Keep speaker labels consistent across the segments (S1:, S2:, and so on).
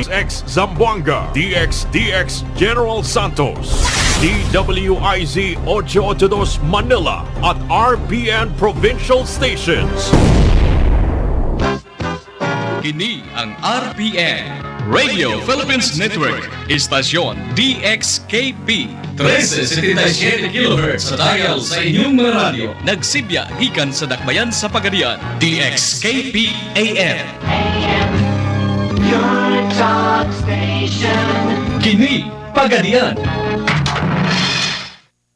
S1: DX Zamboanga, DX General Santos, DWIZ 882 Manila at RPN Provincial Stations.
S2: Kini ang RPN Radio Philippines Network, Istasyon Dxkp 1377 kHz sa dial sa inyong mga radyo. Nagsibya gikan sa dakbayan sa Pagadian, Dxkp AM.
S3: Your talk station.
S2: Kini Pagadian.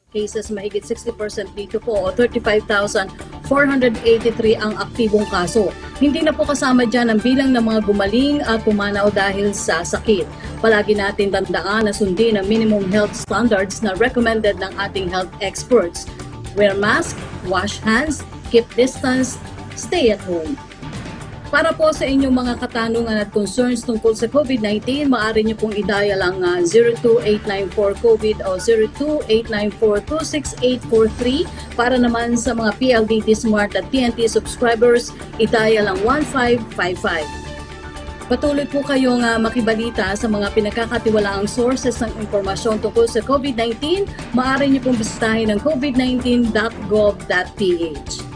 S4: Cases, mahigit 60% dito po o 35,483 ang aktibong kaso. Hindi na po kasama dyan ang bilang ng mga gumaling at pumanaw dahil sa sakit. Palagi natin tandaan na sundin ang minimum health standards na recommended ng ating health experts. Wear mask, wash hands, keep distance, stay at home. Para po sa inyong mga katanungan at concerns tungkol sa COVID-19, maaari niyo pong i-dial ang 02894-COVID o 02894-26843. Para naman sa mga PLDT Smart at TNT subscribers, i-dial ang 1555. Patuloy po kayong makibalita sa mga pinagkakatiwalaang sources ng impormasyon tungkol sa COVID-19. Maaari niyo pong bisitahin ang covid19.gov.ph.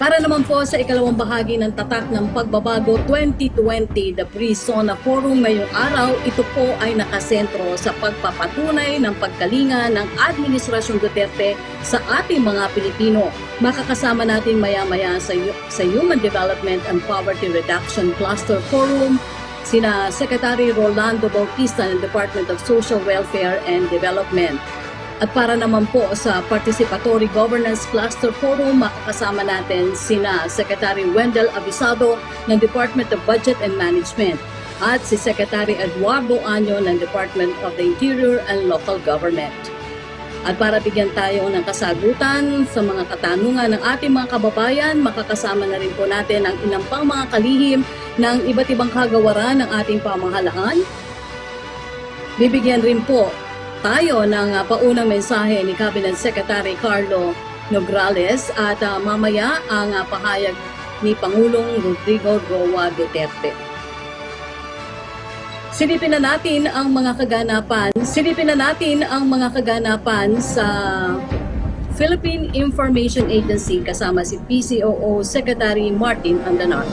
S4: Para naman po sa ikalawang bahagi ng tatak ng pagbabago 2020, the Pre-Zona Forum ngayong araw, ito po ay nakasentro sa pagpapatunay ng pagkalinga ng Administrasyong Duterte sa ating mga Pilipino. Makakasama natin maya-maya sa Human Development and Poverty Reduction Cluster Forum, sina Secretary Rolando Bautista ng Department of Social Welfare and Development. At para naman po sa Participatory Governance Cluster Forum, makakasama natin sina Secretary Wendell Avisado ng Department of Budget and Management at si Secretary Eduardo Año ng Department of the Interior and Local Government. At para bigyan tayo ng kasagutan sa mga katanungan ng ating mga kababayan, makakasama na rin po natin ang ilang pang mga kalihim ng iba't ibang kagawaran ng ating pamahalaan. Bibigyan rin po tayo ng paunang mensahe ni Cabinet Secretary Carlo Nograles at mamaya ang pahayag ni Pangulong Rodrigo Roa Duterte. Silipin na natin ang mga kaganapan sa Philippine Information Agency kasama si PCOO Secretary Martin Andanar.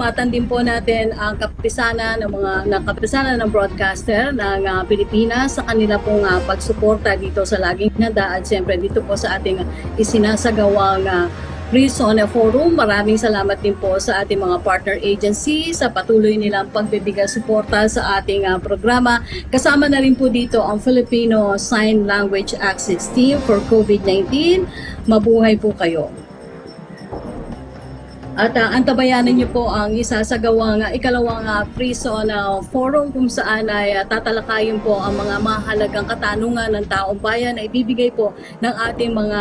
S4: Salamatan din po natin ang kapisanan ng broadcaster ng Pilipinas sa kanila pong pagsuporta dito sa Laging Handa at siyempre dito po sa ating isinasagawang Pre-Zona Forum. Maraming salamat din po sa ating mga partner agency sa patuloy nilang pagbibigay suporta sa ating programa. Kasama na rin po dito ang Filipino Sign Language Access Team for COVID-19. Mabuhay po kayo. At antabayanan niyo po ang isasagawang ikalawang Pre-Zona Forum kung saan ay tatalakayin po ang mga mahalagang katanungan ng taong bayan na ibibigay po ng ating mga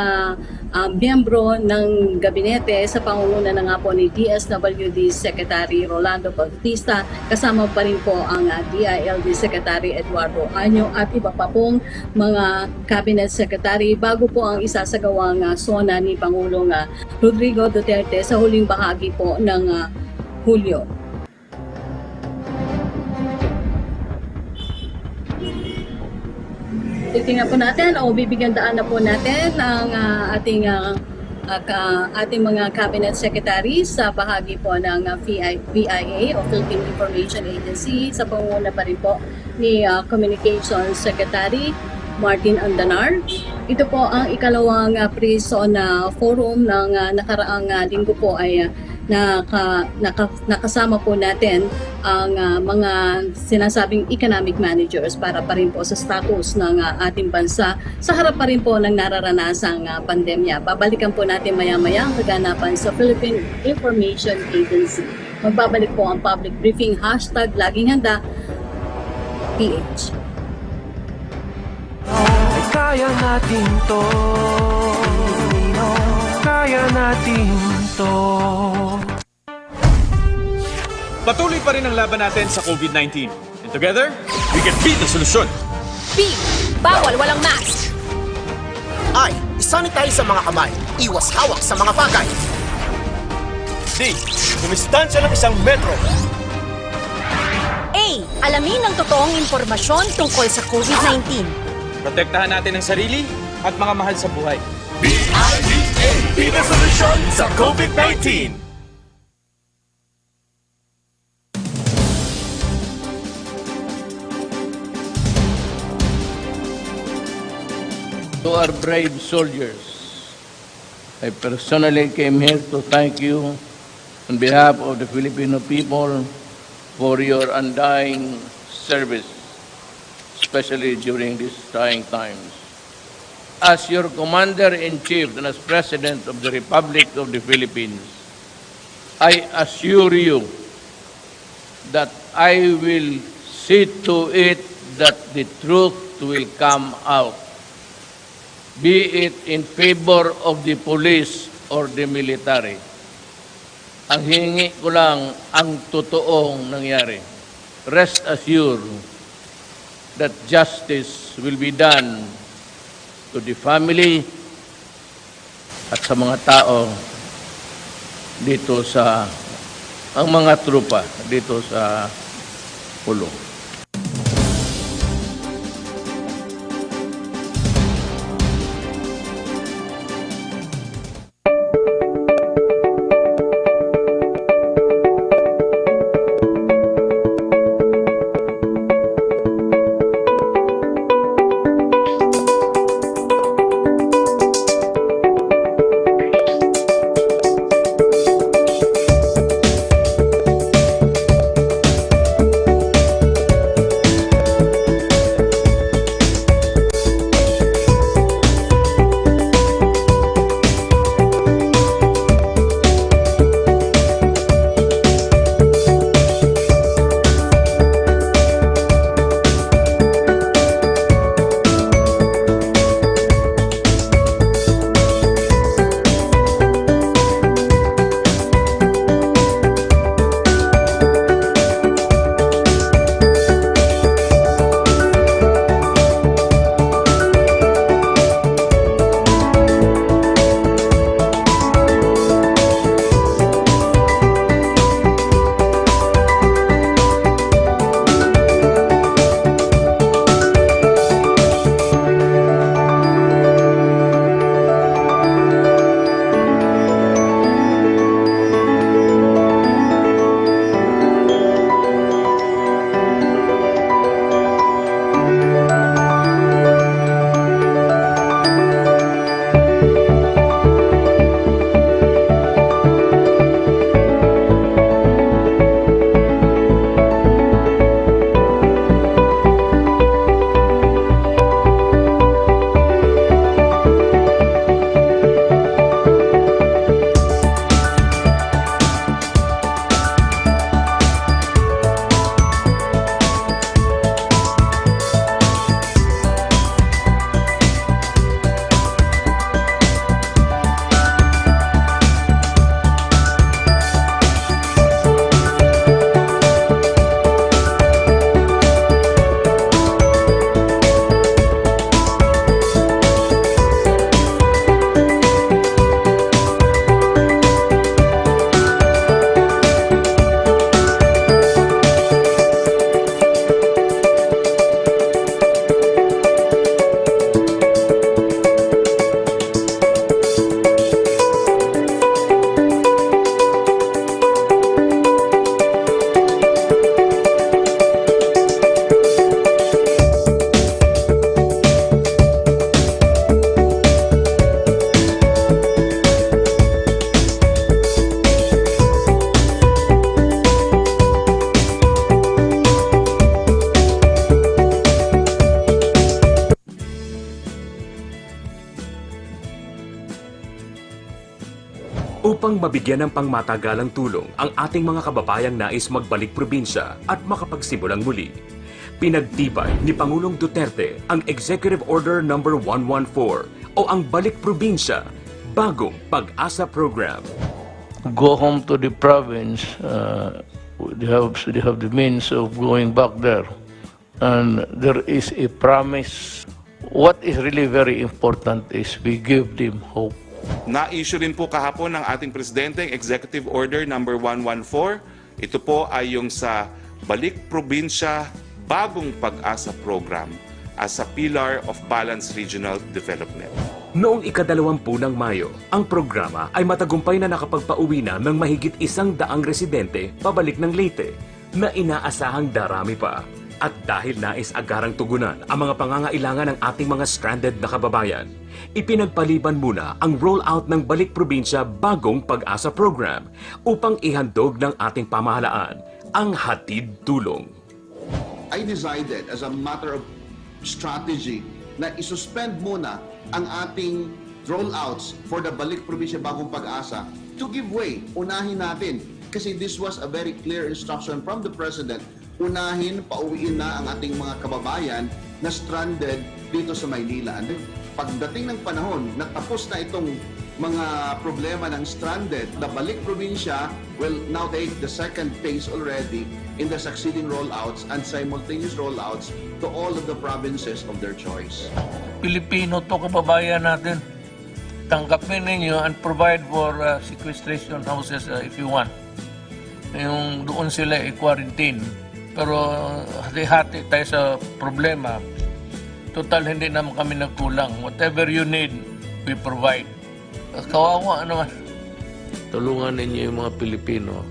S4: miyembro ng gabinete sa pangunguna na nga po ni DSWD Secretary Rolando Bautista. Kasama pa rin po ang DILG Secretary Eduardo Año at iba pa pong mga Cabinet Secretary bago po ang isasagawang SONA ni Pangulong Rodrigo Duterte sa huling bahagi po ng Hulyo. Titingnan po natin o bibigyan daan na po natin ang ating mga Cabinet Secretary sa bahagi po ng VIA o Philippine Information Agency sa pangunguna pa rin po ni Communications Secretary Martin Andanar. Ito po ang ikalawang Pre-Zona Forum ng nakaraang linggo po ay nakasama po natin ang mga sinasabing economic managers para pa rin po sa status ng ating bansa sa harap pa rin po ng nararanasang pandemya. Babalikan po natin maya-maya ang kaganapan sa Philippine Information Agency. Magbabalik po ang public briefing #Laging Handa PH.
S5: Kaya natin to, kaya natin to.
S6: Patuloy pa rin ang laban natin sa COVID-19. And together, we can beat the solusyon.
S7: B. Bawal walang mask.
S8: I. Isanitize sa mga kamay. Iwas hawak sa mga bagay.
S6: D. Dumistansya ng 1 metro.
S7: A. Alamin ang totoong impormasyon tungkol sa COVID-19.
S6: Protektahan natin ang sarili at mga mahal sa buhay.
S1: Be the solusyon sa COVID-19!
S9: To our brave soldiers, I personally came here to thank you on behalf of the Filipino people for your undying service, especially during these trying times. As your Commander-in-Chief and as President of the Republic of the Philippines, I assure you that I will see to it that the truth will come out, be it in favor of the police or the military. Ang hiningi ko lang ang totoong nangyari. Rest assured that justice will be done to the family at sa mga tao dito sa ang mga trupa dito sa pulong.
S1: upang mabigyan ng pangmatagalang tulong ang ating mga kababayang nais magbalik probinsya at makapagsimulang muli. Pinagtibay ni Pangulong Duterte ang Executive Order No. 114 o ang Balik Probinsya, Bagong Pag-asa Program.
S9: Go home to the province They have the means of going back there. And there is a promise. What is really very important is we give them hope.
S10: Na-issue rin po kahapon ng ating Presidente ang Executive Order number 114. Ito po ay yung sa Balik Probinsya Bagong Pag-asa Program as a pillar of balanced regional development.
S1: Noong ika-20 ng Mayo, ang programa ay matagumpay na nakapagpauwi na ng mahigit 100 residente pabalik ng Leyte na inaasahang darami pa. At dahil nais agarang tugunan ang mga pangangailangan ng ating mga stranded na kababayan, ipinagpaliban muna ang rollout ng Balik Probinsya Bagong Pag-asa Program upang ihandog ng ating pamahalaan ang hatid tulong.
S11: I decided as a matter of strategy na isuspend muna ang ating rollouts for the Balik Probinsya Bagong Pag-asa to give way. Unahin natin kasi this was a very clear instruction from the President. Unahin, pauwiin na ang ating mga kababayan na stranded dito sa Maynila. And then, pagdating ng panahon na tapos na itong mga problema ng stranded, the Balik Probinsya will now take the second phase already in the succeeding rollouts and simultaneous rollouts to all of the provinces of their choice.
S9: Pilipino to, kababayan natin. Tanggapin ninyo and provide for sequestration houses if you want. Yung doon sila i-quarantine. Pero hati-hati tayo sa problema. Total, hindi naman kami nagkulang. Whatever you need, we provide. Kawawa naman. Tulungan ninyo yung mga Pilipino.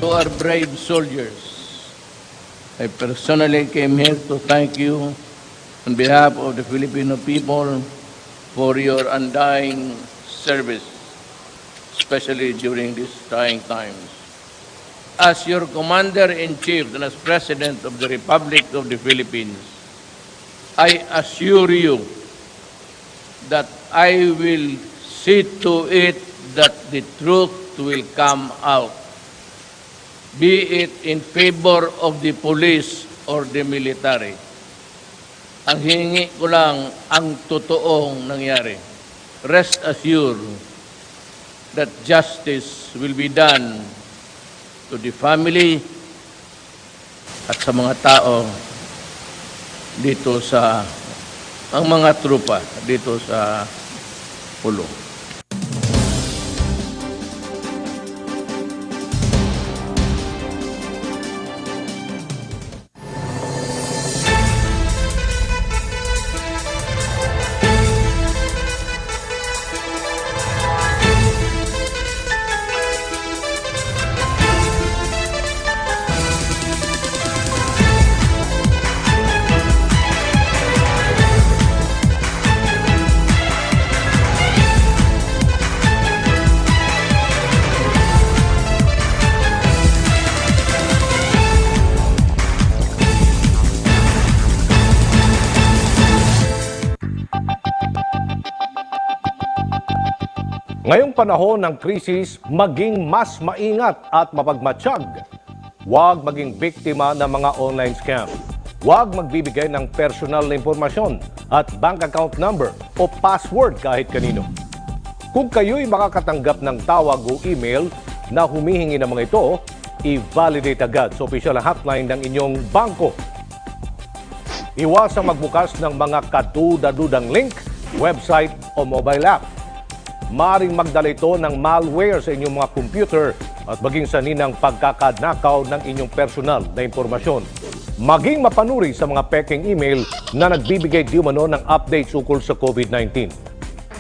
S9: To our brave soldiers, I personally came here to thank you on behalf of the Filipino people for your undying service, especially during these trying times. As your Commander-in-Chief and as President of the Republic of the Philippines, I assure you that I will see to it that the truth will come out, be it in favor of the police or the military. Ang hiningi ko lang ang totoong nangyari. Rest assured that justice will be done to the family at sa mga tao dito sa ang mga trupa dito sa pulong.
S12: Ngayong panahon ng krisis, maging mas maingat at mapagmatsyag. Huwag maging biktima ng mga online scam. Huwag magbibigay ng personal na impormasyon at bank account number o password kahit kanino. Kung kayo'y makakatanggap ng tawag o email na humihingi ng mga ito, i-validate agad sa opisyal na hotline ng inyong bangko. Iwasang magbukas ng mga kaduda-dudang link, website o mobile app. Maaring magdala ito ng malware sa inyong mga computer at maging saninang pagkakadnakaw ng inyong personal na impormasyon. Maging mapanuri sa mga peking email na nagbibigay di umano ng updates ukol sa COVID-19.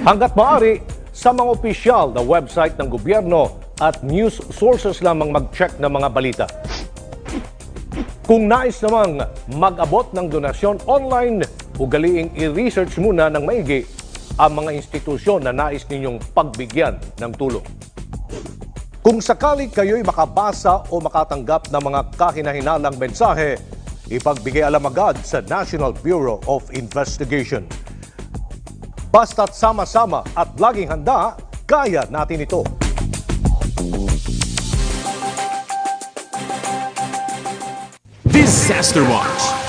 S12: Hanggat maaari, sa mga opisyal na website ng gobyerno at news sources lamang mag-check ng mga balita. Kung nais namang mag-abot ng donasyon online, ugaliing i-research muna ng maigi ang mga institusyon na nais ninyong pagbigyan ng tulong. Kung sakali kayo'y makabasa o makatanggap ng mga kahinahinalang mensahe, ipagbigay alam agad sa National Bureau of Investigation. Basta't sama-sama at laging handa, kaya natin ito.
S1: Disaster Watch.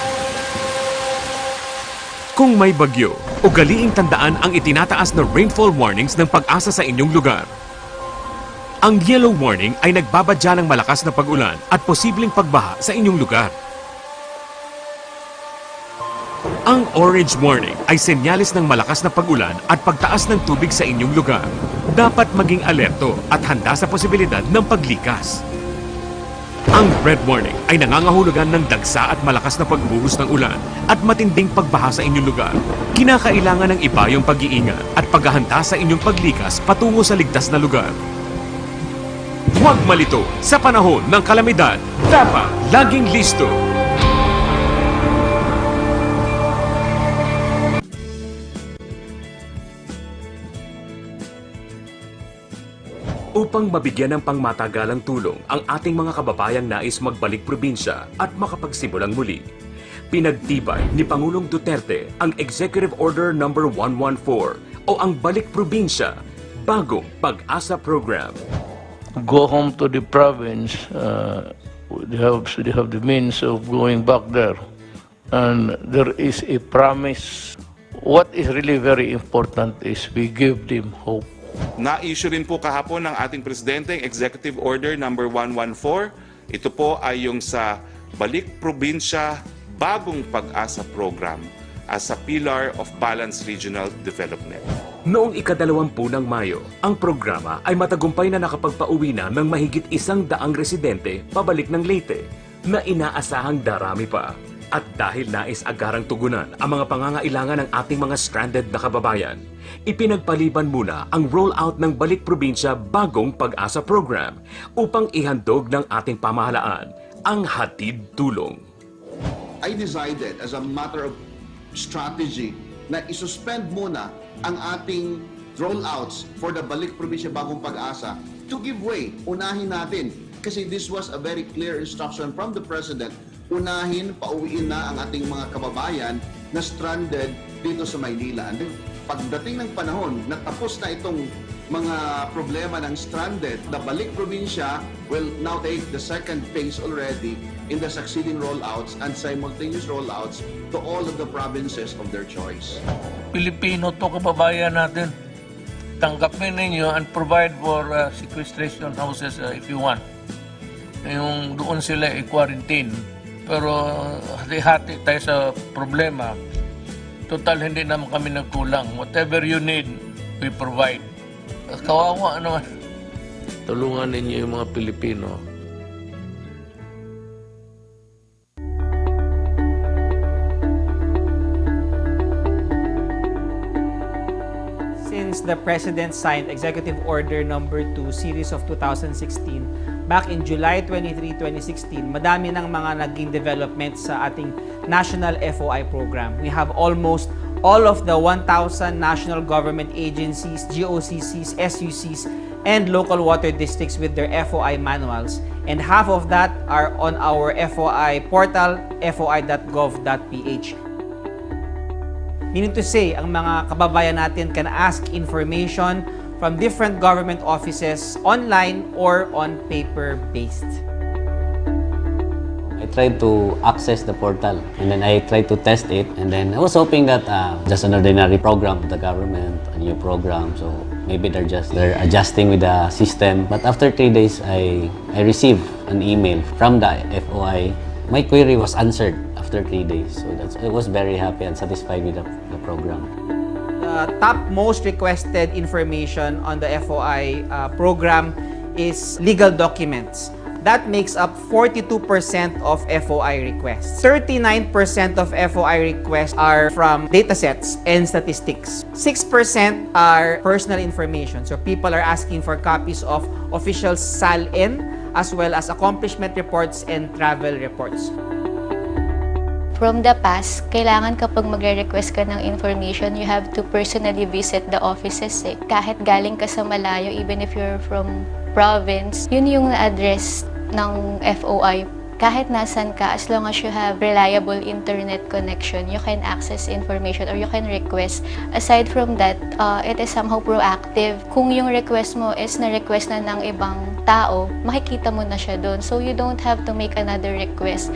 S1: Kung may bagyo, ugaliing tandaan ang itinataas na rainfall warnings ng Pag-asa sa inyong lugar. Ang yellow warning ay nagbabadya ng malakas na pag-ulan at posibleng pagbaha sa inyong lugar. Ang orange warning ay senyalis ng malakas na pag-ulan at pagtaas ng tubig sa inyong lugar. Dapat maging alerto at handa sa posibilidad ng paglikas. Ang red warning ay nangangahulugan ng dagsa at malakas na pagbuhos ng ulan at matinding pagbaha sa inyong lugar. Kinakailangan ng iba yung pag-iingat at paghahanda sa inyong paglikas patungo sa ligtas na lugar. Huwag malito sa panahon ng kalamidad. Dapat laging listo. Upang mabigyan ng pangmatagalang tulong ang ating mga kababayang nais magbalik probinsya at makapagsimulang muli, pinagtibay ni Pangulong Duterte ang Executive Order No. 114 o ang Balik Probinsya, Bagong Pag-asa Program.
S9: Go home to the province, they have the means of going back there. And there is a promise. What is really very important is we give them hope.
S10: Na-issue rin po kahapon ng ating Presidente ang Executive Order No. 114. Ito po ay yung sa Balik Probinsya, Bagong Pag-asa Program as a pillar of balanced regional development.
S1: Noong ika-20 ng Mayo, ang programa ay matagumpay na nakapagpauwi na ng mahigit 100 residente pabalik ng Leyte na inaasahang darami pa. At dahil nais agarang tugunan ang mga pangangailangan ng ating mga stranded na kababayan, ipinagpaliban muna ang rollout ng Balik Probinsya Bagong Pag-asa Program upang ihandog ng ating pamahalaan ang hatid tulong.
S11: I decided as a matter of strategy na isuspend muna ang ating rollouts for the Balik Probinsya Bagong Pag-asa to give way. Unahin natin kasi this was a very clear instruction from the President. Unahin, pauwiin na ang ating mga kababayan na stranded dito sa Maynila. And pagdating ng panahon na tapos na itong mga problema ng stranded, the Balik Probinsya will now take the second phase already in the succeeding rollouts and simultaneous rollouts to all of the provinces of their choice.
S9: Pilipino to kababayan natin. Tanggapin ninyo and provide for sequestration houses if you want. Yung doon sila i-quarantine. Pero hati-hati tayo sa problema. Total, hindi naman kami nagkulang. Whatever you need, we provide. Kawawa naman. Tulungan ninyo yung mga Pilipino.
S13: Since the President signed Executive Order No. 2 Series of 2016 back in July 23, 2016, madami ng mga naging development sa ating National FOI program. We have almost all of the 1,000 national government agencies, GOCCs, SUCs, and local water districts with their FOI manuals. And half of that are on our FOI portal, foi.gov.ph. Meaning to say, ang mga kababayan natin can ask information from different government offices online or on paper-based.
S14: I tried to access the portal and then I tried to test it, and then I was hoping that just an ordinary program of the government, a new program, so maybe they're adjusting with the system. But after 3 days, I received an email from the FOI. My query was answered after 3 days, so I was very happy and satisfied with the program.
S13: The top most requested information on the FOI program is legal documents. That makes up 42% of FOI requests. 39% of FOI requests are from datasets and statistics. 6% are personal information. So people are asking for copies of official SAL-in as well as accomplishment reports and travel reports.
S15: From the past, kailangan kapag magre-request ka ng information, you have to personally visit the offices. Kahit galing ka sa malayo, even if you're from province, yun yung address ng FOI. Kahit nasan ka, as long as you have reliable internet connection, you can access information or you can request. Aside from that, it is somehow proactive. Kung yung request mo is na-request na ng ibang tao, makikita mo na siya doon. So you don't have to make another request.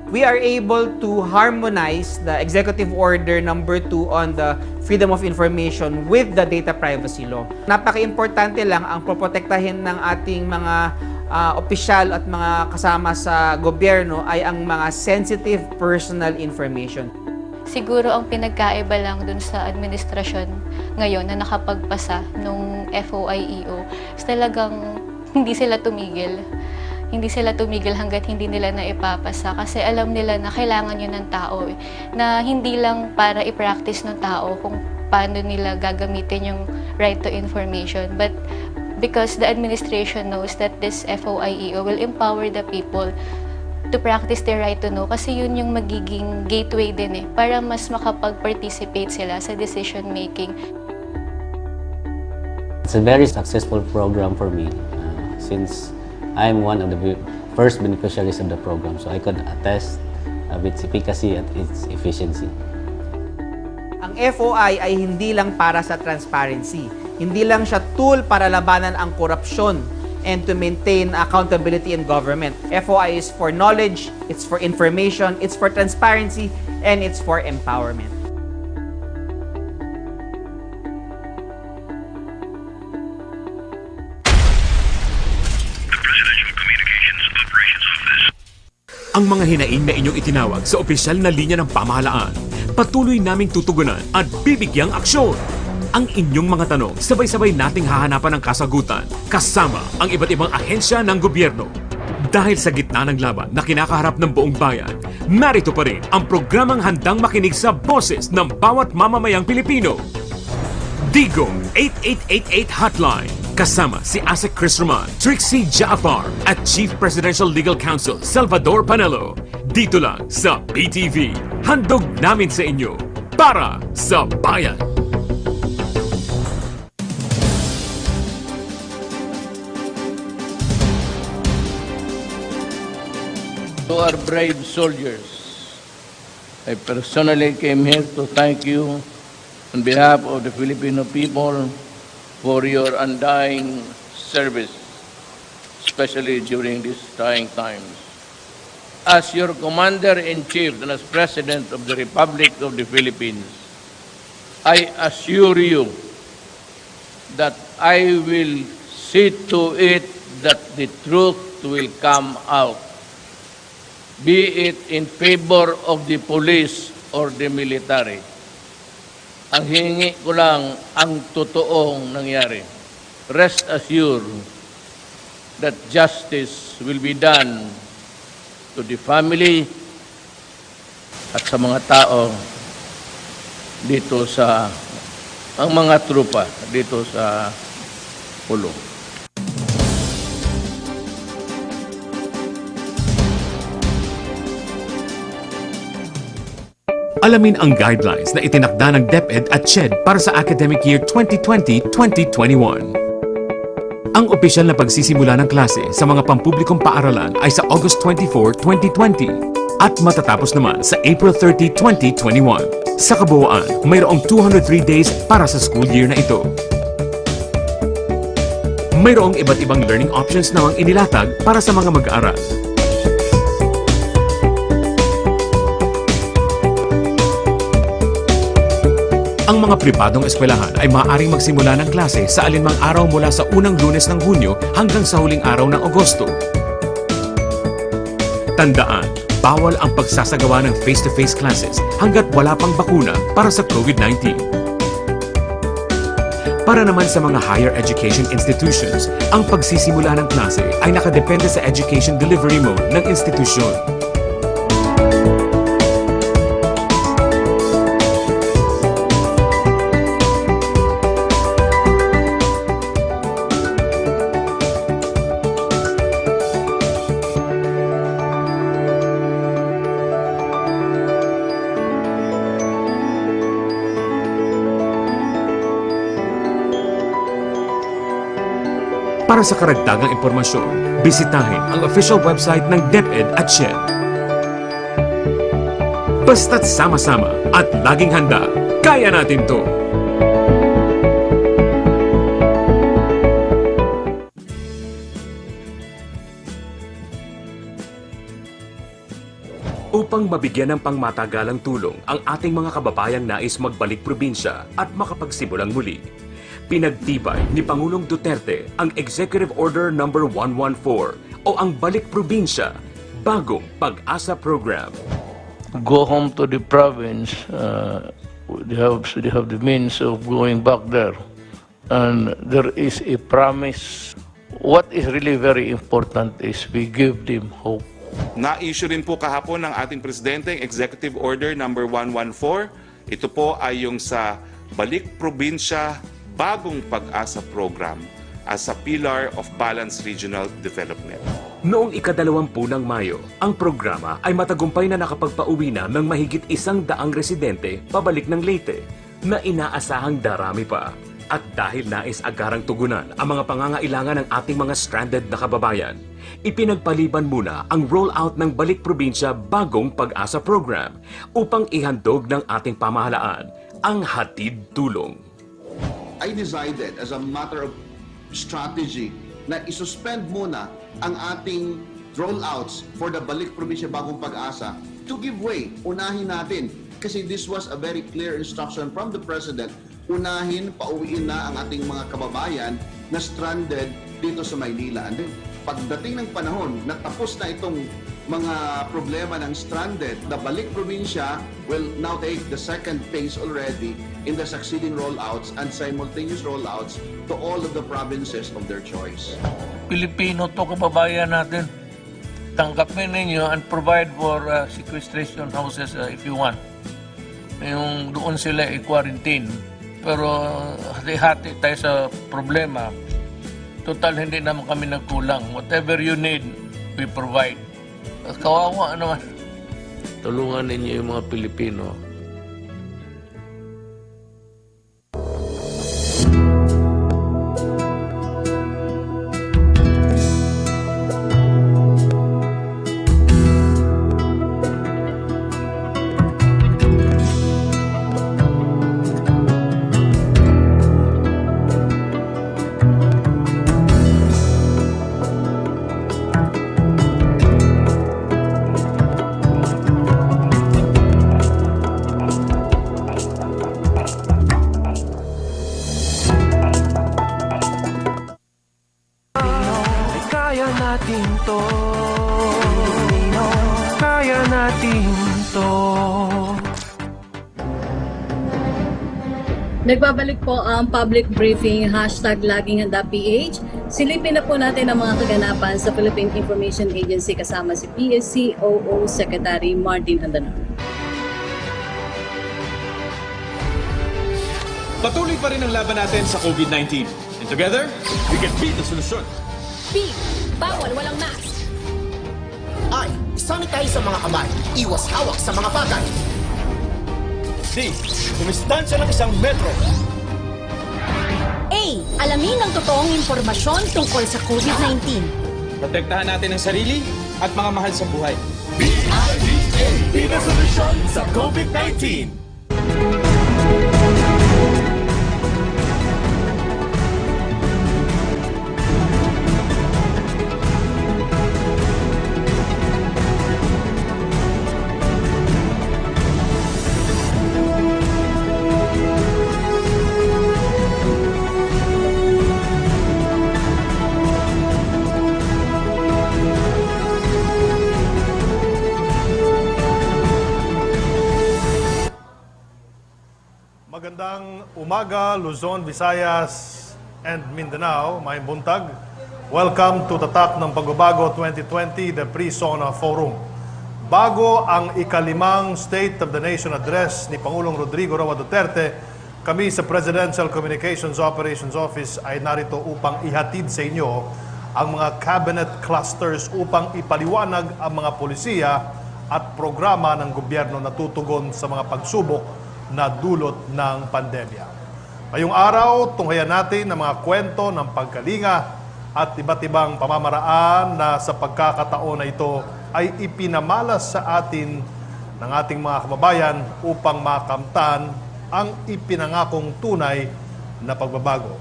S13: we are able to harmonize the Executive Order number 2 on the Freedom of Information with the Data Privacy Law. Napaka-importante lang ang poprotektahin ng ating mga opisyal at mga kasama sa gobyerno ay ang mga sensitive personal information.
S15: Siguro ang pinagkaiba lang dun sa administrasyon ngayon na nakapagpasa nung FOIEO is talagang hindi sila tumigil. Hindi sila tumigil hanggat hindi nila na ipapasa kasi alam nila na kailangan yun ng tao na hindi lang para i-practice ng tao kung paano nila gagamitin yung right to information, but because the administration knows that this FOIEO will empower the people to practice their right to know kasi yun yung magiging gateway din para mas makapag-participate sila sa decision making.
S14: It's a very successful program for me since I'm one of the first beneficiaries of the program, so I could attest of its efficacy and its efficiency.
S13: Ang FOI ay hindi lang para sa transparency. Hindi lang siya tool para labanan ang korupsyon and to maintain accountability in government. FOI is for knowledge, it's for information, it's for transparency, and it's for empowerment.
S1: Ang mga hinaing na inyong itinawag sa opisyal na linya ng pamahalaan, patuloy naming tutugunan at bibigyang aksyon. Ang inyong mga tanong, sabay-sabay nating hahanapan ng kasagutan kasama ang iba't ibang ahensya ng gobyerno. Dahil sa gitna ng laban na kinakaharap ng buong bayan, narito pa rin ang programang handang makinig sa boses ng bawat mamamayang Pilipino. Digong 8888 Hotline. Kasama si Asek Chris Roman, Trixie Jaafar at Chief Presidential Legal Counsel Salvador Panelo. Dito lang sa PTV. Handog namin sa inyo para sa bayan.
S9: To our brave soldiers, I personally came here to thank you on behalf of the Filipino people for your undying service, especially during these trying times. As your Commander-in-Chief and as President of the Republic of the Philippines, I assure you that I will see to it that the truth will come out, be it in favor of the police or the military. Ang hiningi ko lang ang totoong nangyari. Rest assured that justice will be done to the family at sa mga tao dito sa ang mga trupa dito sa Pulo.
S1: Alamin ang guidelines na itinakda ng DepEd at CHED para sa academic year 2020-2021. Ang opisyal na pagsisimula ng klase sa mga pampublikong paaralan ay sa August 24, 2020 at matatapos naman sa April 30, 2021. Sa kabuuan, mayroong 203 days para sa school year na ito. Mayroong iba't ibang learning options namang inilatag para sa mga mag-aaral. Ang mga pribadong eskwelahan ay maaaring magsimula ng klase sa alinmang araw mula sa unang Lunes ng Hunyo hanggang sa huling araw ng Agosto. Tandaan, bawal ang pagsasagawa ng face-to-face classes hanggat wala pang bakuna para sa COVID-19. Para naman sa mga higher education institutions, ang pagsisimula ng klase ay nakadepende sa education delivery mode ng institusyon. Para sa karagdagang impormasyon, bisitahin ang official website ng DepEd at CHED. Basta't sama-sama at laging handa, kaya natin to! Upang mabigyan ng pangmatagalang tulong ang ating mga kababayang nais magbalik probinsya at makapagsimulang muli, pinagtibay ni Pangulong Duterte ang Executive Order No. 114 o ang Balik Probinsya, Bagong Pag-asa Program.
S9: Go home to the province, they have the means of going back there. And there is a promise. What is really very important is we give them hope.
S10: Na-issue rin po kahapon ng ating Presidente ang Executive Order No. 114. Ito po ay yung sa Balik Probinsya, Bagong Pag-asa Program as a pillar of balanced regional development.
S1: Noong ika-20 ng Mayo, ang programa ay matagumpay na nakapagpauwi na ng mahigit 100 residente pabalik ng Leyte na inaasahang darami pa. At dahil nais agarang tugunan ang mga pangangailangan ng ating mga stranded na kababayan, ipinagpaliban muna ang rollout ng Balik Probinsya Bagong Pag-asa Program upang ihandog ng ating pamahalaan ang hatid tulong.
S11: I decided as a matter of strategy na isuspend muna ang ating rollouts for the Balik Probinsya Bagong Pag-asa to give way. Unahin natin kasi this was a very clear instruction from the President. Unahin, pauwiin na ang ating mga kababayan na stranded dito sa Maynila. And then, pagdating ng panahon na tapos na itong mga problema ng stranded, the Balik Probinsya will now take the second phase already in the succeeding rollouts and simultaneous rollouts to all of the provinces of their choice.
S9: Pilipino to kababayan natin. Tanggapin ninyo and provide for sequestration houses if you want. Yung doon sila i-quarantine. Pero hati-hati tayo sa problema. Total, hindi naman kami nagkulang. Whatever you need, we provide. Kawawa naman. Tulungan ninyo yung mga Pilipino.
S5: Kaya natin to. Kaya natin to.
S4: Nagbabalik po ang public briefing #laging HandaPH. Silipin na po natin ang mga kaganapan sa Philippine Information Agency kasama si PSCOO Secretary Martin Andanar.
S6: Patuloy pa rin ang laban natin sa COVID-19. And together, we can beat the solusyon.
S7: B. Bawal walang mask.
S8: I. Sanitize sa mga kamay. Iwas hawak sa mga bagay.
S6: D. Dumistansya ng 1 metro.
S7: A. Alamin ang totoong impormasyon tungkol sa COVID-19.
S6: Protektahan natin ang sarili at mga mahal sa buhay.
S3: BIDA, be the solusyon sa COVID-19.
S12: Magandang umaga, Luzon, Visayas, and Mindanao. May buntag. Welcome to Tatak ng Pagbabago 2020, the Pre-SONA Forum. Bago ang ikalimang State of the Nation Address ni Pangulong Rodrigo Roa Duterte, kami sa Presidential Communications Operations Office ay narito upang ihatid sa inyo ang mga cabinet clusters upang ipaliwanag ang mga polisiya at programa ng gobyerno na tutugon sa mga pagsubok na dulot ng pandemya. Ngayong araw, tunghayan natin ang mga kwento ng pagkalinga at iba't ibang pamamaraan na sa pagkakataon na ito ay ipinamalas sa atin ng ating mga kababayan upang makamtan ang ipinangakong tunay na pagbabago.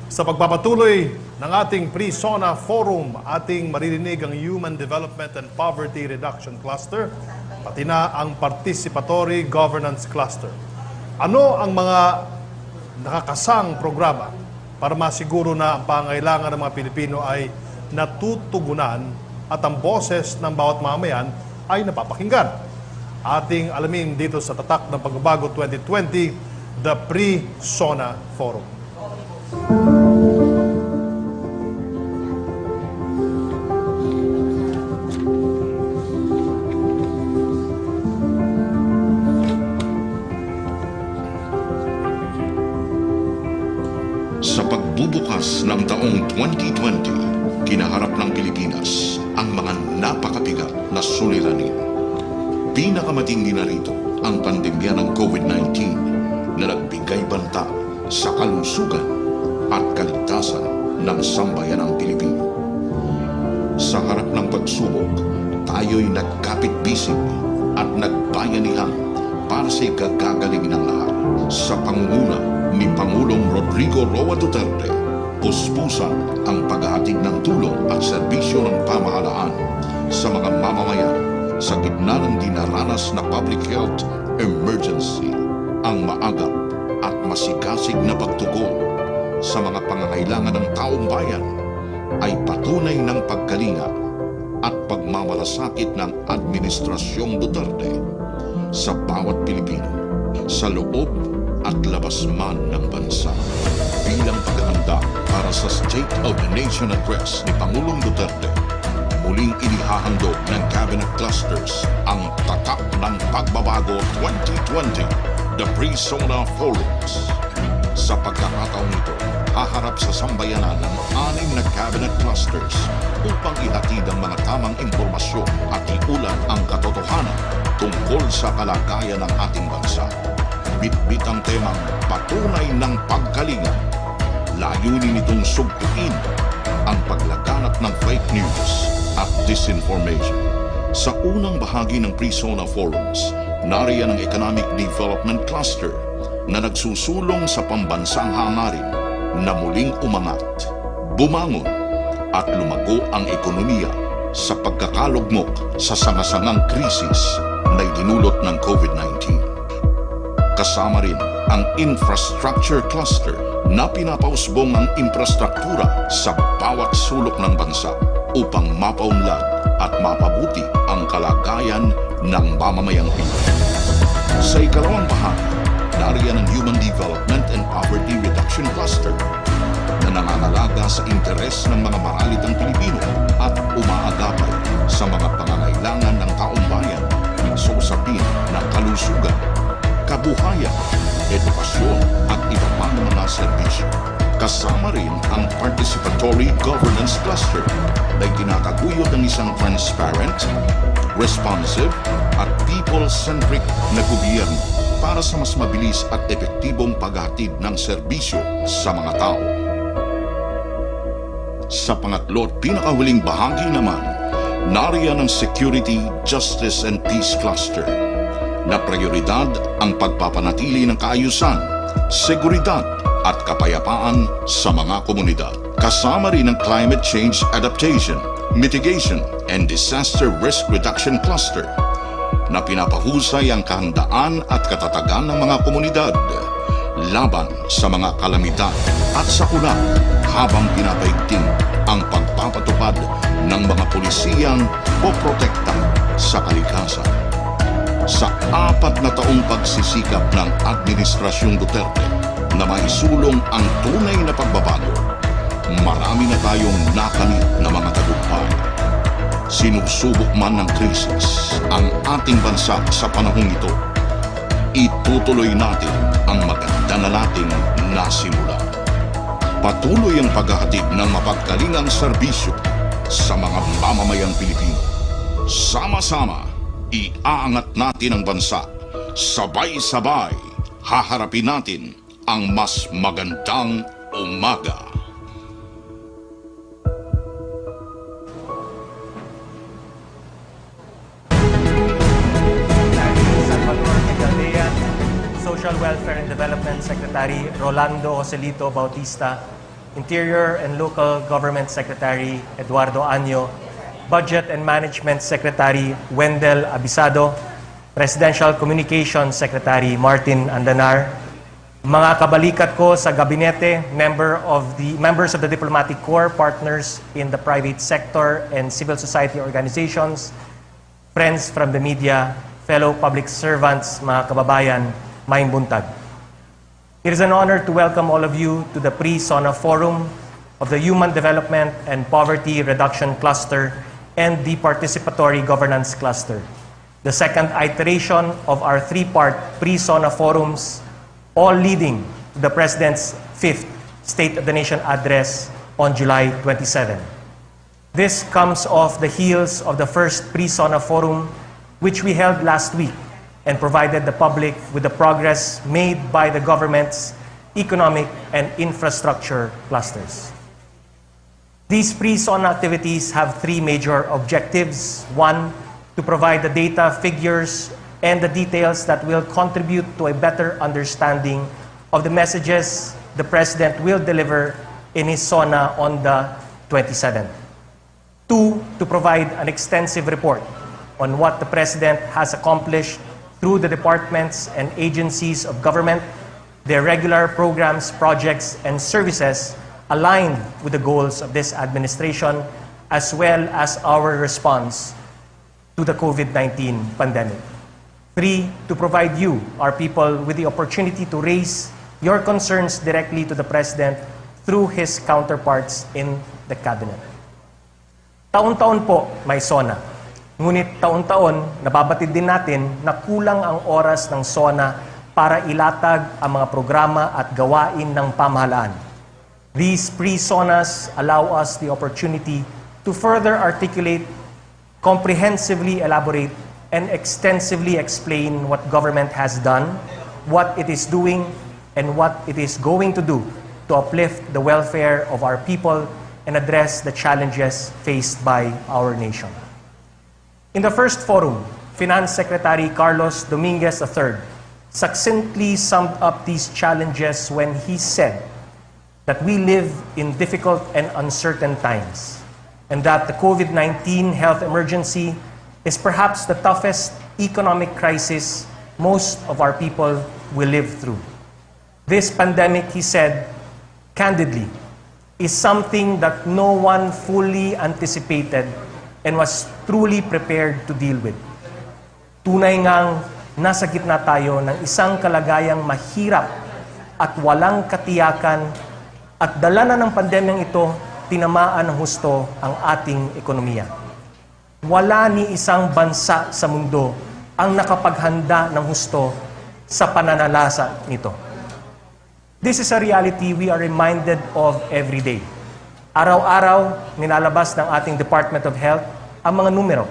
S12: Sa pagpapatuloy ng ating Pre-SONA Forum, ating maririnig ang Human Development and Poverty Reduction Cluster, pati na ang Participatory Governance Cluster. Ano ang mga nakakasang programa para masiguro na ang pangailangan ng mga Pilipino ay natutugunan at ang boses ng bawat mamayan ay napapakinggan? Ating alamin dito sa Tatak ng Pagbabago 2020, the Pre-SONA Forum.
S16: Sa pagbubukas ng taong 2020, kinaharap ng Pilipinas ang mga napakabigat na suliranin. Pinakamatindi na rito ang pandemya ng COVID-19 na nagbigay banta sa kalusugan at kaligtasan ng sambayanang Pilipino. Sa harap ng pagsubok, tayo'y nagkapit-bisig at nagbayanihan para sa ikagagaling ng lahat. Sa pangunguna ni Pangulong Rodrigo Roa Duterte, puspusan ang paghahatid ng tulong at serbisyo ng pamahalaan sa mga mamamayan sa gitna ng dinaranas na public health emergency. Ang maagap at masigasig na pagtugon sa mga pangangailangan ng taong bayan ay patunay ng pagkalinga at pagmamalasakit ng Administrasyong Duterte sa bawat Pilipino, sa loob at labas man ng bansa. Bilang paghahanda para sa State of the Nation Address ni Pangulong Duterte, muling inihahandog ng Cabinet Clusters ang Tatak ng Pagbabago 2020, the Pre-SONA Forums. Sa pagkakataong ito, haharap sa sambayanan ng 6 na Cabinet Clusters upang ihatid ang mga tamang impormasyon at iulat ang katotohanan tungkol sa kalagayan ng ating bansa. Bitbit ang temang patunay ng pagkalinga. Layunin itong sugpuin ang paglaganap ng fake news at disinformation. Sa unang bahagi ng Pre-SONA Forums, nariyan ang Economic Development Cluster na nagsusulong sa pambansang hangarin na muling umangat, bumangon at lumago ang ekonomiya sa pagkakalugmok sa sangasangang krisis na idinulot ng COVID-19. Kasama rin ang Infrastructure Cluster na pinapausbong ang infrastruktura sa bawat sulok ng bansa upang mapaunlad at mapabuti ang kalagayan ng mamamayang Pilipino. Sa ikalawang bahagi, nariyan ang Human Development and Poverty Reduction Cluster na nangangalaga sa interes ng mga maralitang Pilipino at umaagapay sa mga pangangailangan ng taong bayan sa usapin ng kalusugan, kabuhayan, edukasyon at iba pang mga serbisyo. Kasama rin ang Participatory Governance Cluster na itinataguyod ng isang transparent, responsive at people-centric na gobyerno para sa mas mabilis at epektibong paghatid ng serbisyo sa mga tao. Sa pangatlo at pinakahuling bahagi naman, nariyan ang Security, Justice and Peace Cluster na prioridad ang pagpapanatili ng kaayusan, seguridad at kapayapaan sa mga komunidad. Kasama rin ang Climate Change Adaptation, Mitigation and Disaster Risk Reduction Cluster na pinapahusay ang kahandaan at katatagan ng mga komunidad laban sa mga kalamidad at sakuna habang pinapaigting ang pagpapatupad ng mga pulisiyang poprotekta sa kalikasan. Sa 4 na taong pagsisikap ng Administrasyong Duterte na maisulong ang tunay na pagbabago, marami na tayong nakamit na mga tagumpay. Sinusubok man ng krisis ang ating bansa sa panahong ito, itutuloy natin ang maganda na nating nasimula. Patuloy ang paghahatid ng mapagkalingang serbisyo sa mga mamamayang Pilipino. Sama-sama, iaangat natin ang bansa. Sabay-sabay, haharapin natin ang mas magandang umaga.
S5: Social Welfare and Development Secretary Rolando Joselito Bautista, Interior and Local Government Secretary Eduardo Año, Budget and Management Secretary Wendell Abisado, Presidential Communications Secretary Martin Andanar, mga kabalikat ko sa gabinete, members of the Diplomatic Corps, partners in the private sector and civil society organizations, friends from the media, fellow public servants, mga kababayan, maayong buntag. It is an honor to welcome all of you to the Pre-SONA Forum of the Human Development and Poverty Reduction Cluster and the Participatory Governance Cluster, the second iteration of our three-part Pre-SONA Forums, all leading to the President's 5th State of the Nation address on July 27. This comes off the heels of the first Pre-SONA Forum, which we held last week and provided the public with the progress made by the government's economic and infrastructure clusters. These Pre-SONA activities have three major objectives. One, to provide the data, figures, and the details that will contribute to a better understanding of the messages the President will deliver in his SONA on the 27th. Two, to provide an extensive report on what the President has accomplished through the departments and agencies of government, their regular programs, projects, and services aligned with the goals of this administration, as well as our response to the COVID-19 pandemic. Three, to provide you, our people, with the opportunity to raise your concerns directly to the President through his counterparts in the Cabinet. Taon-taon po may SONA. Ngunit taon-taon, nababatid din natin na kulang ang oras ng SONA para ilatag ang mga programa at gawain ng pamahalaan. These pre-SONAs allow us the opportunity to further articulate, comprehensively elaborate, and extensively explain what government has done, what it is doing, and what it is going to do to uplift the welfare of our people and address the challenges faced by our nation. In the first forum, Finance Secretary Carlos Dominguez III succinctly summed up these challenges when he said that we live in difficult and uncertain times, and that the COVID-19 health emergency is perhaps the toughest economic crisis most of our people will live through. This pandemic, he said, candidly, is something that no one fully anticipated and was truly prepared to deal with. Tunay ngang nasa gitna tayo ng isang kalagayang mahirap at walang katiyakan, at dala na ng pandemyang ito, tinamaan ng husto ang ating ekonomiya. Wala ni isang bansa sa mundo ang nakapaghanda ng husto sa pananalasa nito. This is a reality we are reminded of every day. Araw-araw, nilalabas ng ating Department of Health ang mga numero.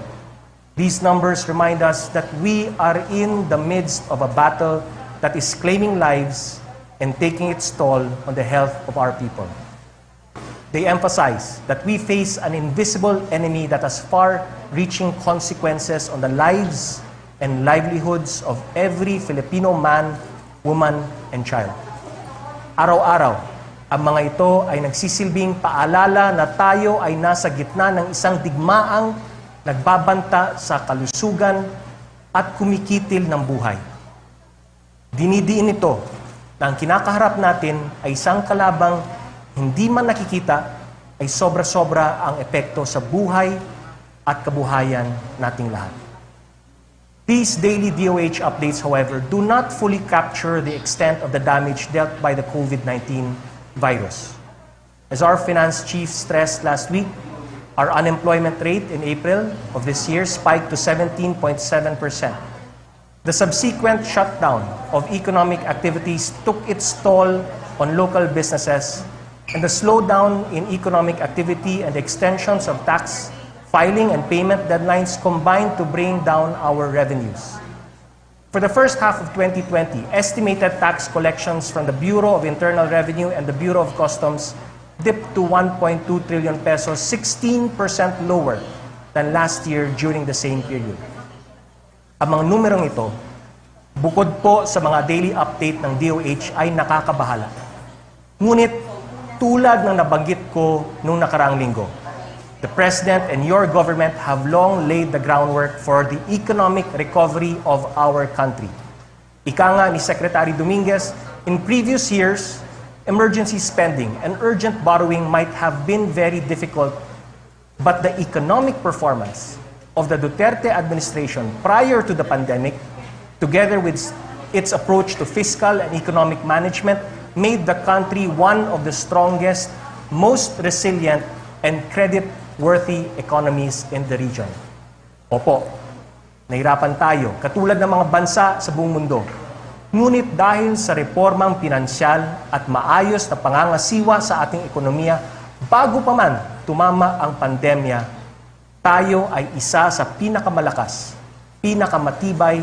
S5: These numbers remind us that we are in the midst of a battle that is claiming lives and taking its toll on the health of our people. They emphasize that we face an invisible enemy that has far-reaching consequences on the lives and livelihoods of every Filipino man, woman, and child. Araw-araw, ang mga ito ay nagsisilbing paalala na tayo ay nasa gitna ng isang digmaang nagbabanta sa kalusugan at kumikitil ng buhay. Dinidiin ito na ang kinakaharap natin ay isang kalabang hindi man nakikita, ay sobra-sobra ang epekto sa buhay at kabuhayan nating lahat. These daily DOH updates, however, do not fully capture the extent of the damage dealt by the COVID-19 virus. As our finance chief stressed last week, our unemployment rate in April of this year spiked to 17.7%. The subsequent shutdown of economic activities took its toll on local businesses, and the slowdown in economic activity and extensions of tax filing and payment deadlines combined to bring down our revenues. For the first half of 2020, estimated tax collections from the Bureau of Internal Revenue and the Bureau of Customs dipped to 1.2 trillion pesos, 16% lower than last year during the same period. Ang mga numerong ito, bukod po sa mga daily update ng DOH, ay nakakabahala. Ngunit tulad ng nabanggit ko nung nakaraang linggo, The President and your government have long laid the groundwork for the economic recovery of our country. Ika nga ni Secretary Dominguez, in previous years, emergency spending and urgent borrowing might have been very difficult, but the economic performance of the Duterte administration prior to the pandemic, together with its approach to fiscal and economic management, made the country one of the strongest, most resilient, and credit-worthy economies in the region. Opo, nahirapan tayo, katulad ng mga bansa sa buong mundo. Ngunit dahil sa reformang pinansyal at maayos na pangangasiwa sa ating ekonomiya, bago pa man tumama ang pandemya, tayo ay isa sa pinakamalakas, pinakamatibay,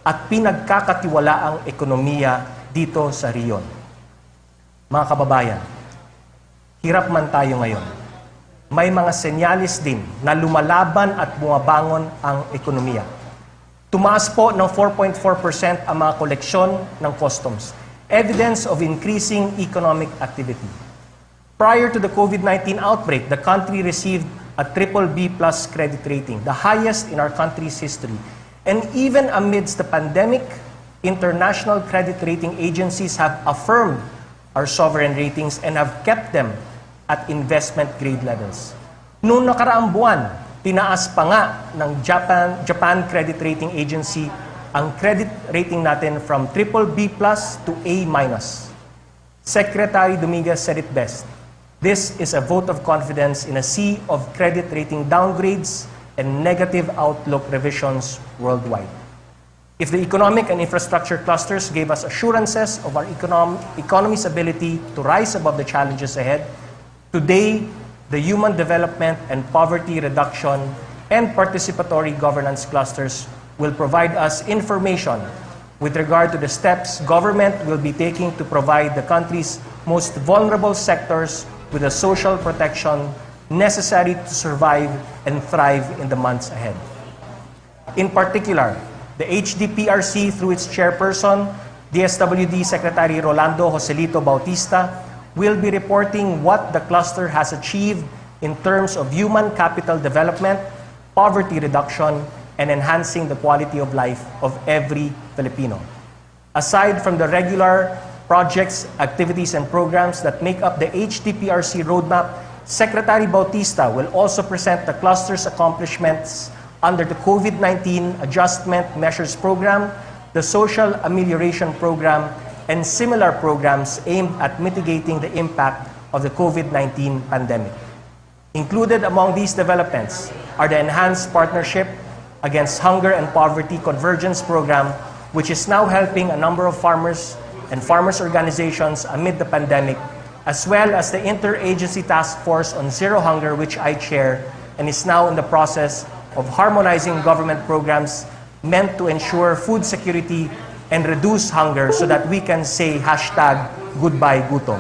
S5: at pinagkakatiwalaang ekonomiya dito sa riyon. Mga kababayan, hirap man tayo ngayon. May mga senyalis din na lumalaban at bumabangon ang ekonomiya. Tumaas po ng 4.4% ang mga koleksyon ng customs, evidence of increasing economic activity. Prior to the COVID-19 outbreak, the country received a BBB+ credit rating, the highest in our country's history. And even amidst the pandemic, international credit rating agencies have affirmed our sovereign ratings and have kept them at investment grade levels. Noong nakaraang buwan, tinaas pa nga ng Japan Credit Rating Agency ang credit rating natin from BBB+ to A-. Secretary Dominguez said it best. This is a vote of confidence in a sea of credit rating downgrades and negative outlook revisions worldwide. If the economic and infrastructure clusters gave us assurances of our economy's ability to rise above the challenges ahead, today, the human development and poverty reduction and participatory governance clusters will provide us information with regard to the steps government will be taking to provide the country's most vulnerable sectors with the social protection necessary to survive and thrive in the months ahead. In particular, the HDPRC, through its chairperson, DSWD Secretary Rolando Joselito Bautista, will be reporting what the cluster has achieved in terms of human capital development, poverty reduction, and enhancing the quality of life of every Filipino. Aside from the regular projects, activities, and programs that make up the HDPRC roadmap, Secretary Bautista will also present the cluster's accomplishments under the COVID-19 Adjustment Measures Program, the Social Amelioration Program, and similar programs aimed at mitigating the impact of the COVID-19 pandemic. Included among these developments are the Enhanced Partnership Against Hunger and Poverty Convergence Program, which is now helping a number of farmers and farmers' organizations amid the pandemic, as well as the Interagency Task Force on Zero Hunger, which I chair, and is now in the process of harmonizing government programs meant to ensure food security and reduce hunger so that we can say #goodbye gutom.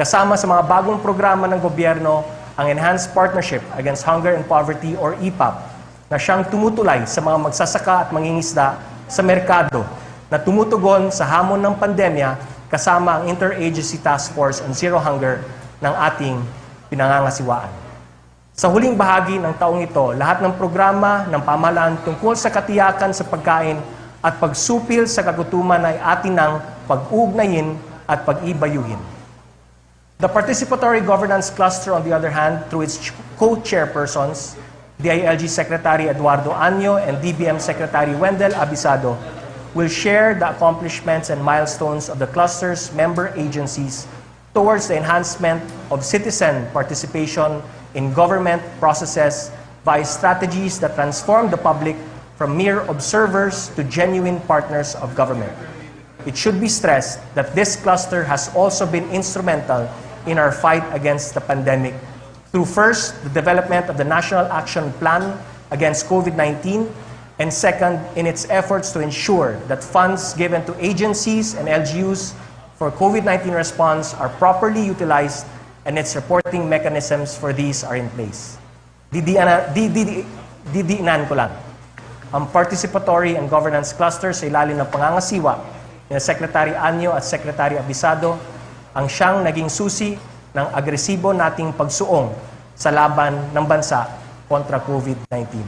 S5: Kasama sa mga bagong programa ng gobyerno ang Enhanced Partnership Against Hunger and Poverty or EPAP na siyang tumutulay sa mga magsasaka at mangingisda sa merkado na tumutugon sa hamon ng pandemya kasama ang Interagency Task Force on Zero Hunger ng ating pinangangasiwaan. Sa huling bahagi ng taong ito, lahat ng programa ng pamahalaan tungkol sa katiyakan sa pagkain at pagsupil sa kagutuman ay atin ng pag-ugnayin at pag-ibayuhin. The Participatory Governance Cluster, on the other hand, through its co-chairpersons, DILG Secretary Eduardo Año and DBM Secretary Wendell Abisado, will share the accomplishments and milestones of the cluster's member agencies towards the enhancement of citizen participation in government processes via strategies that transform the public from mere observers to genuine partners of government. It should be stressed that this cluster has also been instrumental in our fight against the pandemic through first, the development of the National Action Plan against COVID-19, and second, in its efforts to ensure that funds given to agencies and LGUs for COVID-19 response are properly utilized and its reporting mechanisms for these are in place. Didiinan ko lang. Ang participatory and governance cluster sa ilalim ng pangangasiwa ni Secretary Año at Secretary Abisado ang siyang naging susi ng agresibo nating pagsuong sa laban ng bansa kontra COVID-19.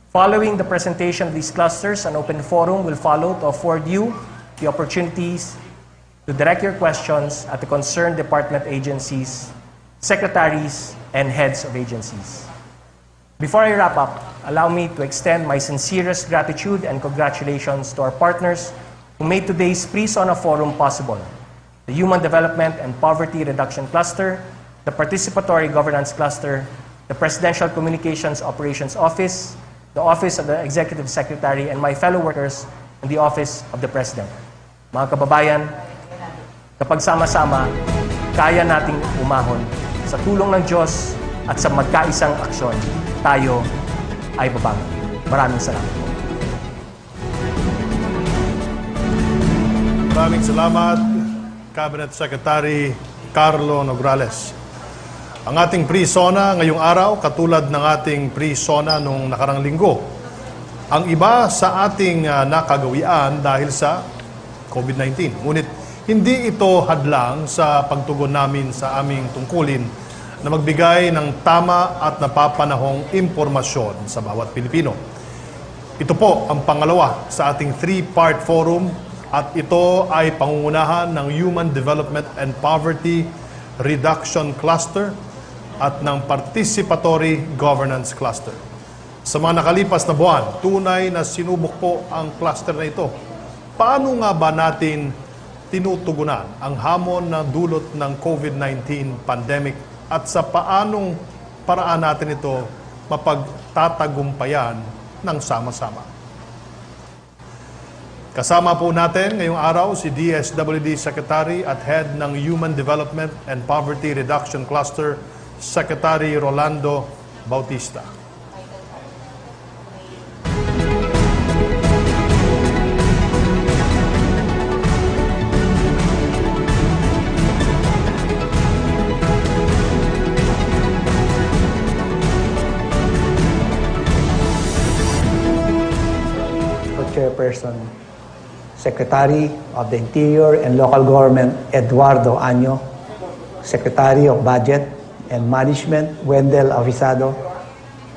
S5: Following the presentation of these clusters, an open forum will follow to afford you the opportunities to direct your questions at the concerned department agencies, secretaries, and heads of agencies. Before I wrap up, allow me to extend my sincerest gratitude and congratulations to our partners who made today's Pre-SONA Forum possible: the Human Development and Poverty Reduction Cluster, the Participatory Governance Cluster, the Presidential Communications Operations Office, the Office of the Executive Secretary, and my fellow workers in the Office of the President. Mga kababayan, kapag sama-sama, kaya nating umahon. Sa tulong ng Diyos at sa magkaisang aksyon, tayo ay babangon. Maraming salamat po.
S17: Maraming salamat, Cabinet Secretary Carlo Nograles. Ang ating pre-SONA ngayong araw, katulad ng ating pre-SONA nung nakarang linggo. Ang iba sa ating nakagawian dahil sa COVID-19. Ngunit hindi ito hadlang sa pagtugon namin sa aming tungkulin na magbigay ng tama at napapanahong impormasyon sa bawat Pilipino. Ito po ang pangalawa sa ating 3-part forum at ito ay pangungunahan ng Human Development and Poverty Reduction Cluster at ng Participatory Governance Cluster. Sa mga nakalipas na buwan, tunay na sinubok po ang cluster na ito. Paano nga ba natin tinutugunan ang hamon na dulot ng COVID-19 pandemic at sa paanong paraan natin ito mapagtatagumpayan ng sama-sama? Kasama po natin ngayong araw si DSWD Secretary at Head ng Human Development and Poverty Reduction Cluster, Secretary Rolando Bautista.
S18: Chairperson, Secretary of the Interior and Local Government Eduardo Año, Secretary of Budget and Management Wendell Avisado,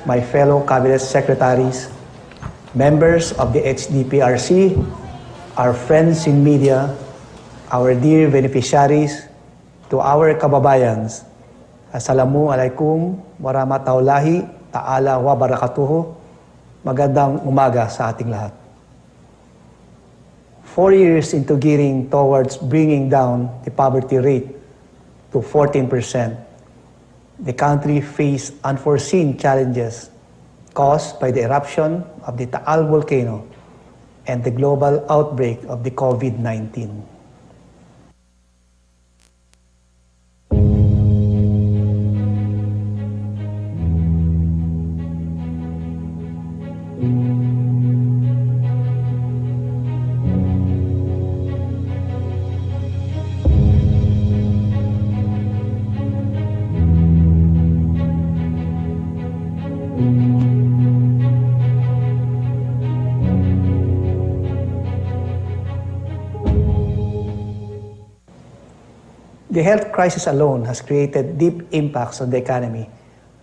S18: my fellow Cabinet Secretaries, members of the HDPRC, our friends in media, our dear beneficiaries, to our kababayans, Assalamualaikum warahmatullahi ta'ala wa barakatuhu. Magandang umaga sa ating lahat. 4 years into gearing towards bringing down the poverty rate to 14%, the country faced unforeseen challenges caused by the eruption of the Taal volcano and the global outbreak of the COVID-19. The health crisis alone has created deep impacts on the economy,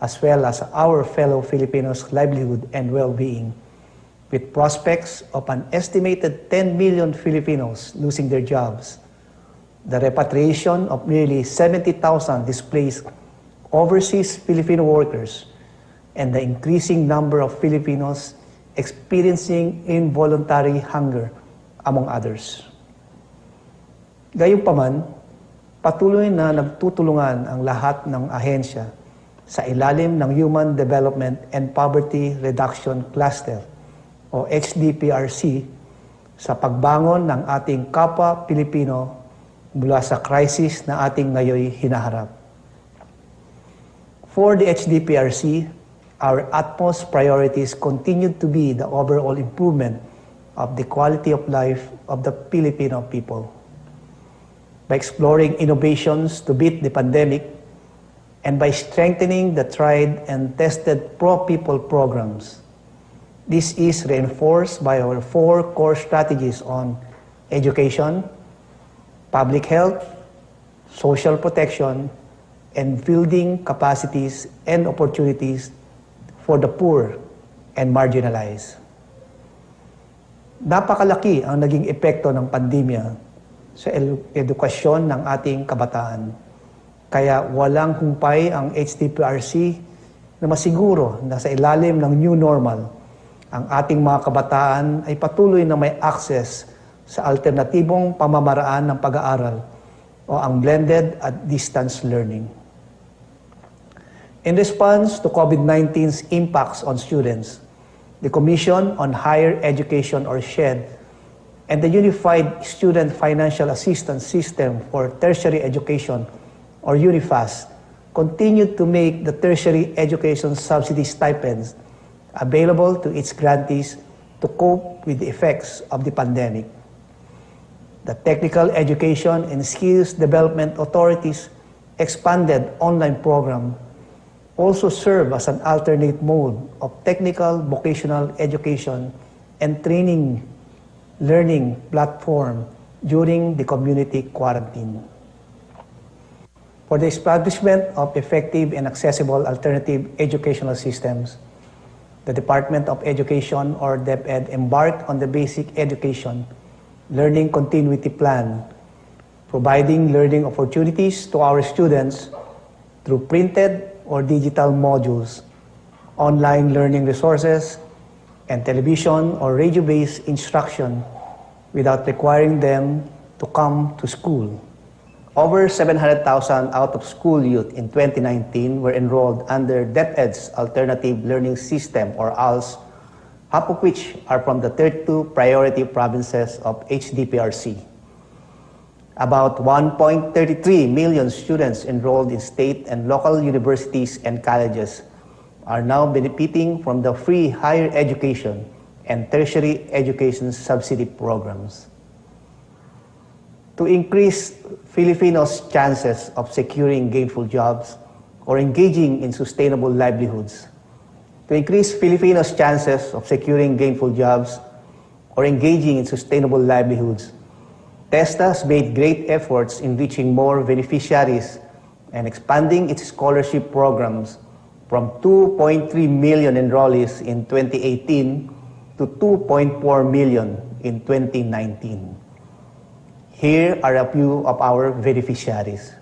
S18: as well as our fellow Filipinos' livelihood and well-being, with prospects of an estimated 10 million Filipinos losing their jobs, the repatriation of nearly 70,000 displaced overseas Filipino workers, and the increasing number of Filipinos experiencing involuntary hunger, among others. Gayunpaman, patuloy na nagtutulungan ang lahat ng ahensya sa ilalim ng Human Development and Poverty Reduction Cluster o HDPRC sa pagbangon ng ating kapwa Pilipino mula sa crisis na ating ngayon hinaharap. For the HDPRC, our utmost priorities continue to be the overall improvement of the quality of life of the Filipino people. By exploring innovations to beat the pandemic, and by strengthening the tried and tested pro-people programs. This is reinforced by our 4 core strategies on education, public health, social protection, and building capacities and opportunities for the poor and marginalized. Napakalaki ang naging epekto ng pandemya sa edukasyon ng ating kabataan. Kaya walang humpay ang HDPRC na masiguro na sa ilalim ng new normal, ang ating mga kabataan ay patuloy na may access sa alternatibong pamamaraan ng pag-aaral o ang blended at distance learning. In response to COVID-19's impacts on students, the Commission on Higher Education or SHED and the Unified Student Financial Assistance System for Tertiary Education or UNIFAS continued to make the tertiary education subsidy stipends available to its grantees to cope with the effects of the pandemic. The Technical Education and Skills Development Authority's expanded online program also serve as an alternate mode of technical vocational education and training learning platform during the community quarantine. For the establishment of effective and accessible alternative educational systems, the Department of Education or DepEd embarked on the Basic Education Learning Continuity Plan, providing learning opportunities to our students through printed or digital modules, online learning resources, and television or radio-based instruction without requiring them to come to school. Over 700,000 out-of-school youth in 2019 were enrolled under DepEd's Alternative Learning System or ALS, half of which are from the 32 priority provinces of HDPRC. About 1.33 million students enrolled in state and local universities and colleges are now benefiting from the free higher education and tertiary education subsidy programs. To increase Filipinos' chances of securing gainful jobs or engaging in sustainable livelihoods, to increase Filipinos' chances of securing gainful jobs or engaging in sustainable livelihoods, TESTA has made great efforts in reaching more beneficiaries and expanding its scholarship programs from 2.3 million enrollees in 2018 to 2.4 million in 2019. Here are a few of our beneficiaries.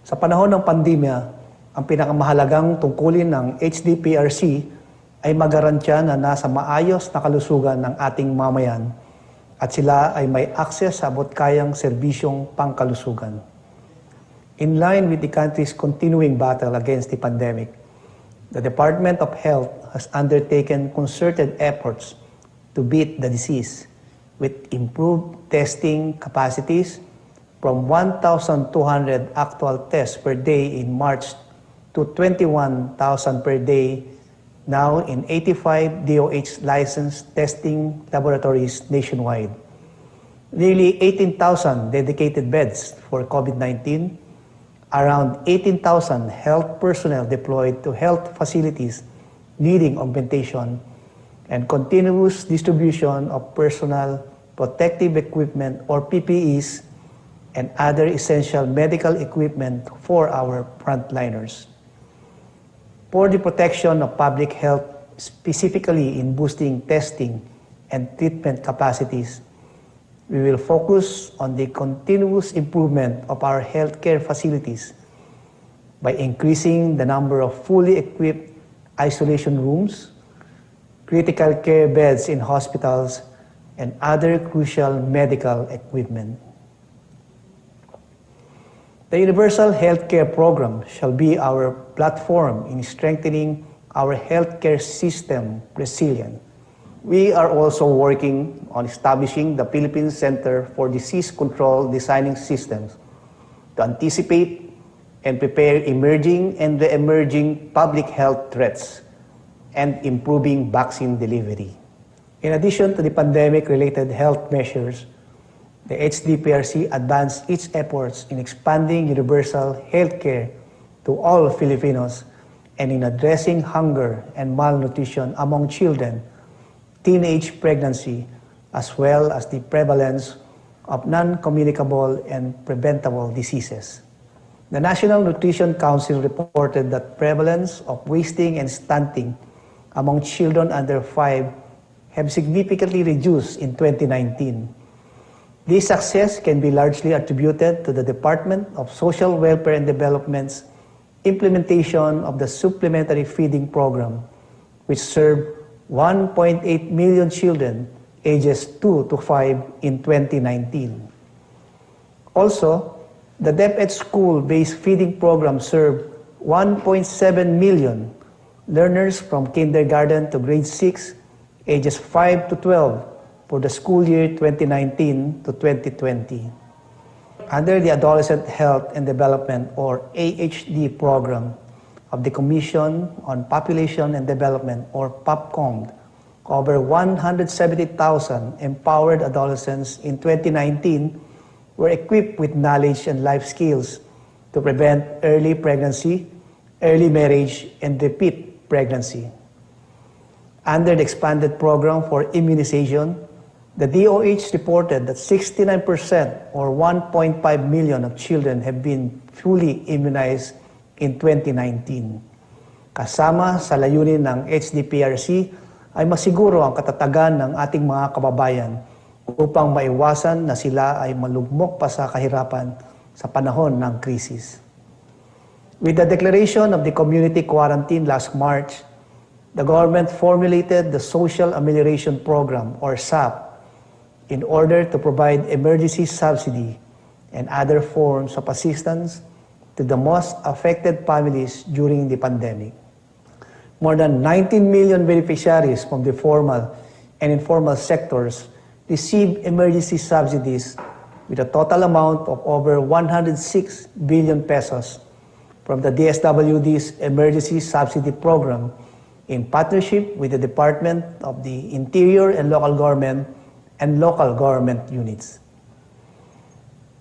S18: Sa panahon ng pandemya, ang pinakamahalagang tungkulin ng HDPRC ay magarantya na nasa maayos na kalusugan ng ating mamayan at sila ay may akses sa abot-kayang serbisyong pangkalusugan. In line with the country's continuing battle against the pandemic, the Department of Health has undertaken concerted efforts to beat the disease with improved testing capacities from 1,200 actual tests per day in March to 21,000 per day now in 85 DOH licensed testing laboratories nationwide. Nearly 18,000 dedicated beds for COVID-19, around 18,000 health personnel deployed to health facilities needing augmentation, and continuous distribution of personal protective equipment or PPEs and other essential medical equipment for our frontliners. For the protection of public health, specifically in boosting testing and treatment capacities, we will focus on the continuous improvement of our healthcare facilities by increasing the number of fully equipped isolation rooms, critical care beds in hospitals, and other crucial medical equipment. The Universal Healthcare Program shall be our platform in strengthening our healthcare system resilience. We are also working on establishing the Philippine Center for Disease Control Designing Systems to anticipate and prepare emerging and re-emerging public health threats and improving vaccine delivery. In addition to the pandemic-related health measures, The HDPRC advanced its efforts in expanding universal health care to all Filipinos and in addressing hunger and malnutrition among children, teenage pregnancy, as well as the prevalence of non-communicable and preventable diseases. The National Nutrition Council reported that prevalence of wasting and stunting among children under 5 have significantly reduced in 2019. This success can be largely attributed to the Department of Social Welfare and Development's implementation of the Supplementary Feeding Program, which served 1.8 million children ages 2 to 5 in 2019. Also, the DepEd school-based feeding program served 1.7 million learners from kindergarten to grade 6, ages 5 to 12, for the school year 2019 to 2020. Under the Adolescent Health and Development, or AHD program of the Commission on Population and Development, or POPCOM, over 170,000 empowered adolescents in 2019 were equipped with knowledge and life skills to prevent early pregnancy, early marriage, and repeat pregnancy. Under the expanded program for immunization, the DOH reported that 69% or 1.5 million of children have been fully immunized in 2019. Kasama sa layunin ng HDPRC ay masiguro ang katatagan ng ating mga kababayan upang maiwasan na sila ay malugmok pa sa kahirapan sa panahon ng krisis. With the declaration of the community quarantine last March, the government formulated the Social Amelioration Program, or SAP, in order to provide emergency subsidy and other forms of assistance to the most affected families during the pandemic. More than 19 million beneficiaries from the formal and informal sectors received emergency subsidies with a total amount of over 106 billion pesos from the DSWD's Emergency Subsidy Program in partnership with the Department of the Interior and Local Government and local government units.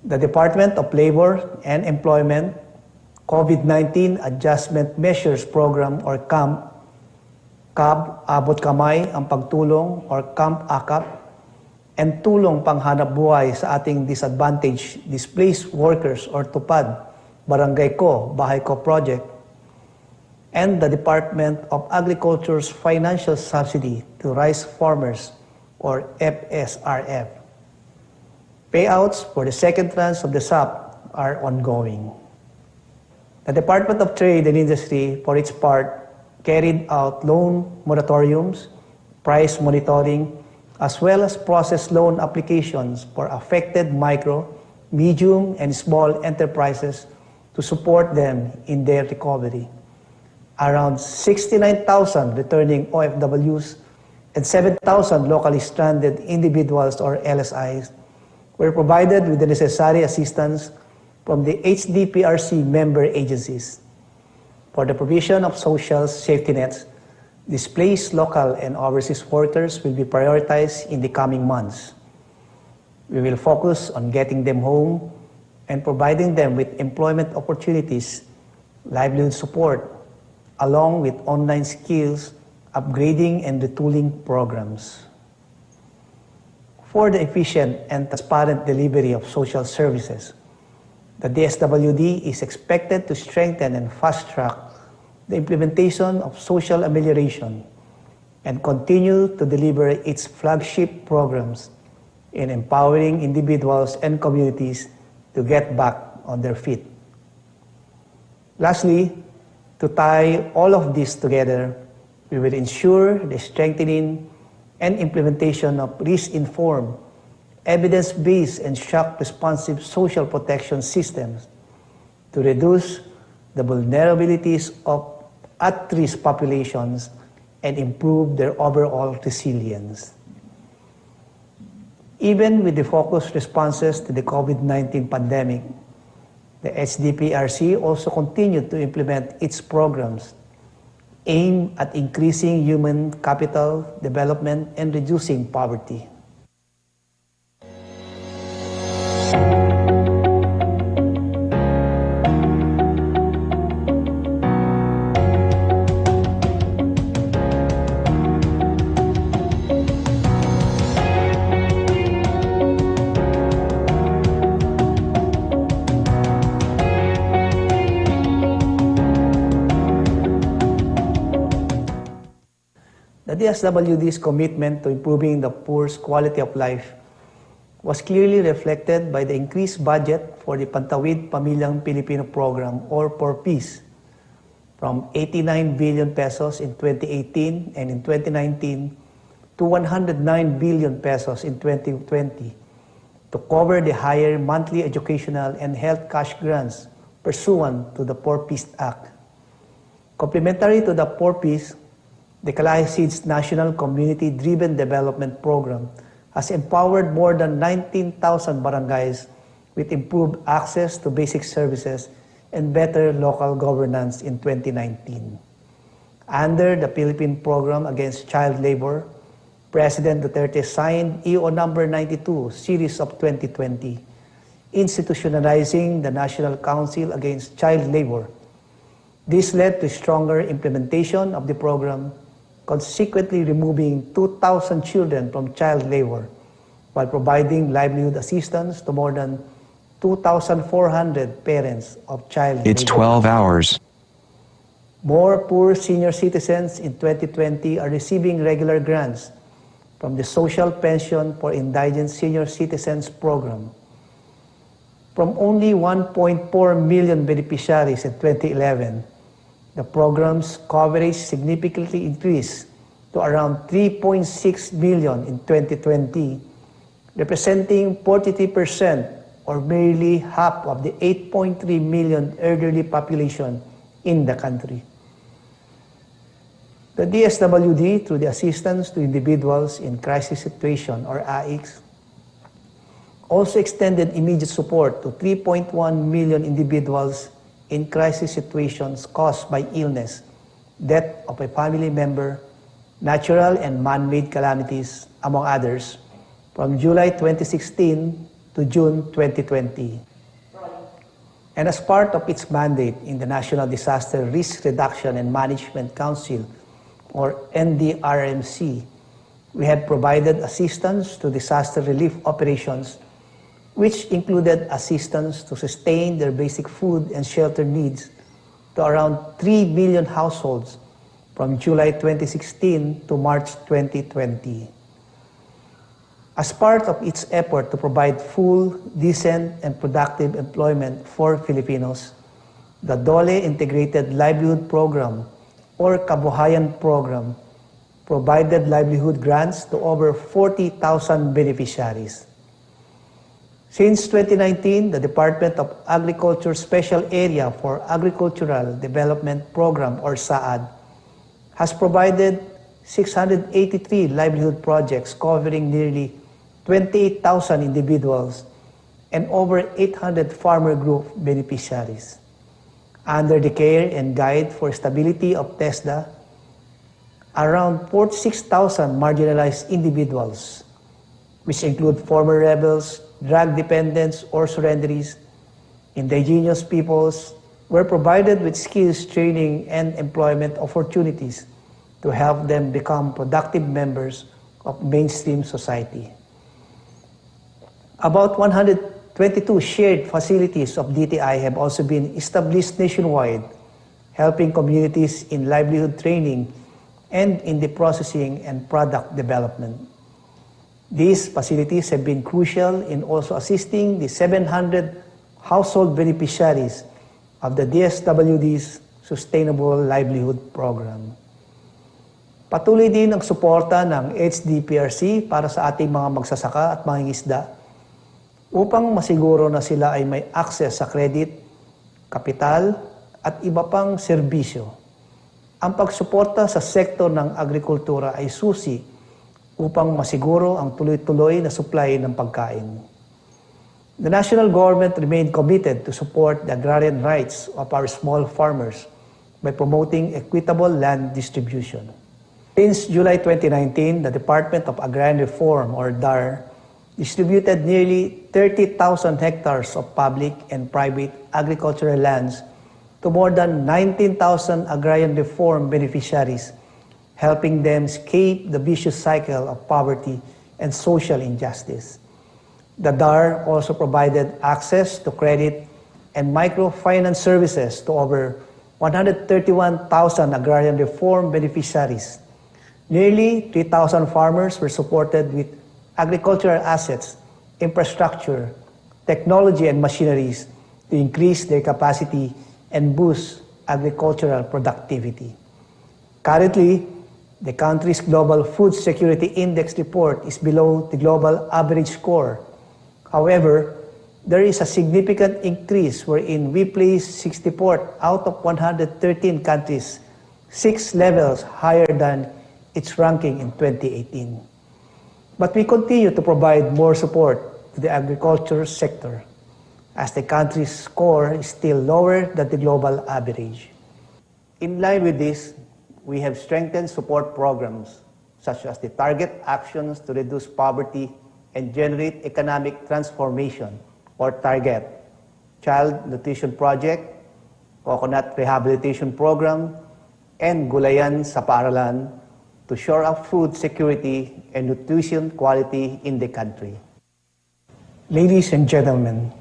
S18: The Department of Labor and Employment COVID-19 Adjustment Measures Program, or CAMP, CAB, Abot Kamay ang Pagtulong, or CAMP AKAP, and Tulong Panghanap Buhay sa ating disadvantaged displaced workers, or TUPAD, Barangay Ko, Bahay Ko Project, and the Department of Agriculture's Financial Subsidy to Rice Farmers, or FSRF. Payouts for the second tranche of the SAP are ongoing. The Department of Trade and Industry, for its part, carried out loan moratoriums, price monitoring, as well as processed loan applications for affected micro, medium, and small enterprises to support them in their recovery. Around 69,000 returning OFWs and 7,000 locally stranded individuals, or LSIs, were provided with the necessary assistance from the HDPRC member agencies. For the provision of social safety nets, displaced local and overseas workers will be prioritized in the coming months. We will focus on getting them home and providing them with employment opportunities, livelihood support, along with online skills, upgrading and retooling programs. For the efficient and transparent delivery of social services, the DSWD is expected to strengthen and fast-track the implementation of social amelioration and continue to deliver its flagship programs in empowering individuals and communities to get back on their feet. Lastly, to tie all of this together, we will ensure the strengthening and implementation of risk-informed, evidence-based, and shock-responsive social protection systems to reduce the vulnerabilities of at-risk populations and improve their overall resilience. Even with the focused responses to the COVID-19 pandemic, the HDPRC also continued to implement its programs aimed at increasing human capital development and reducing poverty. DSWD's commitment to improving the poor's quality of life was clearly reflected by the increased budget for the Pantawid Pamilyang Pilipino Program or PORPIS from 89 billion pesos in 2018 and in 2019 to 109 billion pesos in 2020 to cover the higher monthly educational and health cash grants pursuant to the PORPIS Act. Complementary to the PORPIS, the Kalahisid's National Community-Driven Development Program has empowered more than 19,000 barangays with improved access to basic services and better local governance in 2019. Under the Philippine Program Against Child Labor, President Duterte signed EO number 92, series of 2020, institutionalizing the National Council Against Child Labor. This led to stronger implementation of the program, consequently removing 2,000 children from child labor, while providing livelihood assistance to more than 2,400 parents of child labor.
S19: It's 12 hours.
S18: More poor senior citizens in 2020 are receiving regular grants from the Social Pension for Indigent Senior Citizens Program. From only 1.4 million beneficiaries in 2011, the program's coverage significantly increased to around 3.6 million in 2020, representing 43% or merely half of the 8.3 million elderly population in the country. The DSWD, through the Assistance to Individuals in Crisis Situation or AICS, also extended immediate support to 3.1 million individuals in crisis situations caused by illness, death of a family member, natural and man-made calamities, among others, from July 2016 to June 2020. And as part of its mandate in the National Disaster Risk Reduction and Management Council, or NDRMC, we have provided assistance to disaster relief operations, which included assistance to sustain their basic food and shelter needs to around 3 million households from July 2016 to March 2020. As part of its effort to provide full, decent, and productive employment for Filipinos, the DOLE Integrated Livelihood Program, or Kabuhayan Program, provided livelihood grants to over 40,000 beneficiaries. Since 2019, the Department of Agriculture Special Area for Agricultural Development Program, or SAAD, has provided 683 livelihood projects covering nearly 28,000 individuals and over 800 farmer group beneficiaries. Under the care and guide for stability of TESDA, around 46,000 marginalized individuals, which include former rebels, drug dependents or surrenderies, indigenous peoples, were provided with skills training and employment opportunities to help them become productive members of mainstream society. About 122 shared facilities of DTI have also been established nationwide, helping communities in livelihood training and in the processing and product development. These facilities have been crucial in also assisting the 700 household beneficiaries of the DSWD's Sustainable Livelihood Program. Patuloy din ang suporta ng HDPRC para sa ating mga magsasaka at mangingisda upang masiguro na sila ay may access sa credit, kapital, at iba pang serbisyo. Ang pagsuporta sa sektor ng agrikultura ay susi upang masiguro ang tuloy-tuloy na supply ng pagkain. The national government remained committed to support the agrarian rights of our small farmers by promoting equitable land distribution. Since July 2019, the Department of Agrarian Reform, or DAR, distributed nearly 30,000 hectares of public and private agricultural lands to more than 19,000 agrarian reform beneficiaries, helping them escape the vicious cycle of poverty and social injustice. The DAR also provided access to credit and microfinance services to over 131,000 agrarian reform beneficiaries, Nearly 3,000 farmers were supported with agricultural assets, infrastructure, technology, and machineries to increase their capacity and boost agricultural productivity. Currently, the country's Global Food Security Index report is below the global average score. However, there is a significant increase wherein we place 64th out of 113 countries, 6 levels higher than its ranking in 2018. But we continue to provide more support to the agriculture sector, as the country's score is still lower than the global average. In line with this, we have strengthened support programs such as the Target Actions to Reduce Poverty and Generate Economic Transformation, or Target, Child Nutrition Project, Coconut Rehabilitation Program, and Gulayan sa Paaralan to shore up food security and nutrition quality in the country. Ladies and gentlemen,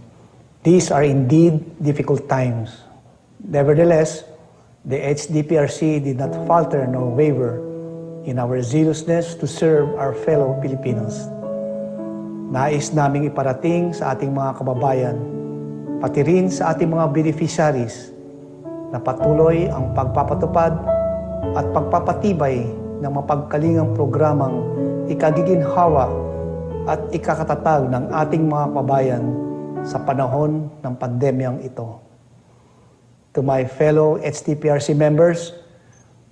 S18: these are indeed difficult times. Nevertheless, the HDPRC did not falter nor waver in our zealousness to serve our fellow Filipinos. Nais naming iparating sa ating mga kababayan, pati rin sa ating mga beneficiaries, na patuloy ang pagpapatupad at pagpapatibay ng mapagkalingang programang ikagiginhawa at ikakatatag ng ating mga kababayan sa panahon ng pandemyang ito. To my fellow HDPRC members,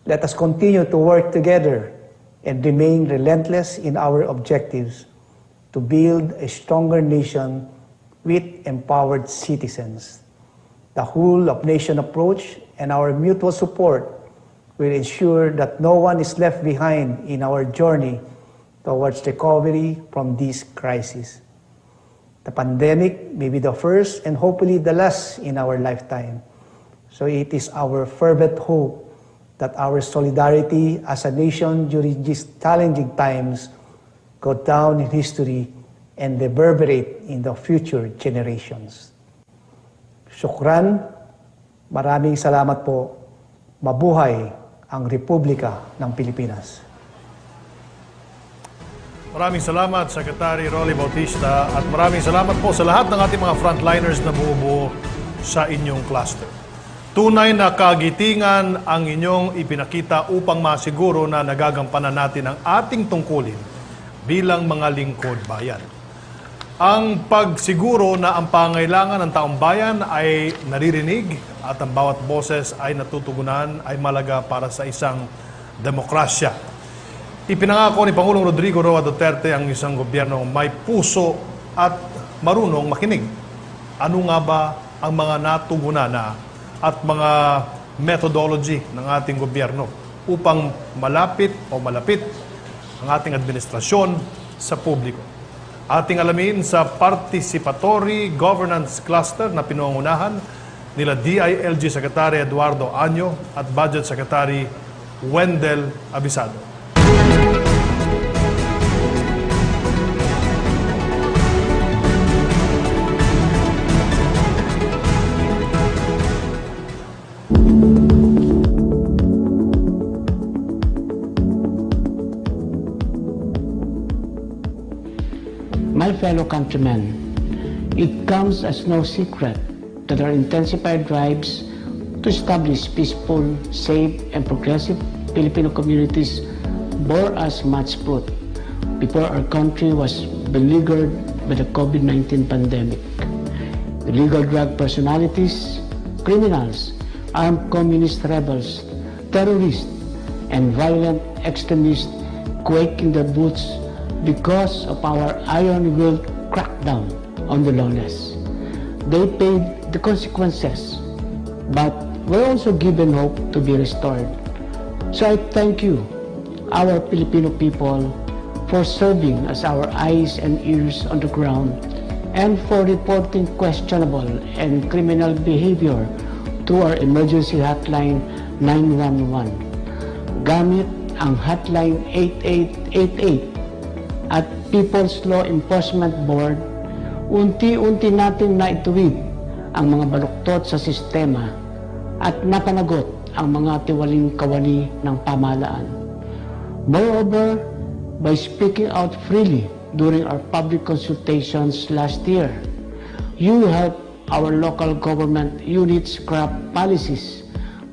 S18: let us continue to work together and remain relentless in our objectives to build a stronger nation with empowered citizens. The whole-of-nation approach and our mutual support will ensure that no one is left behind in our journey towards recovery from this crisis. The pandemic may be the first and hopefully the last in our lifetime. So it is our fervent hope that our solidarity as a nation during these challenging times go down in history and reverberate in the future generations. Shukran, maraming salamat po. Mabuhay ang Republika ng Pilipinas.
S17: Maraming salamat, Secretary Rolly Bautista, at maraming salamat po sa lahat ng ating mga frontliners na bumubuo sa inyong cluster. Tunay na kagitingan ang inyong ipinakita upang masiguro na nagagampanan natin ang ating tungkulin bilang mga lingkod bayan. Ang pagsiguro na ang pangailangan ng taong bayan ay naririnig at ang bawat boses ay natutugunan ay malaga para sa isang demokrasya. Ipinangako ni Pangulong Rodrigo Roa Duterte ang isang gobyernong may puso at marunong makinig. Ano nga ba ang mga natugunan na at mga methodology ng ating gobyerno upang malapit ang ating administrasyon sa publiko? Ating alamin sa Participatory Governance Cluster na pinangungunahan nila DILG Secretary Eduardo Año at Budget Secretary Wendell Abisado.
S19: My fellow countrymen, it comes as no secret that our intensified drives to establish peaceful, safe, and progressive Filipino communities bore us much fruit before our country was beleaguered by the COVID-19 pandemic. Illegal drug personalities, criminals, armed communist rebels, terrorists, and violent extremists quake in their boots because of our iron-willed crackdown on the lawless. They paid the consequences, but were also given hope to be restored. So I thank you, our Filipino people, for serving as our eyes and ears on the ground and for reporting questionable and criminal behavior to our emergency hotline 911. Gamit ang hotline 8888 at People's Law Enforcement Board, unti-unti natin naituwid ang mga baluktot sa sistema at napanagot ang mga tiwaling kawani ng pamahalaan. Moreover, by speaking out freely during our public consultations last year, you helped our local government units craft policies,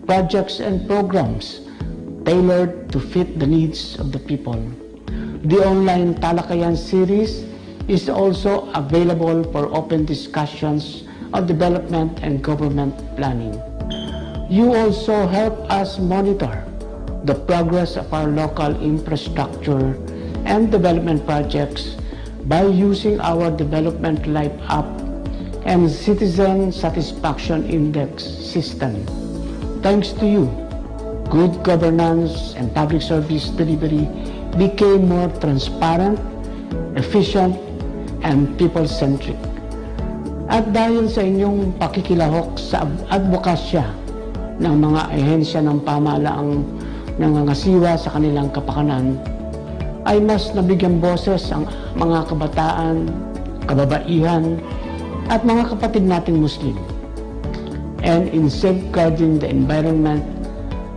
S19: projects, and programs tailored to fit the needs of the people. The online Talakayan series is also available for open discussions on development and government planning. You also help us monitor the progress of our local infrastructure and development projects by using our Development Life app and Citizen Satisfaction Index system. Thanks to you, good governance and public service delivery became more transparent, efficient, and people-centric. At dahil sa inyong pakikilahok sa advokasya ng mga ahensya ng pamahalaang nangangasiwa sa kanilang kapakanan, ay mas nabigyan boses ang mga kabataan, kababaihan, at mga kapatid nating Muslim. And in safeguarding the environment,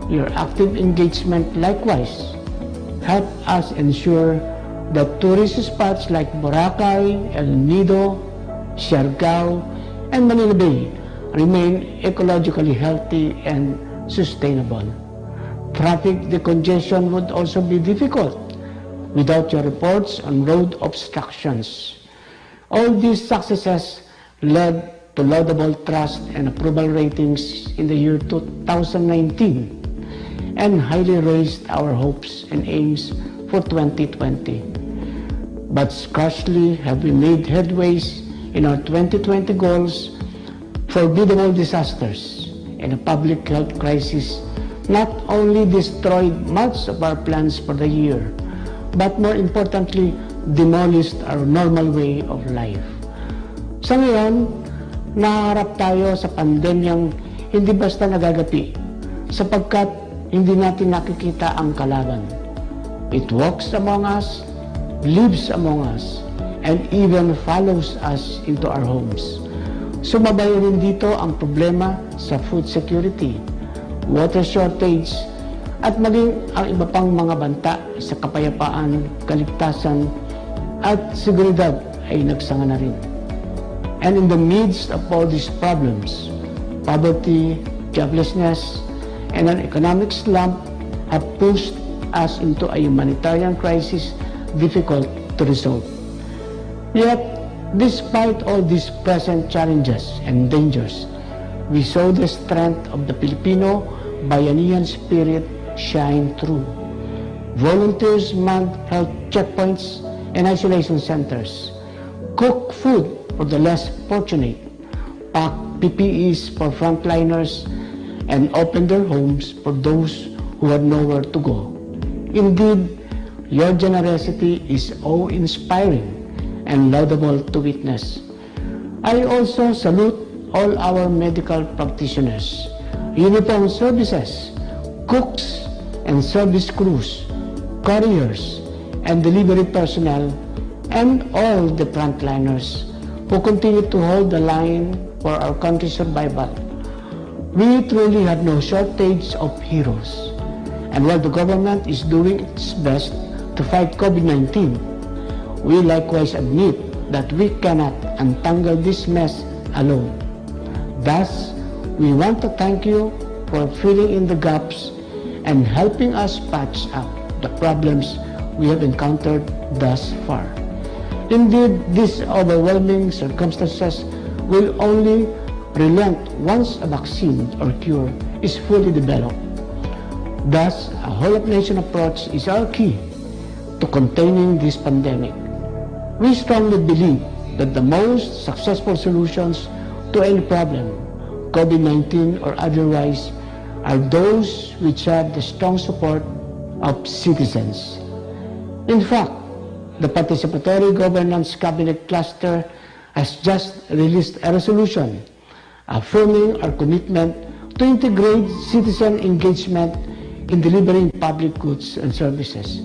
S19: your active engagement likewise help us ensure that tourist spots like Boracay, El Nido, Siargao, and Manila Bay remain ecologically healthy and sustainable. Traffic decongestion would also be difficult without your reports on road obstructions. All these successes led to laudable trust and approval ratings in the year 2019 and highly raised our hopes and aims for 2020. But scarcely have we made headways in our 2020 goals. Formidable disasters and a public health crisis not only destroyed much of our plans for the year, but more importantly, demolished our normal way of life. Sa ngayon, naharap tayo sa pandemyang hindi basta nagagapi, sapagkat hindi natin nakikita ang kalaban. It walks among us, lives among us, and even follows us into our homes. Sumabay rin dito ang problema sa food security, water shortage, at maging ang iba pang mga banta sa kapayapaan, kaligtasan, at seguridad ay nagsanga na rin. And in the midst of all these problems, poverty, joblessness, and an economic slump have pushed us into a humanitarian crisis difficult to resolve. Yet, despite all these present challenges and dangers, we saw the strength of the Filipino Bayanihan spirit shine through. Volunteers manned health checkpoints and isolation centers, cook food for the less fortunate, pack PPEs for frontliners, and open their homes for those who had nowhere to go. Indeed, your generosity is awe-inspiring and laudable to witness. I also salute all our medical practitioners, uniform services, cooks and service crews, couriers and delivery personnel, and all the frontliners who continue to hold the line for our country's survival. We truly have no shortage of heroes. And while the government is doing its best to fight COVID-19, we likewise admit that we cannot untangle this mess alone. Thus, we want to thank you for filling in the gaps and helping us patch up the problems we have encountered thus far. Indeed, these overwhelming circumstances will only relent once a vaccine or cure is fully developed. Thus, a whole-of-nation approach is our key to containing this pandemic. We strongly believe that the most successful solutions to any problem, COVID-19 or otherwise, are those which have the strong support of citizens. In fact, the Participatory Governance Cabinet Cluster has just released a resolution affirming our commitment to integrate citizen engagement in delivering public goods and services.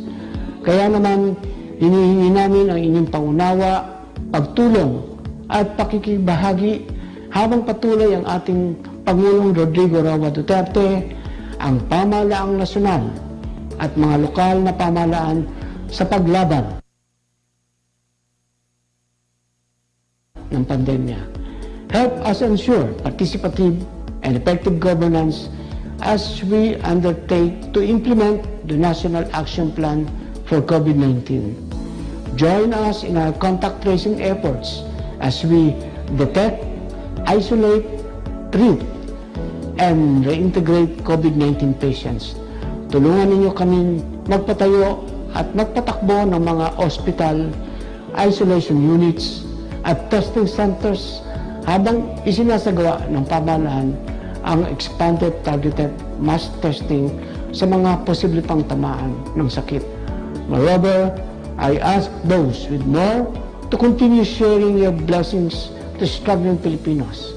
S19: Kaya naman, hinihingi namin ang inyong pangunawa, pagtulong at pakikibahagi habang patuloy ang ating Pangulong Rodrigo Roa Duterte, ang pamahalaang nasyonal at mga lokal na pamahalaan sa paglaban ng pandemya. Help us ensure participative and effective governance as we undertake to implement the National Action Plan for COVID-19. Join us in our contact tracing efforts as we detect, isolate, treat, and reintegrate COVID-19 patients. Tulungan ninyo kami magpatayo at magpatakbo ng mga hospital, isolation units, at testing centers habang isinasagawa ng pamahalaan ang expanded targeted mass testing sa mga posible pang tamaan ng sakit. Moreover, I ask those with more to continue sharing your blessings to struggling Filipinos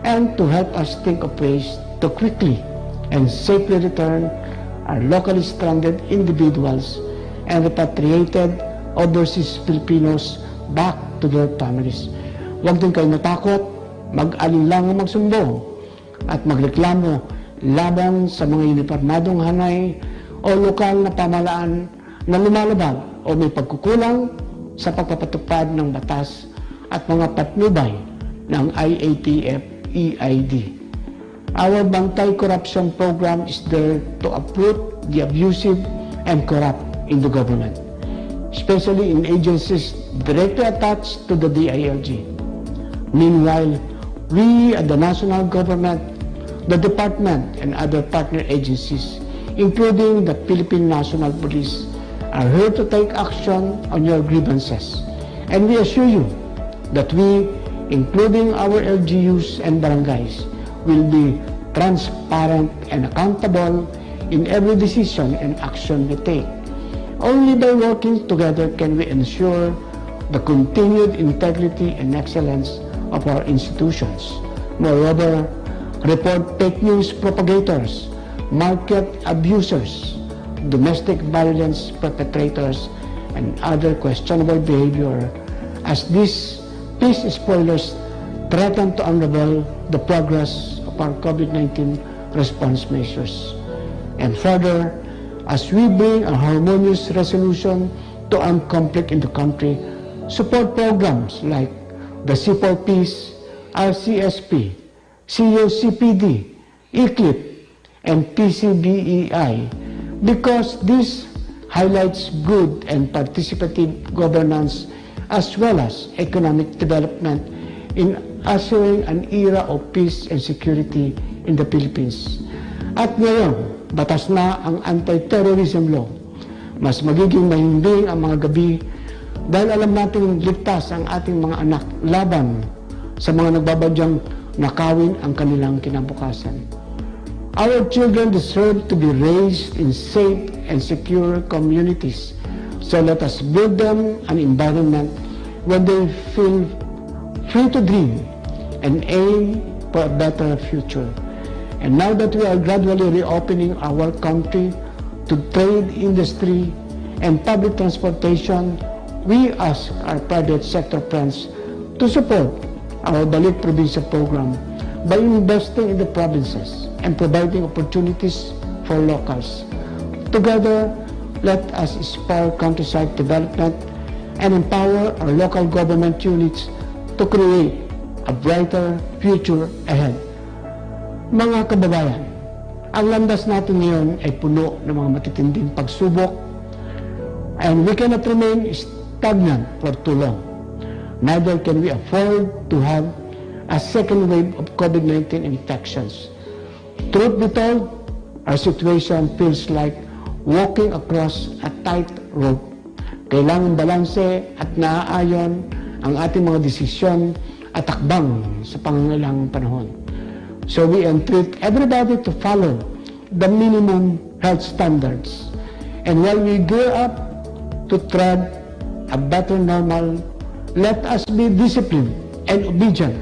S19: and to help us think of ways to quickly and safely return our locally stranded individuals and repatriated overseas Filipinos back to their families. Huwag din kayo matakot, mag-alinlangang magsumbong at magreklamo laban sa mga uniformadong hanay o lokal na pamahalaan na lumalabag o may pagkukulang sa pagpapatupad ng batas at mga patnubay ng IATF-EID. Our Bantay Corruption Program is there to uproot the abusive and corrupt in the government, especially in agencies directly attached to the DILG. Meanwhile, we at the national government, the department, and other partner agencies, including the Philippine National Police, are here to take action on your grievances. And we assure you that we, including our LGUs and barangays, will be transparent and accountable in every decision and action we take. Only by working together can we ensure the continued integrity and excellence of our institutions. Moreover, report fake news propagators, market abusers, domestic violence perpetrators, and other questionable behavior as these peace spoilers threaten to unravel the progress of our COVID-19 response measures. And further, as we bring a harmonious resolution to armed conflict in the country, support programs like the C4 Peace, RCSP, COCPD, ECLIP, and PCBEI, because this highlights good and participative governance as well as economic development in ushering an era of peace and security in the Philippines. At ngayon, batas na ang anti-terrorism law. Mas magiging mahimbing ang mga gabi dahil alam natin ligtas ang ating mga anak laban sa mga nagbabadyang nakawin ang kanilang kinabukasan. Our children deserve to be raised in safe and secure communities. So let us build them an environment where they feel free to dream and aim for a better future. And now that we are gradually reopening our country to trade, industry, and public transportation, we ask our private sector friends to support our Balik Probinsya program by investing in the provinces and providing opportunities for locals. Together, let us inspire countryside development and empower our local government units to create a brighter future ahead. Mga kababayan, ang landas natin ngayon ay puno ng mga matitinding pagsubok, and we cannot remain stagnant for too long. Neither can we afford to have a second wave of COVID-19 infections. Truth be told, our situation feels like walking across a tight rope. Kailangan balanse at naaayon ang ating mga desisyon at takbang sa pangangailangang panahon. So we entreat everybody to follow the minimum health standards. And while we gear up to tread a better normal, let us be disciplined and obedient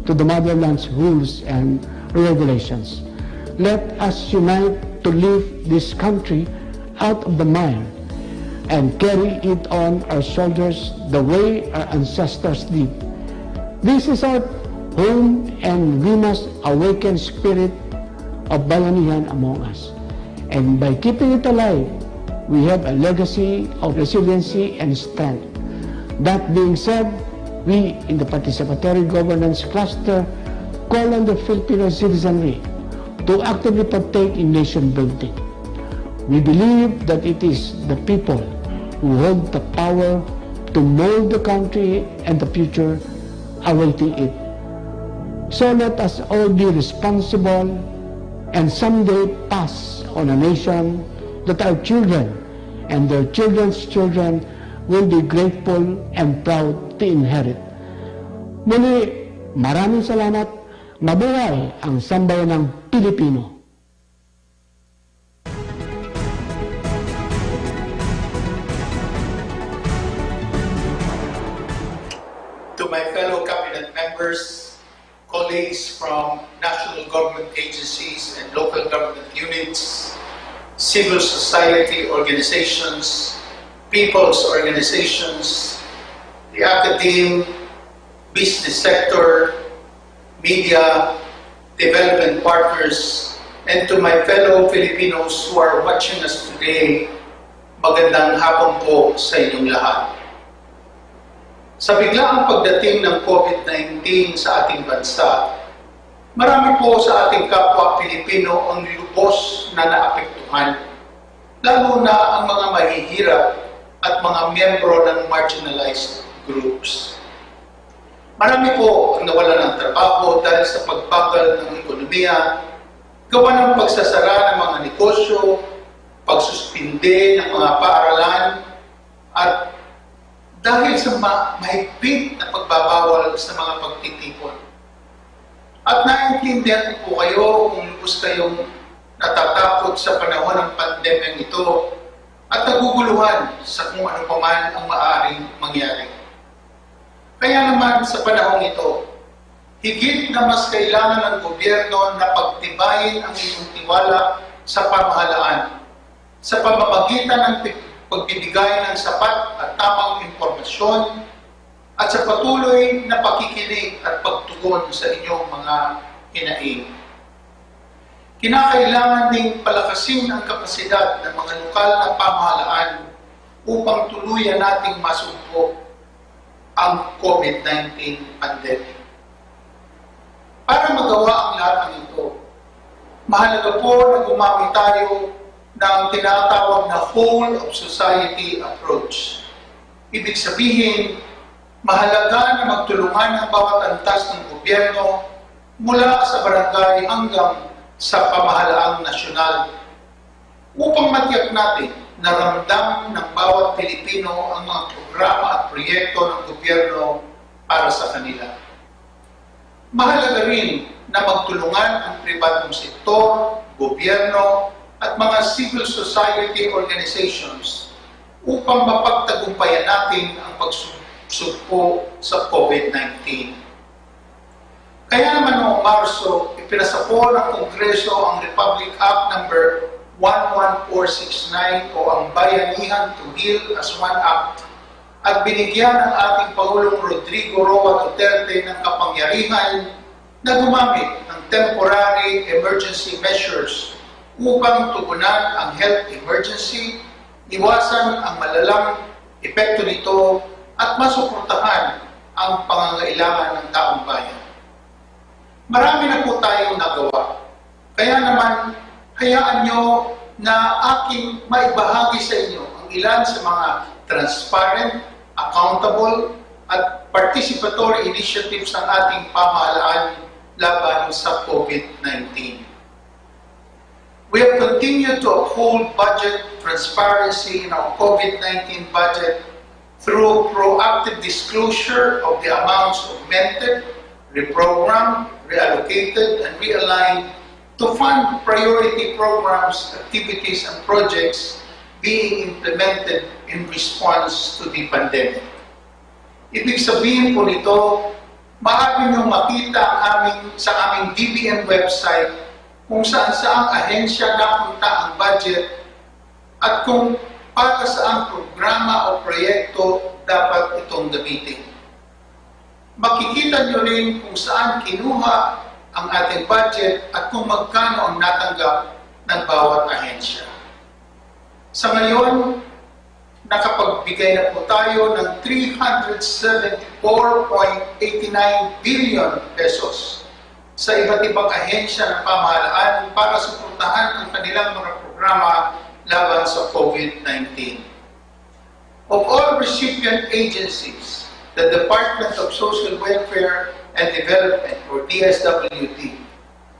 S19: to the motherland's rules and regulations. Let us unite to lift this country out of the mire and carry it on our shoulders the way our ancestors did. This is our home, and we must awaken spirit of bayanihan among us. And by keeping it alive, we have a legacy of resiliency and strength. That being said, we in the Participatory Governance Cluster call on the Filipino citizenry to actively partake in nation building. We believe that it is the people who hold the power to mold the country and the future awaiting it. So let us all be responsible and someday pass on a nation that our children and their children's children will be grateful and proud to inherit. Muli, maraming salamat. Mabuhay ang sambayanang Pilipino.
S20: To my fellow cabinet members, colleagues from national government agencies and local government units, civil society organizations, people's organizations, the academe, business sector, media, development partners, and to my fellow Filipinos who are watching us today, magandang hapon po sa inyong lahat. Sa biglaang pagdating ng COVID-19 sa ating bansa, marami po sa ating kapwa Pilipino ang lubos na naapektuhan, lalo na ang mga mahihirap at mga miyembro ng marginalized groups. Marami po ang nawalan ng trabaho dahil sa pagbagal ng ekonomiya, gawa ng pagsasara ng mga negosyo, pagsuspinde ng mga paaralan, at dahil sa mahigpit na pagbabawal sa mga pagtitipon. At naiintindihan po kayo kung lubos kayong natatakot sa panahon ng pandemyang ito at naguguluhan sa kung ano paman ang maaaring mangyari. Kaya naman sa panahong ito, higit na mas kailangan ng gobyerno na pagtibayin ang iyong tiwala sa pamahalaan sa pamamagitan ng pagbibigay ng sapat at tamang impormasyon at sa patuloy na pakikinig at pagtugon sa inyong mga hinaing. Kinakailangan ding palakasin ang kapasidad ng mga lokal na pamahalaan upang tuluyan nating masugpo ang COVID-19 pandemic. Para magawa ang lahat ng ito, mahalaga po na gumamit tayo ng tinatawag na whole of society approach. Ibig sabihin, mahalaga na magtulungan ang bawat antas ng gobyerno mula sa barangay hanggang sa pamahalaang nasyonal upang matiyak natin na ramdam ng bawat Pilipino ang mga programa at proyekto ng gobyerno para sa kanila. Mahalaga rin na magtulungan ang pribadong sektor, gobyerno, at mga civil society organizations upang mapagtagumpayan natin ang pagsugpo sa COVID-19. Kaya naman noong Marso, ipinasapol ng Kongreso ang Republic Act No. 11469 o ang Bayanihan to Heal as One Act at binigyan ng ating Pangulong Rodrigo Roa Duterte ng kapangyarihan na gumamit ng temporary emergency measures upang tugunan ang health emergency, iwasan ang malalang epekto nito at masuportahan ang pangangailangan ng taong bayan. Marami na po tayong nagawa. Kaya naman, hayaan nyo na aking maibahagi sa inyo ang ilan sa mga transparent, accountable, at participatory initiatives ng ating pamahalaan laban sa COVID-19. We have continued to uphold budget transparency in our COVID-19 budget through proactive disclosure of the amounts augmented, reprogrammed, reallocated, and realigned to fund priority programs, activities, and projects being implemented in response to the pandemic. Ibig sabihin po nito, maaari niyong makita sa aming DBM website kung saan-saang ahensya napunta ang budget at kung para saang programa o proyekto dapat itong gamitin. Makikita niyo rin kung saan kinuha ang ating budget at kung magkano ang natanggap ng bawat ahensya. Sa ngayon, nakapagbigay na po tayo ng 374.89 billion pesos sa iba't ibang ahensya ng pamahalaan para suportahan ang kanilang mga programa laban sa COVID-19. Of all recipient agencies, the Department of Social Welfare and Development, or DSWD,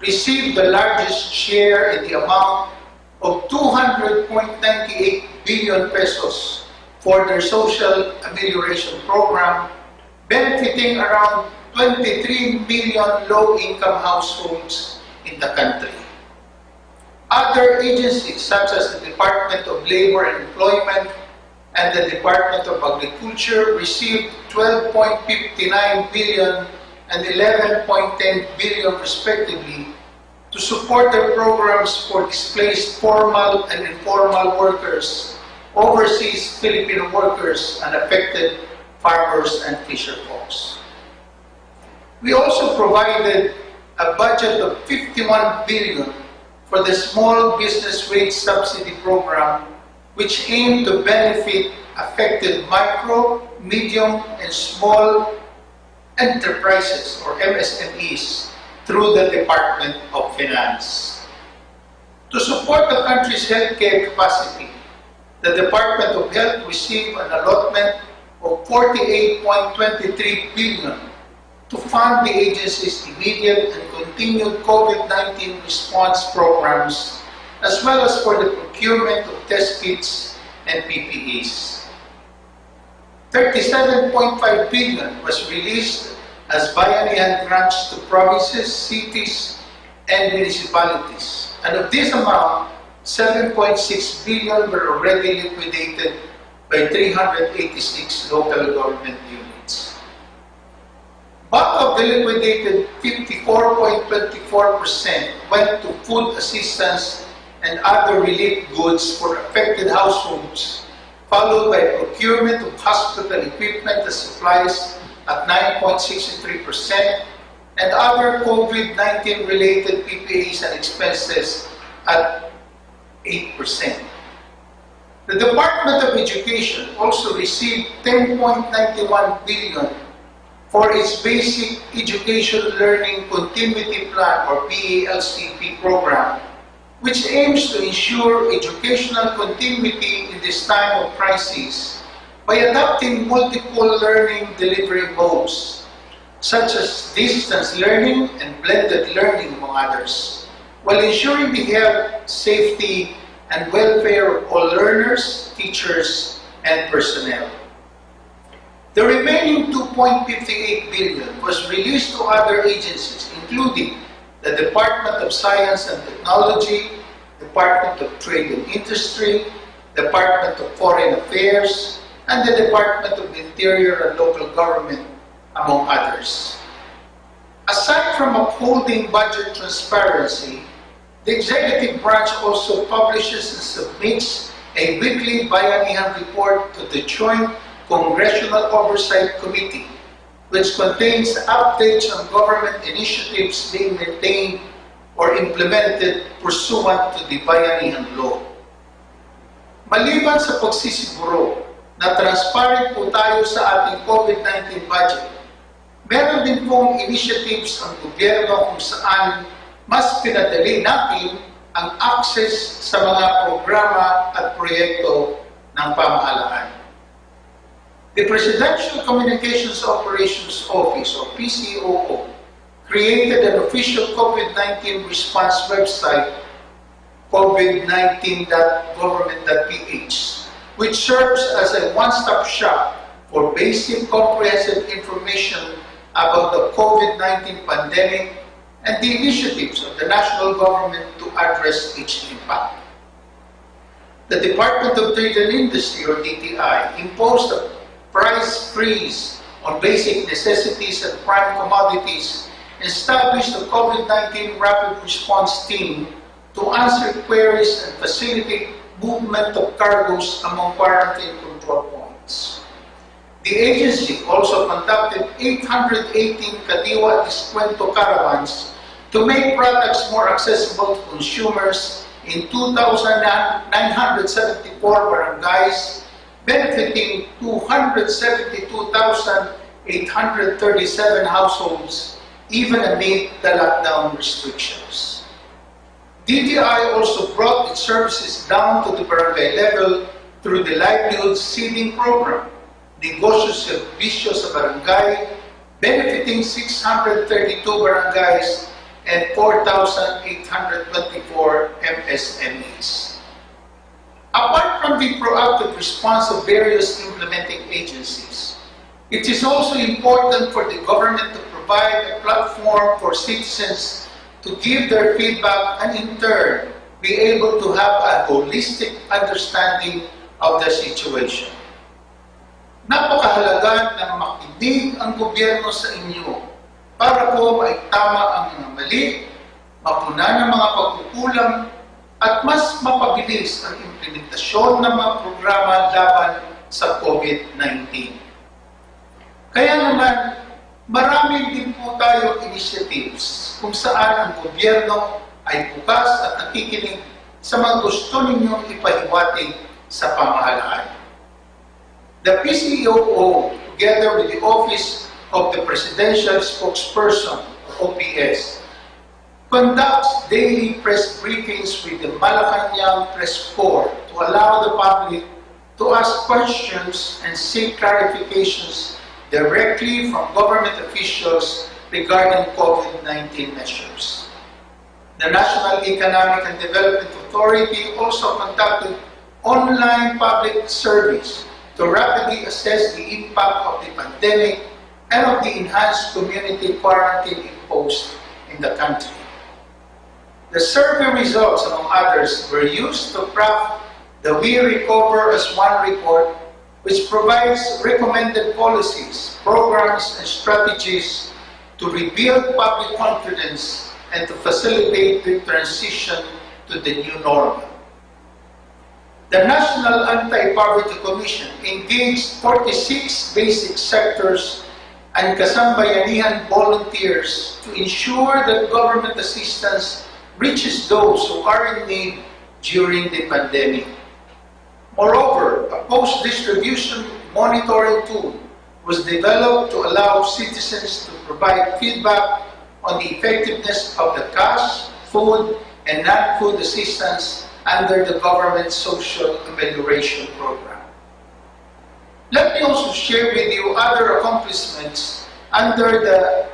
S20: received the largest share in the amount of 200.98 billion pesos for their social amelioration program, benefiting around 23 million low-income households in the country. Other agencies such as the Department of Labor and Employment and the Department of Agriculture received 12.59 billion and 11.10 billion respectively to support their programs for displaced formal and informal workers, overseas Filipino workers, and affected farmers and fisherfolks. We also provided a budget of 51 billion for the Small Business Wage Subsidy Program, which aimed to benefit affected micro, medium, and small enterprises, or MSMEs, through the Department of Finance. To support the country's healthcare capacity, the Department of Health received an allotment of 48.23 billion to fund the agency's immediate and continued COVID-19 response programs, as well as for the procurement of test kits and PPEs. 37.5 billion was released as bayanihan grants to provinces, cities, and municipalities. And of this amount, 7.6 billion were already liquidated by 386 local government units. Bulk of the liquidated 54.24% went to food assistance and other relief goods for affected households, followed by procurement of hospital equipment and supplies at 9.63%, and other COVID-19 related PPEs and expenses at 8%. The Department of Education also received 10.91 billion for its Basic Education Learning Continuity Plan, or BALCP program, which aims to ensure educational continuity in this time of crisis by adopting multiple learning delivery modes, such as distance learning and blended learning, among others, while ensuring the health, safety, and welfare of all learners, teachers, and personnel. The remaining 2.58 billion was released to other agencies, including the Department of Science and Technology, Department of Trade and Industry, Department of Foreign Affairs, and the Department of the Interior and Local Government, among others. Aside from upholding budget transparency, the executive branch also publishes and submits a weekly bayanihan report to the Joint Congressional Oversight Committee, which contains updates on government initiatives being maintained or implemented pursuant to the bayanihan law. Maliban sa pagsisiguro na transparent po tayo sa ating COVID-19 budget, meron din pong initiatives ang gobyerno kung saan mas pinadali natin ang access sa mga programa at proyekto ng pamahalaan. The Presidential Communications Operations Office, or PCOO, created an official COVID-19 response website, covid19.government.ph, which serves as a one-stop shop for basic comprehensive information about the COVID-19 pandemic and the initiatives of the national government to address its impact. The Department of Trade and Industry, or DTI, imposed a price freeze on basic necessities and prime commodities, established a COVID-19 Rapid Response Team to answer queries and facilitate movement of cargoes among quarantine control points. The agency also conducted 818 Kadiwa Descuento caravans to make products more accessible to consumers in 2,974 barangays, benefiting 272,837 households, even amid the lockdown restrictions. DTI also brought its services down to the barangay level through the livelihood seeding program, Negosyo Servisyo sa Barangay, benefiting 632 barangays and 4,824 MSMEs. Apart from the proactive response of various implementing agencies, it is also important for the government to provide a platform for citizens to give their feedback and in turn be able to have a holistic understanding of the situation. Napakahalaga na makinig ang gobyerno sa inyo para po maitama ang mga mali, mapunan ang mga pagkukulang at mas mapabilis ang implementasyon ng mga programa laban sa COVID-19. Kaya naman, marami din po tayo initiatives kung saan ang gobyerno ay bukas at nakikinig sa mga gusto ninyong ipahiwatig sa pamahalaan. The PCOO, together with the Office of the Presidential Spokesperson, OPS, conducts daily press briefings with the Malacanang Press Corps to allow the public to ask questions and seek clarifications directly from government officials regarding COVID-19 measures. The National Economic and Development Authority also conducted online public surveys to rapidly assess the impact of the pandemic and of the enhanced community quarantine imposed in the country. The survey results, among others, were used to craft the We Recover as One report, which provides recommended policies, programs, and strategies to rebuild public confidence and to facilitate the transition to the new normal. The National Anti-Poverty Commission engaged 46 basic sectors and kasambayanihan volunteers to ensure that government assistance reaches those who are in need during the pandemic. Moreover, a post-distribution monitoring tool was developed to allow citizens to provide feedback on the effectiveness of the cash, food, and non-food assistance under the government social amelioration program. Let me also share with you other accomplishments under the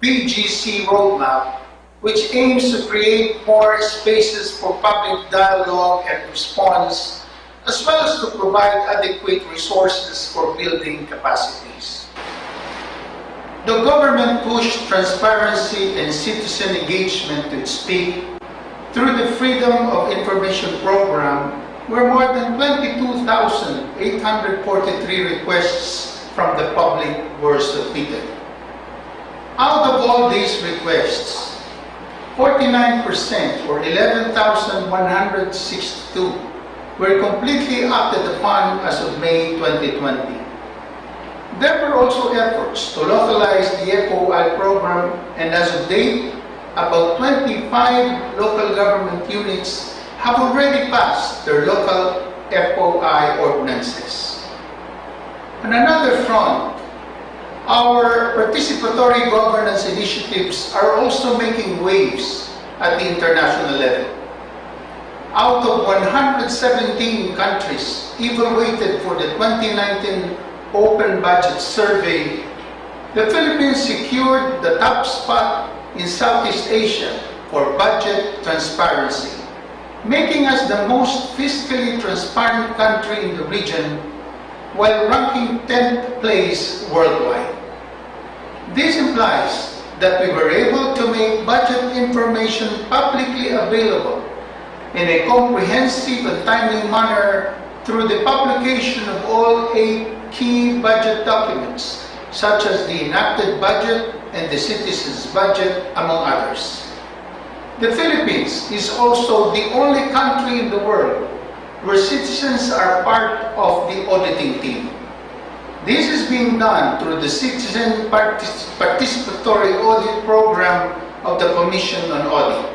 S20: PGC roadmap, which aims to create more spaces for public dialogue and response, as well as to provide adequate resources for building capacities. The government pushed transparency and citizen engagement to its peak through the Freedom of Information Program, where more than 22,843 requests from the public were submitted. Out of all these requests, 49% or 11,162 were completely acted upon as of May 2020. There were also efforts to localize the FOI program, and as of date, about 25 local government units have already passed their local FOI ordinances. On another front, our participatory governance initiatives are also making waves at the international level. Out of 117 countries evaluated for the 2019 Open Budget Survey, the Philippines secured the top spot in Southeast Asia for budget transparency, making us the most fiscally transparent country in the region while ranking 10th place worldwide. This implies that we were able to make budget information publicly available in a comprehensive and timely manner through the publication of all 8 key budget documents, such as the enacted budget and the citizens' budget, among others. The Philippines is also the only country in the world where citizens are part of the auditing team. This is being done through the Citizen Participatory Audit Program of the Commission on Audit.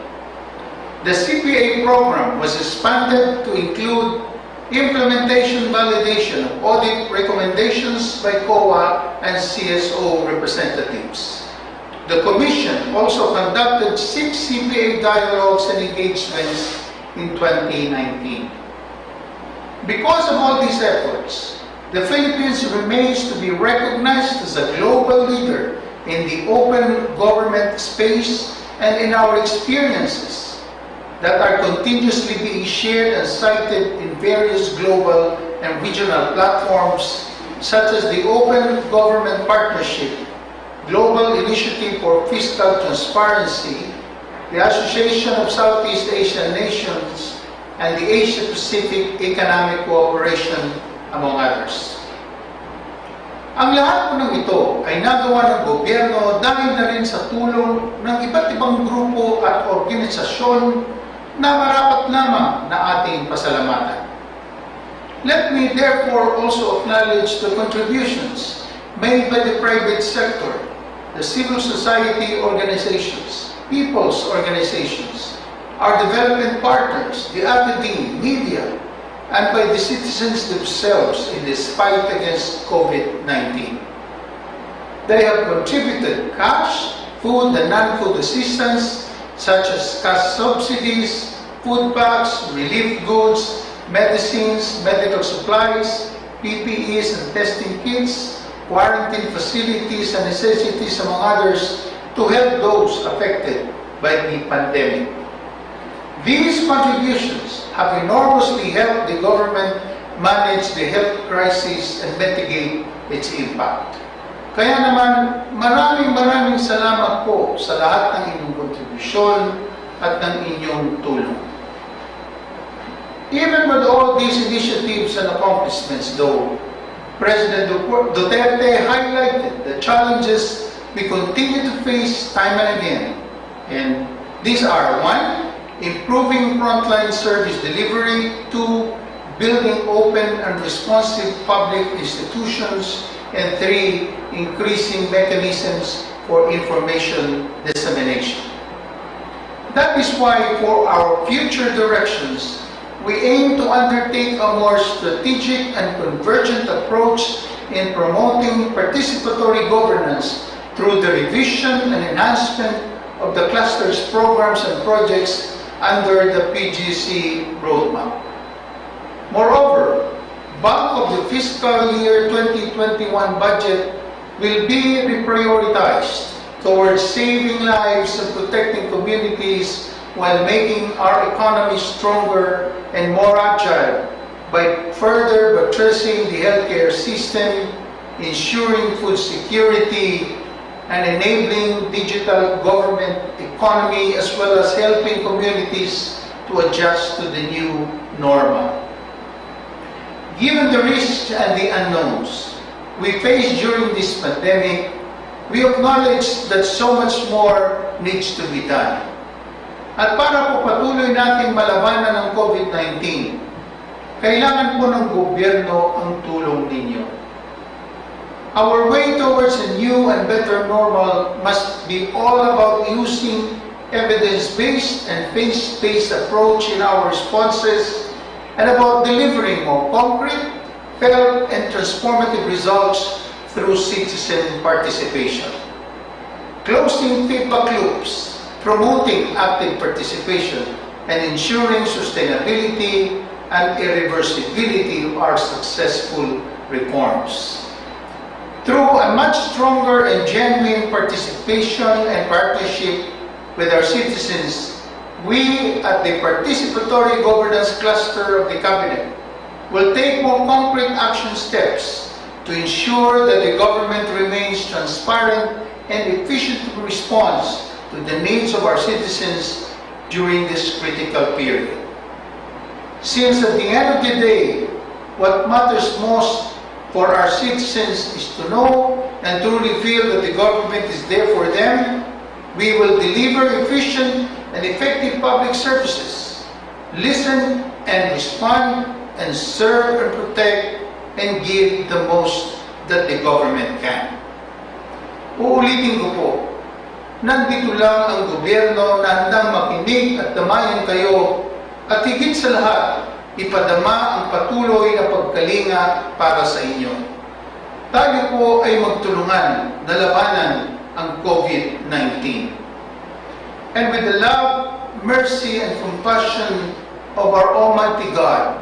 S20: The CPA program was expanded to include implementation validation of audit recommendations by COA and CSO representatives. The Commission also conducted 6 CPA dialogues and engagements in 2019. Because of all these efforts, the Philippines remains to be recognized as a global leader in the open government space and in our experiences that are continuously being shared and cited in various global and regional platforms such as the Open Government Partnership, Global Initiative for Fiscal Transparency, the Association of Southeast Asian Nations, and the Asia-Pacific Economic Cooperation, among others. Ang lahat po ng ito ay nagawa ng gobyerno dahil na rin sa tulong ng iba't ibang grupo at organisasyon na marapat lamang na ating pasalamatan. Let me therefore also acknowledge the contributions made by the private sector, the civil society organizations, people's organizations, our development partners, the academia, media, and by the citizens themselves in this fight against COVID-19. They have contributed cash, food, and non-food assistance, such as cash subsidies, food packs, relief goods, medicines, medical supplies, PPEs and testing kits, quarantine facilities and necessities, among others, to help those affected by the pandemic. These contributions have enormously helped the government manage the health crisis and mitigate its impact. Kaya naman, maraming salamat po sa lahat ng inyong kontribusyon at ng inyong tulong. Even with all these initiatives and accomplishments, though, President Duterte highlighted the challenges we continue to face time and again. And these are: 1, improving frontline service delivery; 2, building open and responsive public institutions; and 3, increasing mechanisms for information dissemination. That is why for our future directions, we aim to undertake a more strategic and convergent approach in promoting participatory governance through the revision and enhancement of the clusters, programs, and projects under the PGC roadmap. Moreover, bulk of the fiscal year 2021 budget will be reprioritized towards saving lives and protecting communities while making our economy stronger and more agile by further buttressing the healthcare system, ensuring food security, and enabling digital government economy, as well as helping communities to adjust to the new normal. Given the risks and the unknowns we face during this pandemic, we acknowledge that so much more needs to be done. At para po patuloy nating malabanan ng COVID-19, kailangan po ng gobyerno ang tulong ninyo. Our way towards a new and better normal must be all about using evidence-based and faith-based approach in our responses and about delivering more concrete, felt, and transformative results through citizen participation. Closing feedback loops, promoting active participation, and ensuring sustainability and irreversibility of our successful reforms. Through a much stronger and genuine participation and partnership with our citizens, we at the Participatory Governance Cluster of the Cabinet will take more concrete action steps to ensure that the government remains transparent and efficient response to the needs of our citizens during this critical period. Since at the end of the day, what matters most for our citizens is to know and truly feel that the government is there for them, we will deliver efficient and effective public services, listen and respond, and serve and protect and give the most that the government can. Uulitin ko po, Nandito lang ang gobyerno na handang makinig at damayan kayo at higit sa lahat, ipadama ang patuloy na pagkalinga para sa inyo. Tayo po ay magtulungan na labanan ang COVID-19. And with the love, mercy, and compassion of our Almighty God,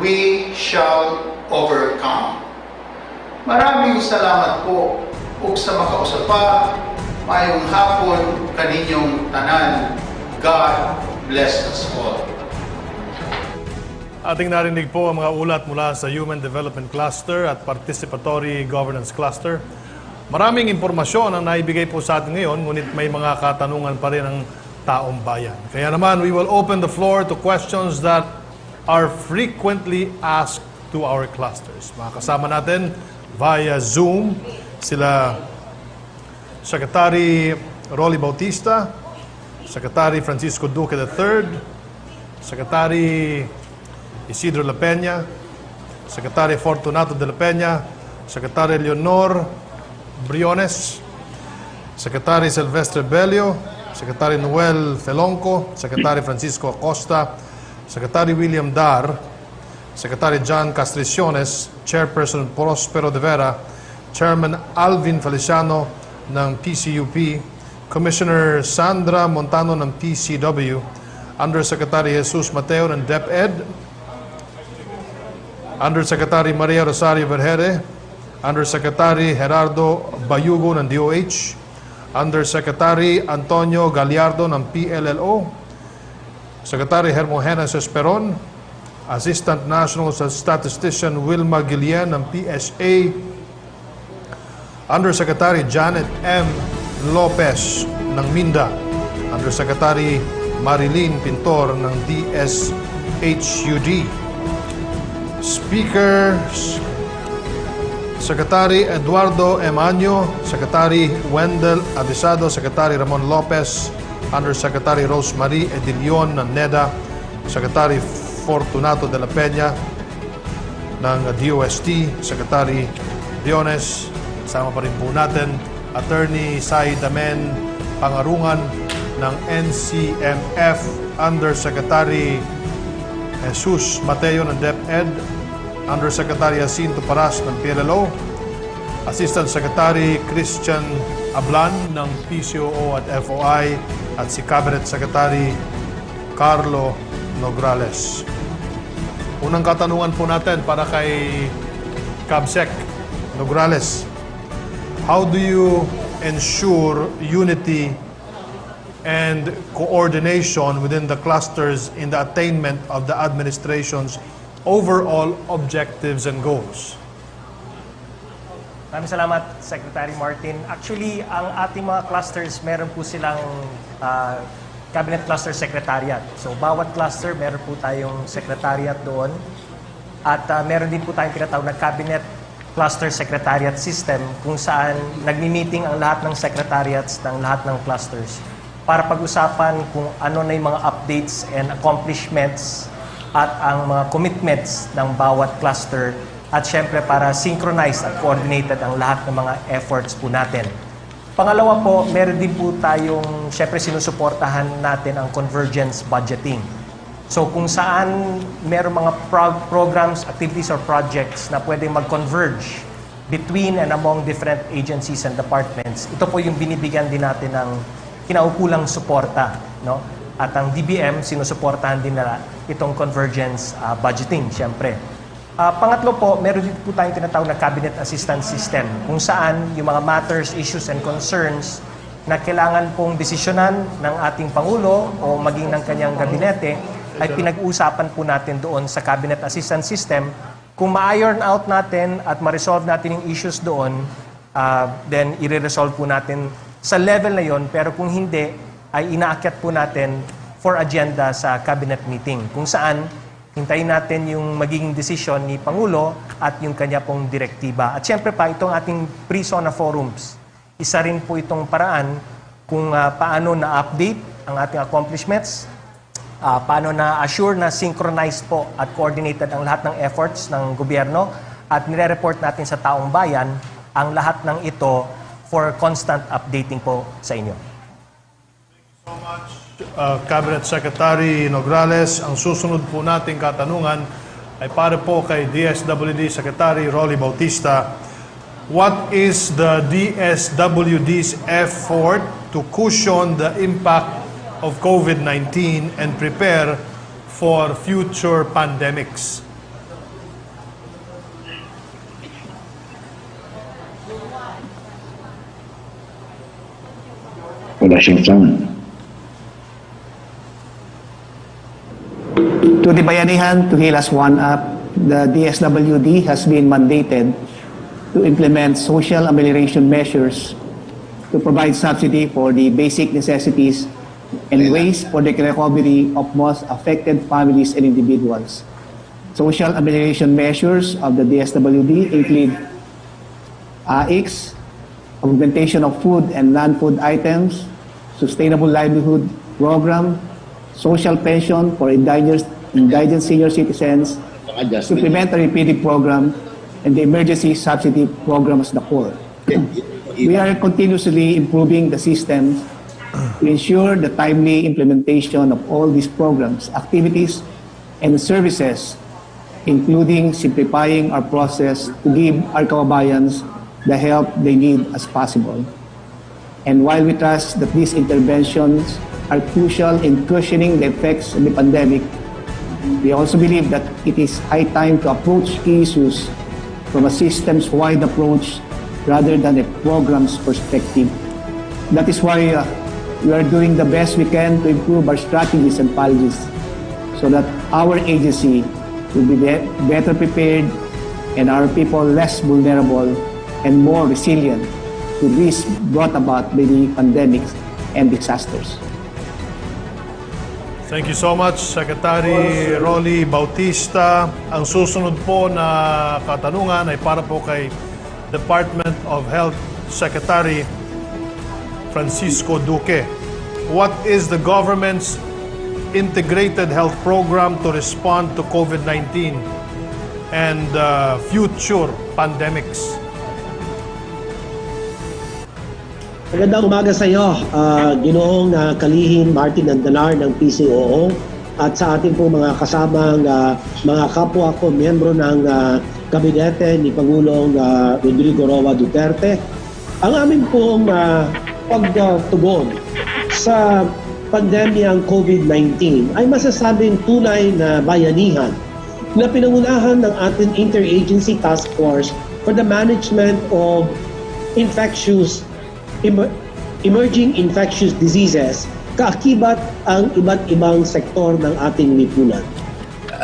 S20: we shall overcome. Maraming salamat po ug sa makausapa, mayong hapon kaninyong tanan. God bless us all.
S17: Ating narinig po ang mga ulat mula sa Human Development Cluster at Participatory Governance Cluster. Maraming impormasyon ang naibigay po sa atin ngayon, ngunit may mga katanungan pa rin ang taong bayan. Kaya naman, we will open the floor to questions that are frequently asked to our clusters. Makakasama natin via Zoom sila Secretary Rolly Bautista, Secretary Francisco Duque III, Secretary Isidro La Peña, Secretary Fortunato de La Peña, Secretary Leonor Briones, Secretary Silvestre Bello, Secretary Noel Felonco, Secretary Francisco Acosta, Secretary William Dar, Secretary John Castriciones, Chairperson Prospero de Vera, Chairman Alvin Feliciano ng PCUP, Commissioner Sandra Montano ng PCW, Undersecretary Jesus Mateo ng DepEd, Undersecretary Maria Rosario Vergere, Undersecretary Gerardo Bayugo ng DOH, Undersecretary Antonio Gallardo ng PLLO, Secretary Hermogena Esperon, Assistant National Statistician Wilma Guillen ng PSA, Undersecretary Janet M. Lopez ng MINDA, Undersecretary Marilyn Pintor ng DSHUD, Speakers Secretary Eduardo Emanio, Secretary Wendell Abisado, Secretary Ramon Lopez, Undersecretary Rosemary Edilion ng NEDA, Secretary Fortunato de la Peña ng DOST, Secretary Diones, kasama pa rin po natin Attorney Sai Damen Pangarungan ng NCMF, Undersecretary Jesus Mateo ng DepEd, Undersecretary Jacinto Paras ng PLLO, Assistant Secretary Christian Ablan ng PCOO at FOI, at si Cabinet Secretary Carlo Nograles. Unang katanungan po natin para kay Cabsec Nograles. How do you ensure unity and coordination within the clusters in the attainment of the administration's overall objectives and goals?
S5: Maraming salamat, Secretary Martin. Actually, ang ating mga clusters, meron po silang Cabinet Cluster Secretariat. So, bawat cluster, meron po tayong secretariat doon. At meron din po tayong tinatawag na Cabinet Cluster Secretariat System kung saan nagmi-meeting ang lahat ng secretariats ng lahat ng clusters para pag-usapan kung ano na yung mga updates and accomplishments at ang mga commitments ng bawat cluster at syempre para synchronized at coordinated ang lahat ng mga efforts po natin. Pangalawa po, meron din po tayong syempre sinusuportahan natin ang convergence budgeting. So kung saan meron mga programs, activities, or projects na pwedeng mag-converge between and among different agencies and departments, ito po yung binibigyan din natin ng kinaukulang suporta, no? At ang DBM, sinusuportahan din nila itong convergence budgeting, syempre. Pangatlo po, meron din po tayong tinatawag na Cabinet Assistance System kung saan yung mga matters, issues, and concerns na kailangan pong desisyonan ng ating Pangulo o maging ng kanyang gabinete ay pinag-uusapan po natin doon sa Cabinet Assistance System. Kung ma-iron out natin at ma-resolve natin yung issues doon, then i-resolve po natin sa level na yon. Pero kung hindi, ay inaakyat po natin for agenda sa Cabinet meeting. Kung saan, hintayin natin yung magiging desisyon ni Pangulo at yung kanya pong direktiba. At syempre pa, itong ating pre-SONA forums, isa rin po itong paraan kung paano na-update ang ating accomplishments, paano na-assure na synchronized po at coordinated ang lahat ng efforts ng gobyerno at nire-report natin sa taong bayan ang lahat ng ito for constant updating po sa inyo.
S17: Cabinet Secretary Nograles, ang susunod po nating katanungan ay para po kay DSWD Secretary Rolly Bautista. What is the DSWD's effort to cushion the impact of COVID-19 and prepare for future pandemics?
S21: Wala siyang sound.
S18: To the Bayanihan, to heal us one up, the DSWD has been mandated to implement social amelioration measures to provide subsidy for the basic necessities and ways for the recovery of most affected families and individuals. Social amelioration measures of the DSWD include AIX, augmentation of food and non-food items, sustainable livelihood program, social pension for indigent senior citizens, supplementary PD program, and the emergency subsidy program as the core. We are continuously improving the systems to ensure the timely implementation of all these programs, activities, and services, including simplifying our process to give our kababayans the help they need as possible. And while we trust that these interventions are crucial in cushioning the effects of the pandemic, we also believe that it is high time to approach key issues from a systems-wide approach rather than a program's perspective. That is why we are doing the best we can to improve our strategies and policies so that our agency will be better prepared and our people less vulnerable and more resilient to risks brought about by the pandemics and disasters.
S17: Thank you so much, Secretary Rolly Bautista. Ang susunod po na katanungan ay para po kay Department of Health Secretary Francisco Duque. What is the government's integrated health program to respond to COVID-19 and future pandemics?
S22: Magandang umaga sa iyo, Ginoong Kalihim Martin Andanar ng PCOO at sa ating po mga kasamang mga kapwa ko, miyembro ng kabinete ni Pangulong Rodrigo Roa Duterte. Ang amin pong pagtugon sa pandemyang COVID-19 ay masasabing tunay na bayanihan na pinangunahan ng ating Interagency Task Force for the Management of Emerging Infectious Diseases, kaakibat ang iba't ibang sektor ng ating lipunan.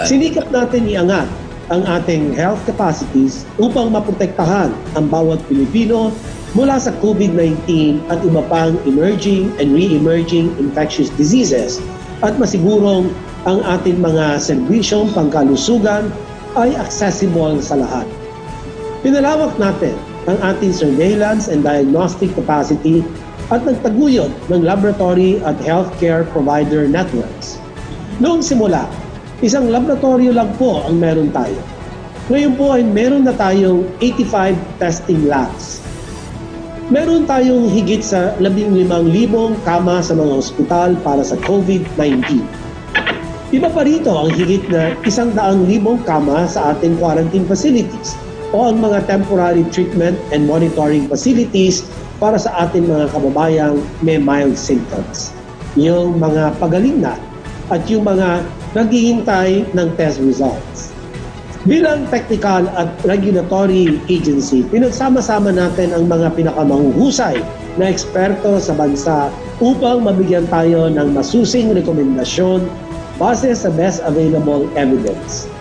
S22: Sinikap natin iangat ang ating health capacities upang maprotektahan ang bawat Pilipino mula sa COVID-19 at iba pang emerging and re-emerging infectious diseases at masigurong ang ating mga serbisyong pangkalusugan ay accessible sa lahat. Pinalawak natin ang ating surveillance and diagnostic capacity at nagtaguyod ng laboratory at healthcare provider networks. Noong simula, isang laboratorio lang po ang meron tayo. Ngayon po ay meron na tayong 85 testing labs. Meron tayong higit sa 15,000 kama sa mga ospital para sa COVID-19. Iba pa rito ang higit na 100,000 kama sa ating quarantine facilities o ang mga temporary treatment and monitoring facilities para sa ating mga kababayang may mild symptoms. Yung mga pagaling na at yung mga naghihintay ng test results. Bilang technical at regulatory agency, pinagsama-sama natin ang mga pinakamahuhusay na eksperto sa bansa upang mabigyan tayo ng masusing rekomendasyon base sa best available evidence.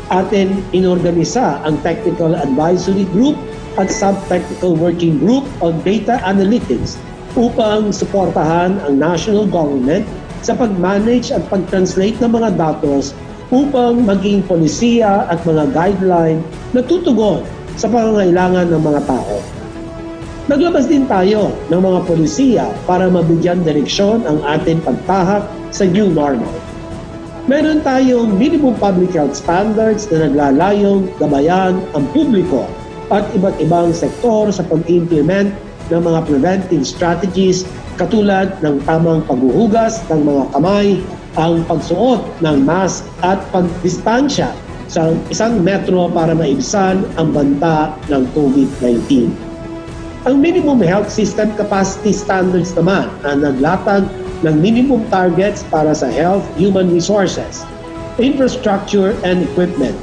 S22: Atin inorganisa ang Technical Advisory Group at Sub-Technical Working Group on Data Analytics upang suportahan ang national government sa pag-manage at pag-translate ng mga datos upang maging polisiya at mga guideline na tutugon sa pangangailangan ng mga tao. Naglabas din tayo ng mga polisiya para mabigyan direksyon ang ating pagtahak sa new normal. Meron tayong minimum public health standards na naglalayong gabayan ang publiko at iba't ibang sektor sa pag-implement ng mga preventive strategies katulad ng tamang paghuhugas ng mga kamay, ang pagsuot ng mask at pagdistansya sa 1 metro para maibsan ang banta ng COVID-19. Ang minimum health system capacity standards naman ang naglatag ng minimum targets para sa health, human resources, infrastructure and equipment,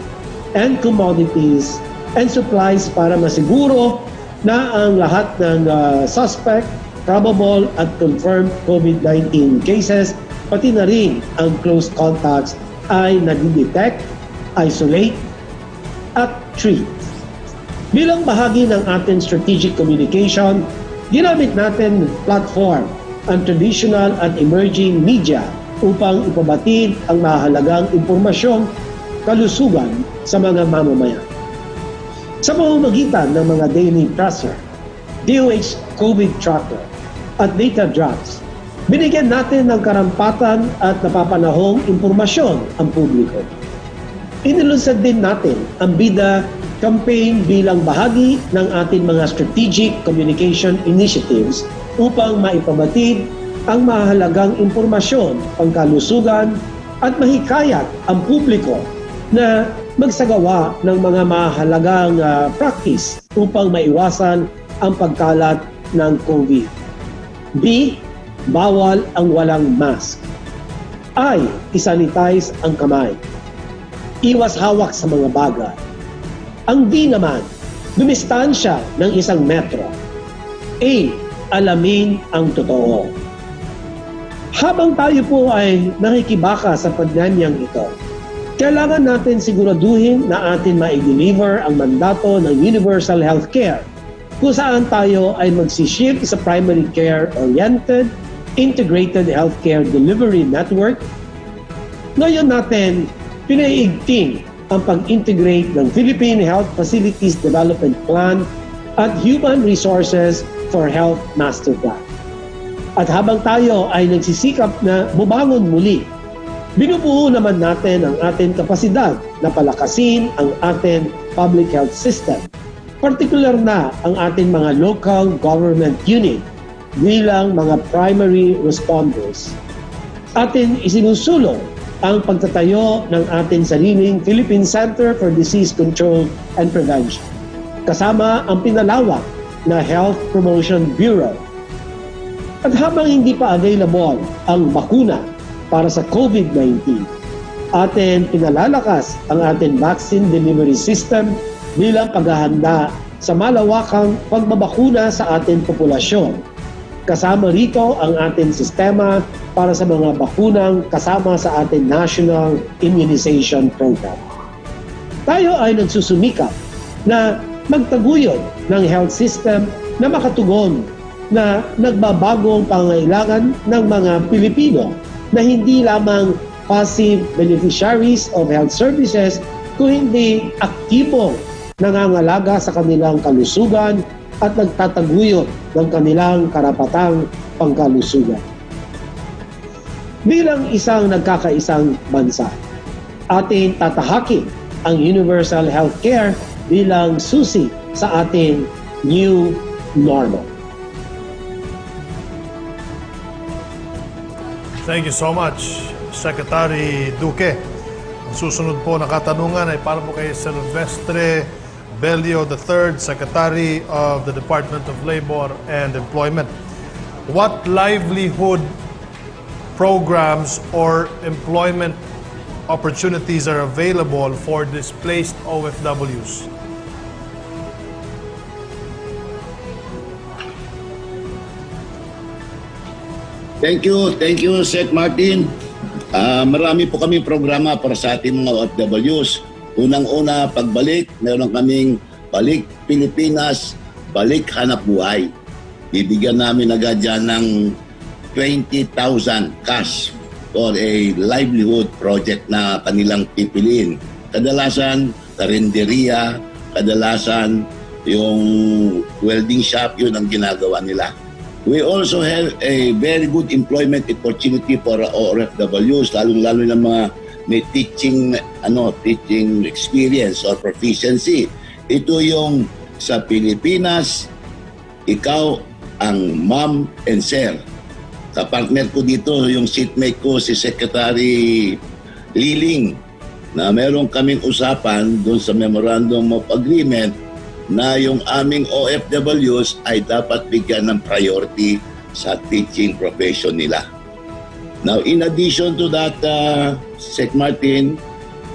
S22: and commodities and supplies para masiguro na ang lahat ng suspect, probable at confirmed COVID-19 cases, pati na rin ang close contacts ay nadidetect, isolate, at treat. Bilang bahagi ng ating strategic communication, ginamit natin platform ang traditional at emerging media upang ipabatid ang mahalagang impormasyong kalusugan sa mga mamamayan. Sa pamamagitan ng mga daily tracer, DOH COVID tracker at data drops, binigyan natin ng karampatan at napapanahong impormasyon ang publiko. Inilunsad din natin ang BIDA campaign bilang bahagi ng ating mga strategic communication initiatives upang maipabatid ang mahalagang impormasyon, pangkalusugan at mahikayat ang publiko na magsagawa ng mga mahalagang practice upang maiwasan ang pagkalat ng COVID. B. Bawal ang walang mask. I. Isanitize ang kamay. Iwas hawak sa mga bagay. Ang D naman, dumistansya ng 1 metro. A. Alamin ang totoo. Habang tayo po ay nakikibaka sa pandemyang ito, kailangan natin siguraduhin na atin ma-deliver ang mandato ng universal healthcare kung saan tayo ay magsishift sa primary care-oriented, integrated healthcare delivery network. Ngayon natin pinaiigting ang pag-integrate ng Philippine Health Facilities Development Plan at Human Resources for Health Master Plan. At habang tayo ay nagsisikap na bumangon muli, binubuo naman natin ang ating kapasidad na palakasin ang ating public health system, partikular na ang ating mga local government unit bilang mga primary responders. Atin isinusulong ang pagtatayo ng ating sariling Philippine Center for Disease Control and Prevention, kasama ang pinalawak na Health Promotion Bureau. At habang hindi pa available ang bakuna para sa COVID-19, atin pinalalakas ang ating vaccine delivery system bilang paghahanda sa malawakang pagbabakuna sa ating populasyon. Kasama rito ang ating sistema para sa mga bakunang kasama sa ating National Immunization Program. Tayo ay nagsusumikap na magtaguyod ng health system na makatugon na nagbabagong pangangailangan ng mga Pilipino na hindi lamang passive beneficiaries of health services kundi aktibong nangangalaga sa kanilang kalusugan at nagtataguyod ng kanilang karapatang pangkalusugan. Bilang isang nagkakaisang bansa, ating tatahakin ang universal healthcare bilang susi sa ating new normal.
S17: Thank you so much, Secretary Duque. Ang susunod po na katanungan ay para po kay Silvestre Belio III, Secretary of the Department of Labor and Employment. What livelihood programs or employment opportunities are available for displaced OFWs?
S2: Thank you, Sec Martin. Marami po kami programa para sa ating mga OFWs. Unang-una, pagbalik, meron kaming Balik Pilipinas, Balik Hanap Buhay. Bibigyan namin agad dyan ng 20,000 cash for a livelihood project na kanilang pipiliin. Kadalasan, karinderiya, kadalasan yung welding shop, yun ang ginagawa nila. We also have a very good employment opportunity for OFWs, lalo-lalo ng mga may teaching experience or proficiency. Ito yung sa Pilipinas, ikaw ang ma'am and sir. Kapartner ko dito, yung seatmate ko, si Secretary Liling, na meron kaming usapan doon sa Memorandum of Agreement na yung aming OFWs ay dapat bigyan ng priority sa teaching profession nila. Now, in addition to that, Sec Martin,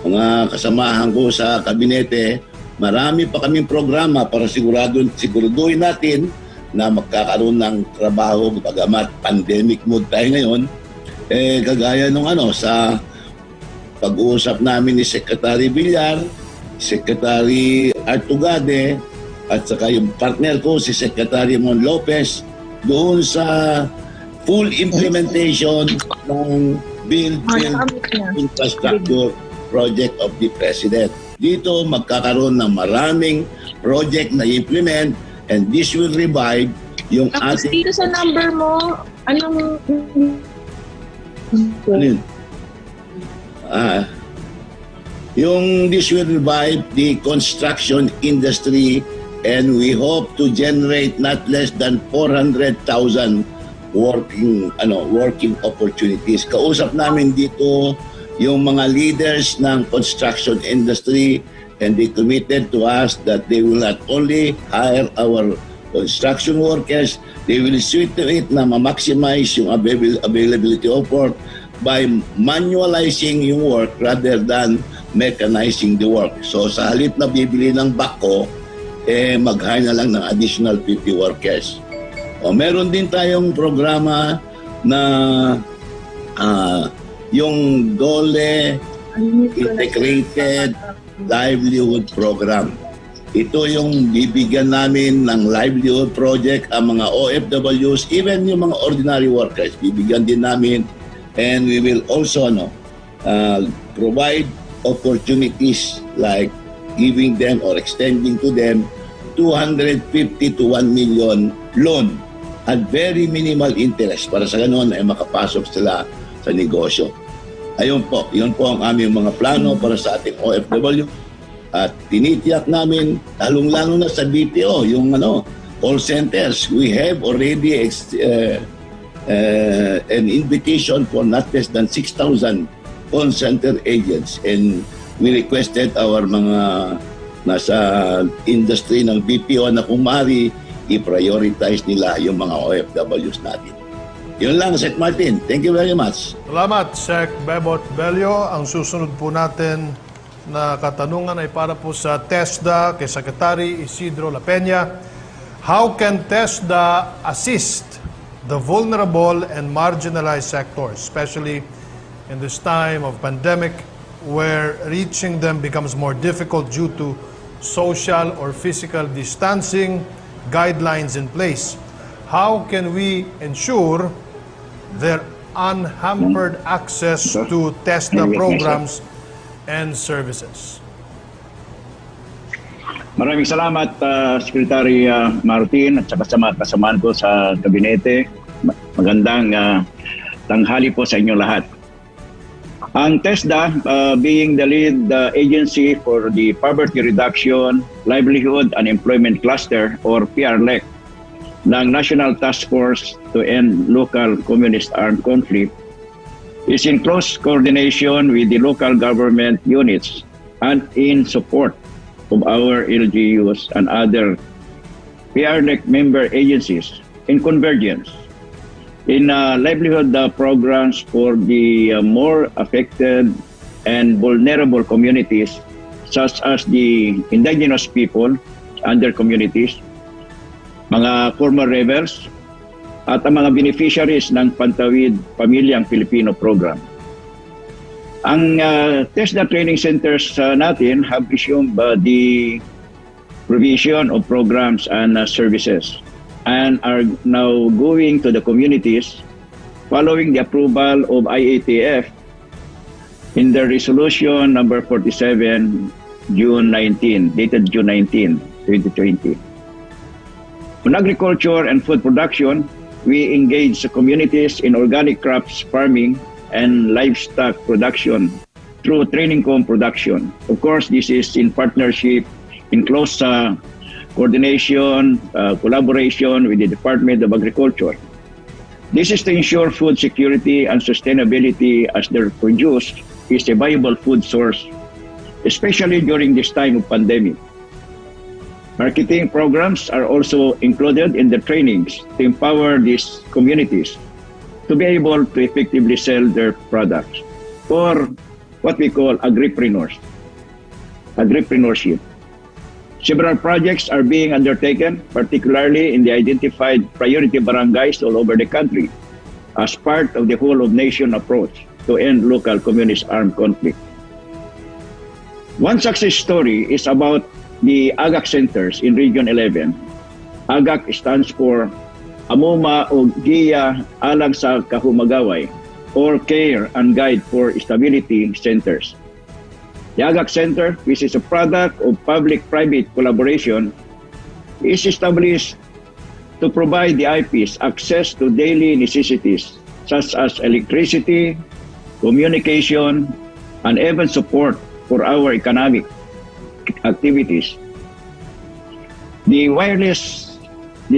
S2: mga kasamahan ko sa kabinete, marami pa kaming programa para siguraduhin natin na magkakaroon ng trabaho bagamat pandemic mode tayo ngayon. Kagaya nung sa pag-uusap namin ni Secretary Villar, Secretary Artugade, at saka yung partner ko, si Secretary Mon Lopez, doon sa full implementation ng Build Infrastructure Project of the President. Dito magkakaroon ng maraming project na implement, and this will revive yung
S15: Tapos dito sa number mo, anong...
S2: Yung this will revive the construction industry, and we hope to generate not less than 400,000 working opportunities. Kausap namin dito yung mga leaders ng construction industry, and they committed to us that they will not only hire our construction workers, they will see to it na ma-maximize yung availability of work by manualizing yung work rather than mechanizing the work. So sa halip na bibili ng bako, mag-hire na lang ng additional 50 workers. Meron din tayong programa na yung DOLE Integrated Livelihood Program. Ito yung bibigyan namin ng livelihood project ang mga OFWs, even yung mga ordinary workers, bibigyan din namin, and we will also provide opportunities like giving them or extending to them 250 to 1 million loan at very minimal interest para sa ganun ay makapasok sila sa negosyo. Ayun po, yun po ang aming mga plano para sa ating OFW, at tinitiyak namin lalong-lalo na sa BPO, yung call centers. We have already an invitation for not less than 6,000 call center agents, and we requested our mga nasa industry ng BPO na kung maaari i-prioritize nila yung mga OFWs natin. Yun lang, Sec Martin. Thank you very much.
S17: Salamat, Sec Bebot Bello. Ang susunod po natin na katanungan ay para po sa TESDA kay Secretary Isidro La Peña. How can TESDA assist the vulnerable and marginalized sectors, especially in this time of pandemic where reaching them becomes more difficult due to social or physical distancing guidelines in place? How can we ensure their unhampered access to TESDA programs and services?
S21: Maraming salamat, Secretary Martin, at saka sa mga kasamaan ko sa kabinete. Magandang tanghali po sa inyo lahat. Ang TESDA, being the lead agency for the Poverty Reduction, Livelihood and Employment Cluster or PRLEC ng National Task Force to End Local Communist Armed Conflict, is in close coordination with the local government units and in support of our LGUs and other PRLEC member agencies in convergence in livelihood programs for the more affected and vulnerable communities, such as the indigenous people and their communities, mga former rebels, at ang mga beneficiaries ng Pantawid Pamilyang Pilipino Program. Ang TESDA training centers natin have assumed the provision of programs and services and are now going to the communities following the approval of IATF in the resolution number 47 June 19, dated June 19, 2020. On agriculture and food production, we engage communities in organic crops farming and livestock production through training com production. Of course, this is in partnership, in close coordination, collaboration with the Department of Agriculture. This is to ensure food security and sustainability as their produce is a viable food source, especially during this time of pandemic. Marketing programs are also included in the trainings to empower these communities to be able to effectively sell their products, or what we call agripreneurship. Several projects are being undertaken, particularly in the identified priority barangays all over the country, as part of the whole-of-nation approach to end local communist armed conflict. One success story is about the AGAC centers in Region 11. AGAC stands for Amuma o Giya Alang sa Kahumagaway, or Care and Guide for Stability Centers. The AGAC Center, which is a product of public-private collaboration, is established to provide the IPs access to daily necessities such as electricity, communication, and even support for our economic activities. The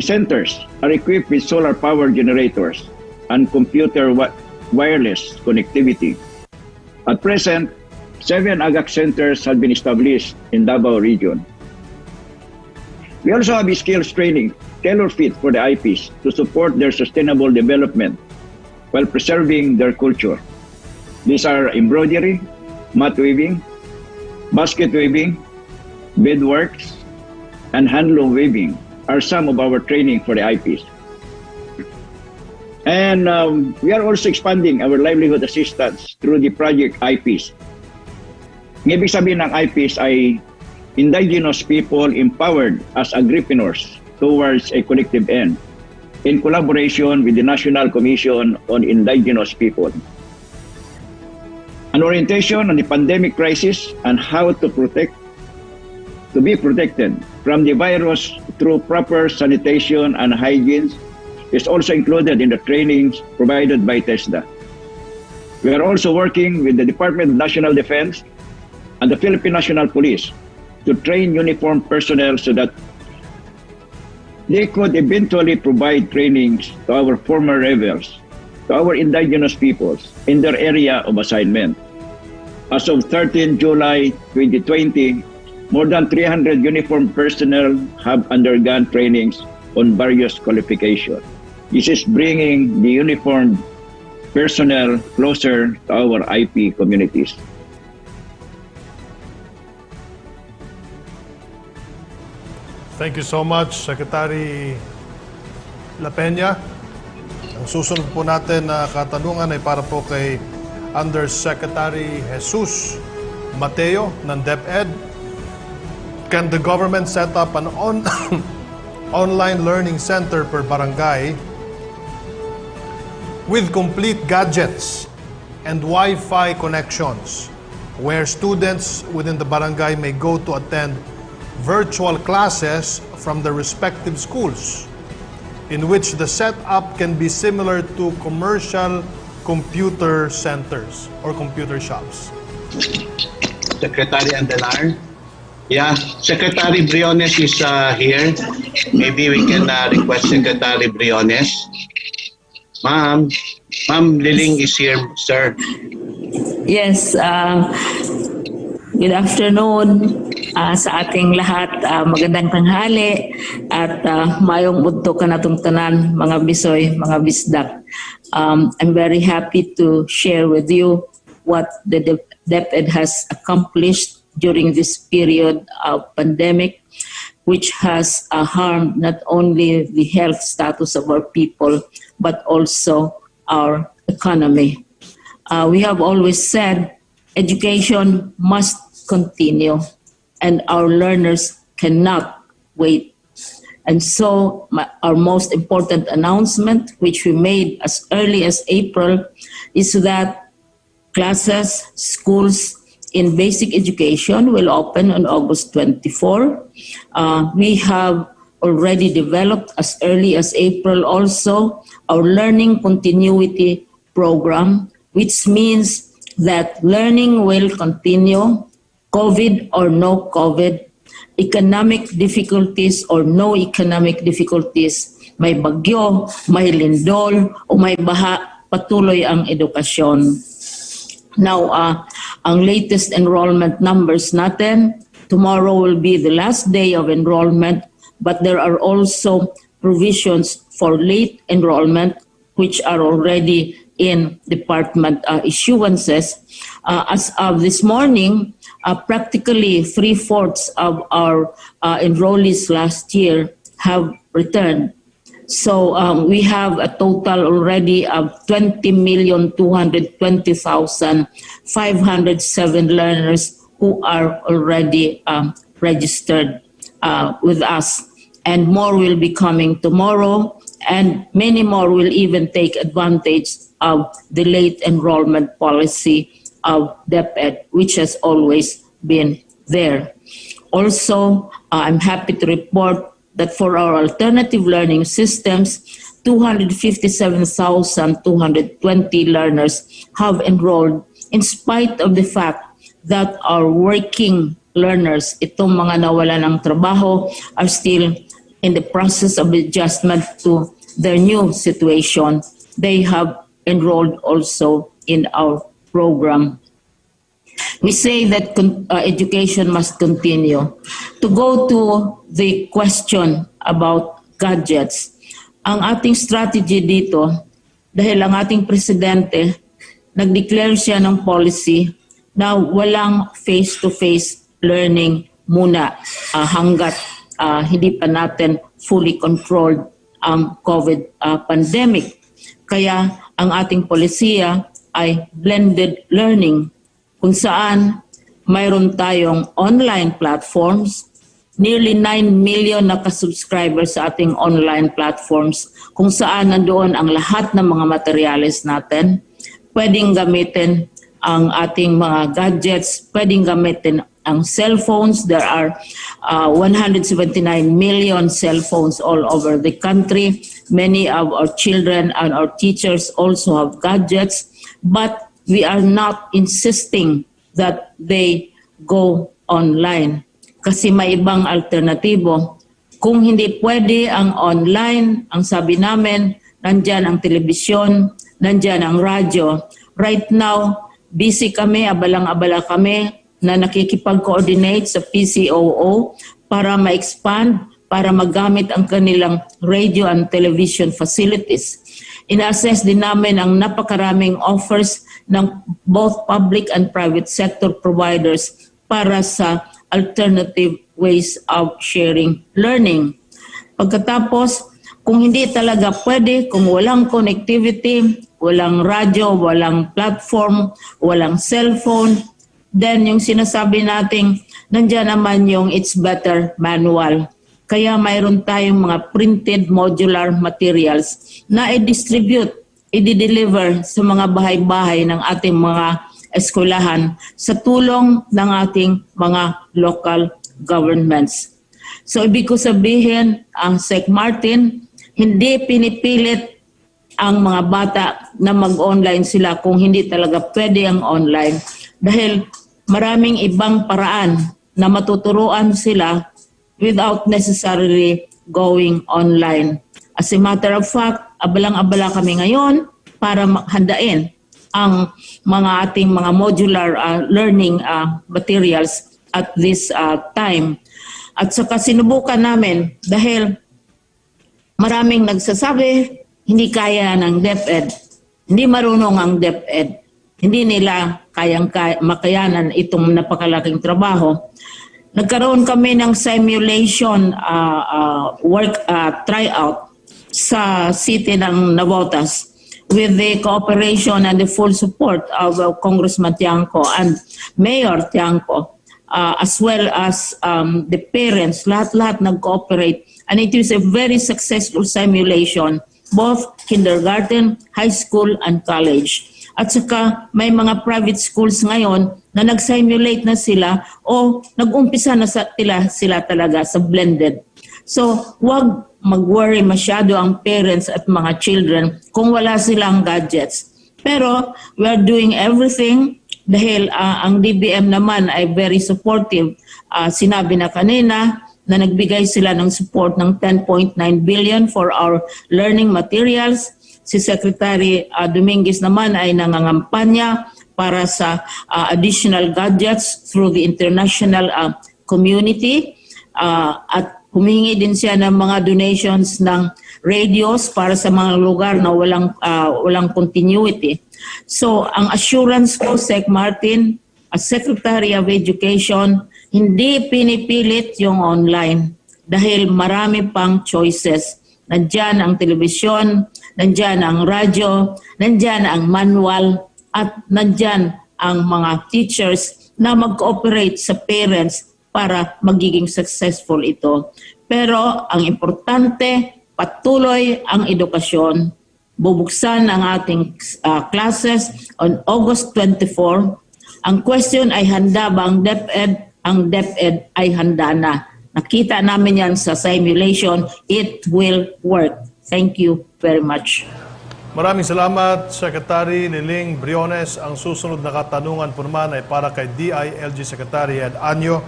S21: centers are equipped with solar power generators and computer wireless connectivity. At present, 7 AGAC centers have been established in Davao region. We also have skills training tailor-fit for the IPs to support their sustainable development while preserving their culture. These are embroidery, mat weaving, basket weaving, beadworks, and handloom weaving are some of our training for the IPs. And we are also expanding our livelihood assistance through the project IPs. Ang ibig sabihin ng IPs ay indigenous people empowered as agripreneurs towards a collective end in collaboration with the National Commission on Indigenous People. An orientation on the pandemic crisis and how to be protected from the virus through proper sanitation and hygiene is also included in the trainings provided by TESDA. We are also working with the Department of National Defense and the Philippine National Police to train uniformed personnel so that they could eventually provide trainings to our former rebels, to our indigenous peoples in their area of assignment. As of 13 July 2020, more than 300 uniformed personnel have undergone trainings on various qualifications. This is bringing the uniformed personnel closer to our IP communities.
S17: Thank you so much, Secretary La Peña. Ang susunod po natin na katanungan ay para po kay Undersecretary Jesus Mateo ng DepEd. Can the government set up an online learning center per barangay with complete gadgets and Wi-Fi connections where students within the barangay may go to attend virtual classes from the respective schools, in which the setup can be similar to commercial computer centers or computer shops?
S13: Secretary Andanar. Yeah, Secretary Briones is here. Maybe we can request Secretary Briones. Ma'am Liling is here, sir.
S14: Yes, good afternoon sa ating lahat. Magandang tanghali at mayong udto ka natong tanan, mga bisoy, mga bisdak. I'm very happy to share with you what the DepEd has accomplished during this period of pandemic, which has harmed not only the health status of our people, but also our economy. We have always said education must continue and our learners cannot wait. And so our most important announcement, which we made as early as April, is that classes, schools in basic education will open on August 24. We have already developed as early as April also our learning continuity program, which means that learning will continue, COVID or no COVID, economic difficulties or no economic difficulties, may bagyo, may lindol, o may baha, patuloy ang edukasyon. Now, ang latest enrollment numbers natin, tomorrow will be the last day of enrollment, but there are also provisions for late enrollment which are already in department issuances. As of this morning, practically 3/4 of our enrollees last year have returned. So we have a total already of 20,220,507 learners who are already registered with us. And more will be coming tomorrow, and many more will even take advantage of the late enrollment policy of DepEd, which has always been there. Also, I'm happy to report that for our alternative learning systems, 257,220 learners have enrolled in spite of the fact that our working learners, itong mga nawala ng trabaho, are still in the process of adjustment to their new situation. They have enrolled also in our program. We say that education must continue. To go to the question about gadgets, ang ating strategy dito, dahil ang ating presidente, nag-declare siya ng policy na walang face-to-face learning muna hanggat hindi pa natin fully controlled ang COVID pandemic. Kaya ang ating polisiya ay blended learning, kung saan mayroon tayong online platforms, nearly 9 million nakasubscribers sa ating online platforms, kung saan nandoon ang lahat ng mga materials natin. Pwedeng gamitin ang ating mga gadgets, pwedeng gamitin ang cellphones. There are 179 million cell phones all over the country. Many of our children and our teachers also have gadgets, but we are not insisting that they go online kasi may ibang alternatibo. Kung hindi pwede ang online, ang sabi namin, nandyan ang telebisyon, nandyan ang radyo. Right now, busy kami, abalang-abala kami na nakikipag-coordinate sa PCOO para ma-expand, para magamit ang kanilang radio and television facilities. Ina-assess din namin ang napakaraming offers ng both public and private sector providers para sa alternative ways of sharing learning. Pagkatapos, kung hindi talaga pwede, kung walang connectivity, walang radyo, walang platform, walang cellphone, then yung sinasabi nating nandiyan naman yung It's Better manual. Kaya mayroon tayong mga printed modular materials na i-distribute, i-deliver sa mga bahay-bahay ng ating mga eskwelahan sa tulong ng ating mga local governments. So ibig ko sabihin, ang Sec Martin, hindi pinipilit ang mga bata na mag-online sila kung hindi talaga pwede ang online. Dahil maraming ibang paraan na matuturuan sila without necessarily going online. As a matter of fact, abalang-abala kami ngayon para handain ang mga ating mga modular learning materials at this time. At saka sinubukan namin dahil maraming nagsasabi hindi kaya ng DepEd, hindi marunong ang DepEd, hindi nila kayang makayanan itong napakalaking trabaho. Nagkaroon kami ng simulation tryout sa city ng Navotas with the cooperation and the full support of Congressman Tiangco and Mayor Tiangco, as well as the parents. Lahat-lahat nag-cooperate, and it is a very successful simulation, both kindergarten, high school, and college. At saka may mga private schools ngayon na nag-simulate na sila o nag-umpisa na sila talaga sa blended. So, wag mag-worry masyado ang parents at mga children kung wala silang gadgets. Pero we are doing everything dahil ang DBM naman ay very supportive. Sinabi na kanina na nagbigay sila ng support ng 10.9 billion for our learning materials. Si Secretary Dominguez naman ay nangangampanya para sa additional gadgets through the international community at humingi din siya ng mga donations ng radios para sa mga lugar na walang continuity. So ang assurance ko, Sec Martin, as Secretary of Education, hindi pinipilit yung online dahil marami pang choices. Nandyan ang telebisyon, nandyan ang radyo, nandyan ang manual, at nandyan ang mga teachers na mag-cooperate sa parents para magiging successful ito. Pero ang importante, patuloy ang edukasyon. Bubuksan ang ating classes on August 24. Ang question ay handa ba ang DepEd? Ang DepEd ay handa na. Nakita namin yan sa simulation. It will work. Thank you very much.
S17: Maraming salamat, Secretary Liling Briones. Ang susunod na katanungan po naman ay para kay DILG Secretary Ed Anyo.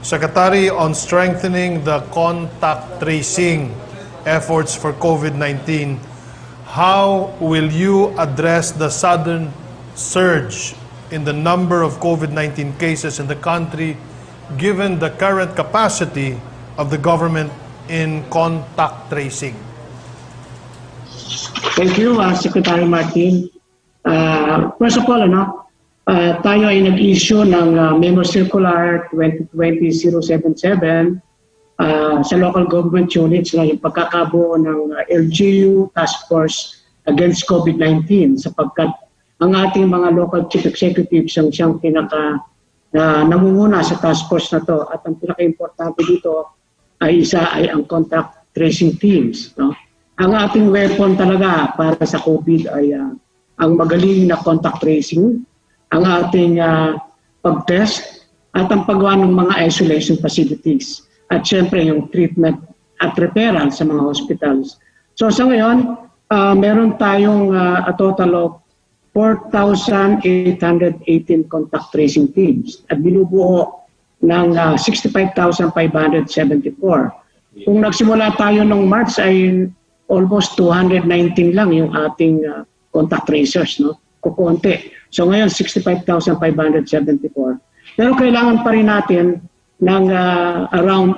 S17: Secretary, on strengthening the contact tracing efforts for COVID-19, how will you address the sudden surge in the number of COVID-19 cases in the country given the current capacity of the government in contact tracing?
S19: Thank you, Secretary Martin. First of all, tayo ay nag-issue ng Memo Circular 2020-077 sa local government units na yung pagkakabuo ng LGU Task Force Against COVID-19 sapagkat ang ating mga local chief executives ang siyang namumuna sa task force na to at ang pinaka-importante dito ay ang contact tracing teams. No? Ang ating weapon talaga para sa COVID ay ang magaling na contact tracing, ang ating pag-test at ang paggawa ng mga isolation facilities at syempre yung treatment at referral sa mga hospitals. So sa ngayon, meron tayong a total of 4,818 contact tracing teams at binubuo ng 65,574. Kung nagsimula tayo noong March ay almost 219 lang yung ating contact tracers, no? Kukunti. So ngayon 65,574. Pero kailangan pa rin natin ng around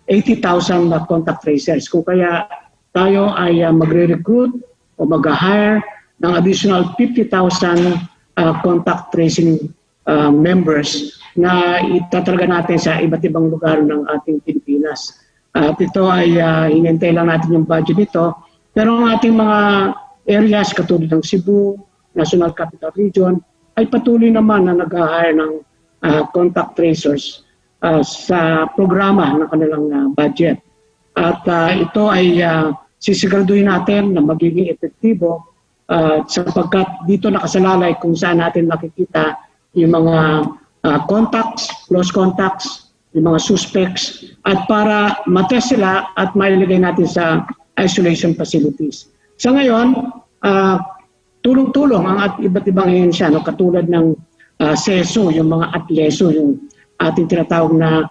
S19: 80,000 na contact tracers. Kung kaya tayo ay magre-recruit o mag-hire ng additional 50,000 contact tracing members na itatalaga natin sa iba't ibang lugar ng ating Pilipinas. At ito ay hinintay lang natin yung budget nito. Pero ang ating mga areas katulad ng Cebu, National Capital Region, ay patuloy naman na nag-hire ng contact tracers sa programa ng kanilang budget. At ito ay sisiguraduhin natin na magiging epektibo sapagkat dito nakasalalay kung saan natin makikita yung mga contacts, close contacts, yung mga suspects, at para matest sila at mailagay natin sa isolation facilities. Sa ngayon, tulong-tulong ang iba't ibang ahensya, no, katulad ng SESO, yung mga atleso, yung ating tinatawag na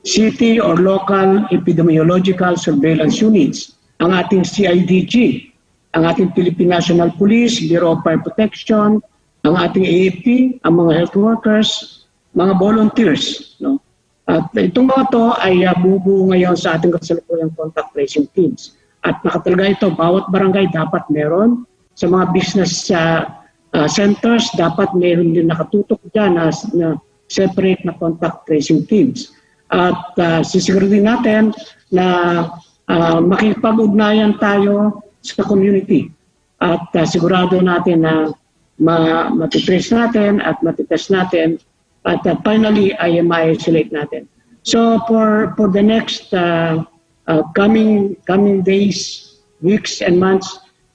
S19: City or Local Epidemiological Surveillance Units, ang ating CIDG, ang ating Philippine National Police, Bureau of Fire Protection, ang ating AFP, ang mga health workers, mga volunteers. No? At itong mga to ay bubuo ngayon sa ating kasalukuyang contact tracing teams. At nakatalaga ito, bawat barangay dapat meron. Sa mga business centers, dapat meron din nakatutok dyan na separate na contact tracing teams. At sisiguruhin natin na makipag-ugnayan tayo sa community. At sigurado natin na matitrace natin at matitest natin at finally ay ma-isolate natin. So for the next coming days, weeks and months,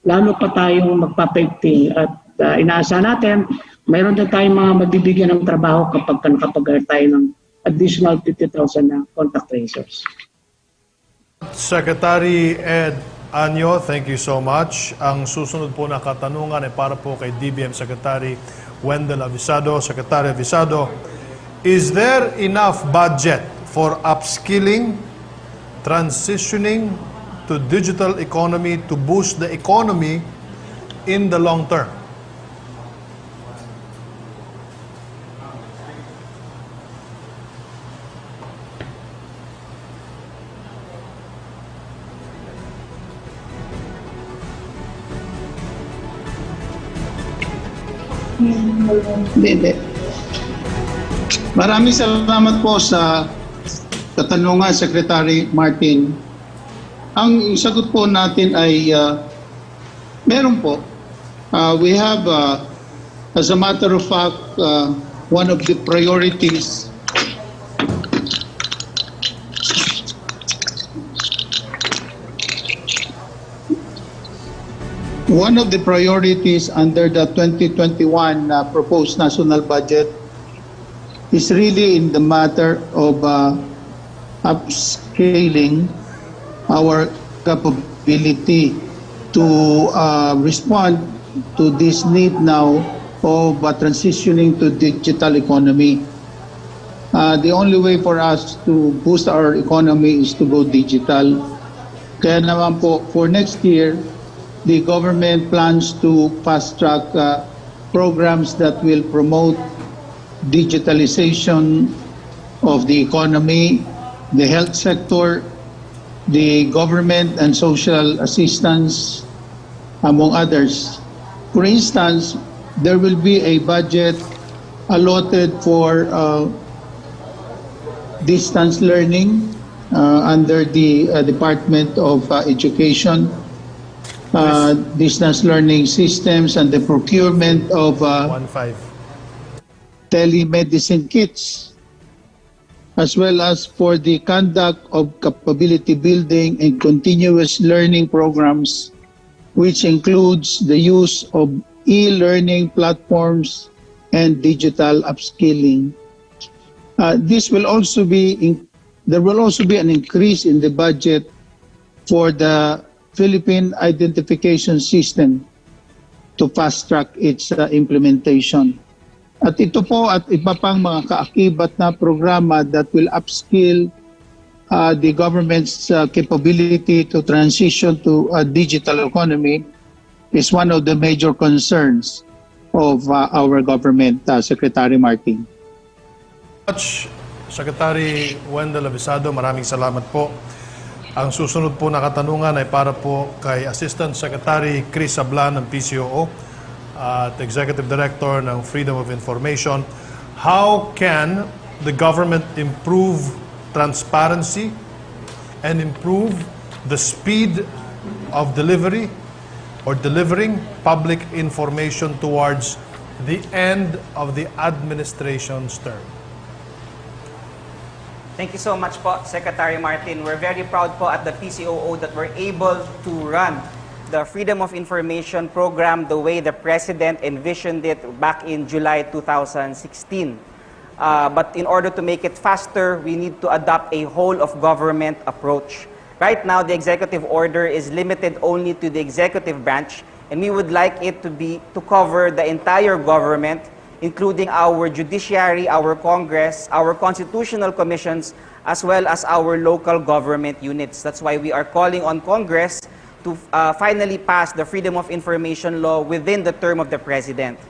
S19: lalo pa tayong magpapaigting at inaasahan natin, mayroon din tayong mga magbibigyan ng trabaho kapag nakapag-hire tayo ng additional 50,000 na contact tracers.
S17: Secretary Ed Anyo, thank you so much. Ang susunod po na katanungan ay para po kay DBM Secretary Wendell Avisado, Secretary Avisado, is there enough budget for upskilling, transitioning to digital economy to boost the economy in the long term?
S20: Hindi. Maraming salamat po sa katanungan, Secretary Martin. Ang sagot po natin ay meron po. We have, as a matter of fact, one of the priorities under the 2021 proposed national budget is really in the matter of upscaling our capability to respond to this need now of transitioning to digital economy. The only way for us to boost our economy is to go digital. Kaya naman po, for next year, the government plans to fast-track programs that will promote digitalization of the economy, the health sector, the government and social assistance, among others. For instance, there will be a budget allotted for distance learning under the Department of Education, distance learning systems, and the procurement of telemedicine kits, as well as for the conduct of capability building and continuous learning programs, which includes the use of e-learning platforms and digital upskilling. There will also be an increase in the budget for the Philippine Identification System to fast-track its implementation. At ito po at iba pang mga kaakibat na programa that will upskill the government's capability to transition to a digital economy is one of the major concerns of our government, Secretary Martin.
S17: Secretary Wendell Avisado, maraming salamat po. Ang susunod po na katanungan ay para po kay Assistant Secretary Chris Sablan ng PCOO at Executive Director ng Freedom of Information. How can the government improve transparency and improve the speed of delivery or delivering public information towards the end of the administration's term?
S1: Thank you so much po, Secretary Martin. We're very proud po at the PCOO that we're able to run the Freedom of Information program the way the President envisioned it back in July 2016. But in order to make it faster, we need to adopt a whole-of-government approach. Right now, the executive order is limited only to the executive branch, and we would like it to cover the entire government, including our judiciary, our Congress, our constitutional commissions, as well as our local government units. That's why we are calling on Congress to finally pass the Freedom of Information law within the term of the President.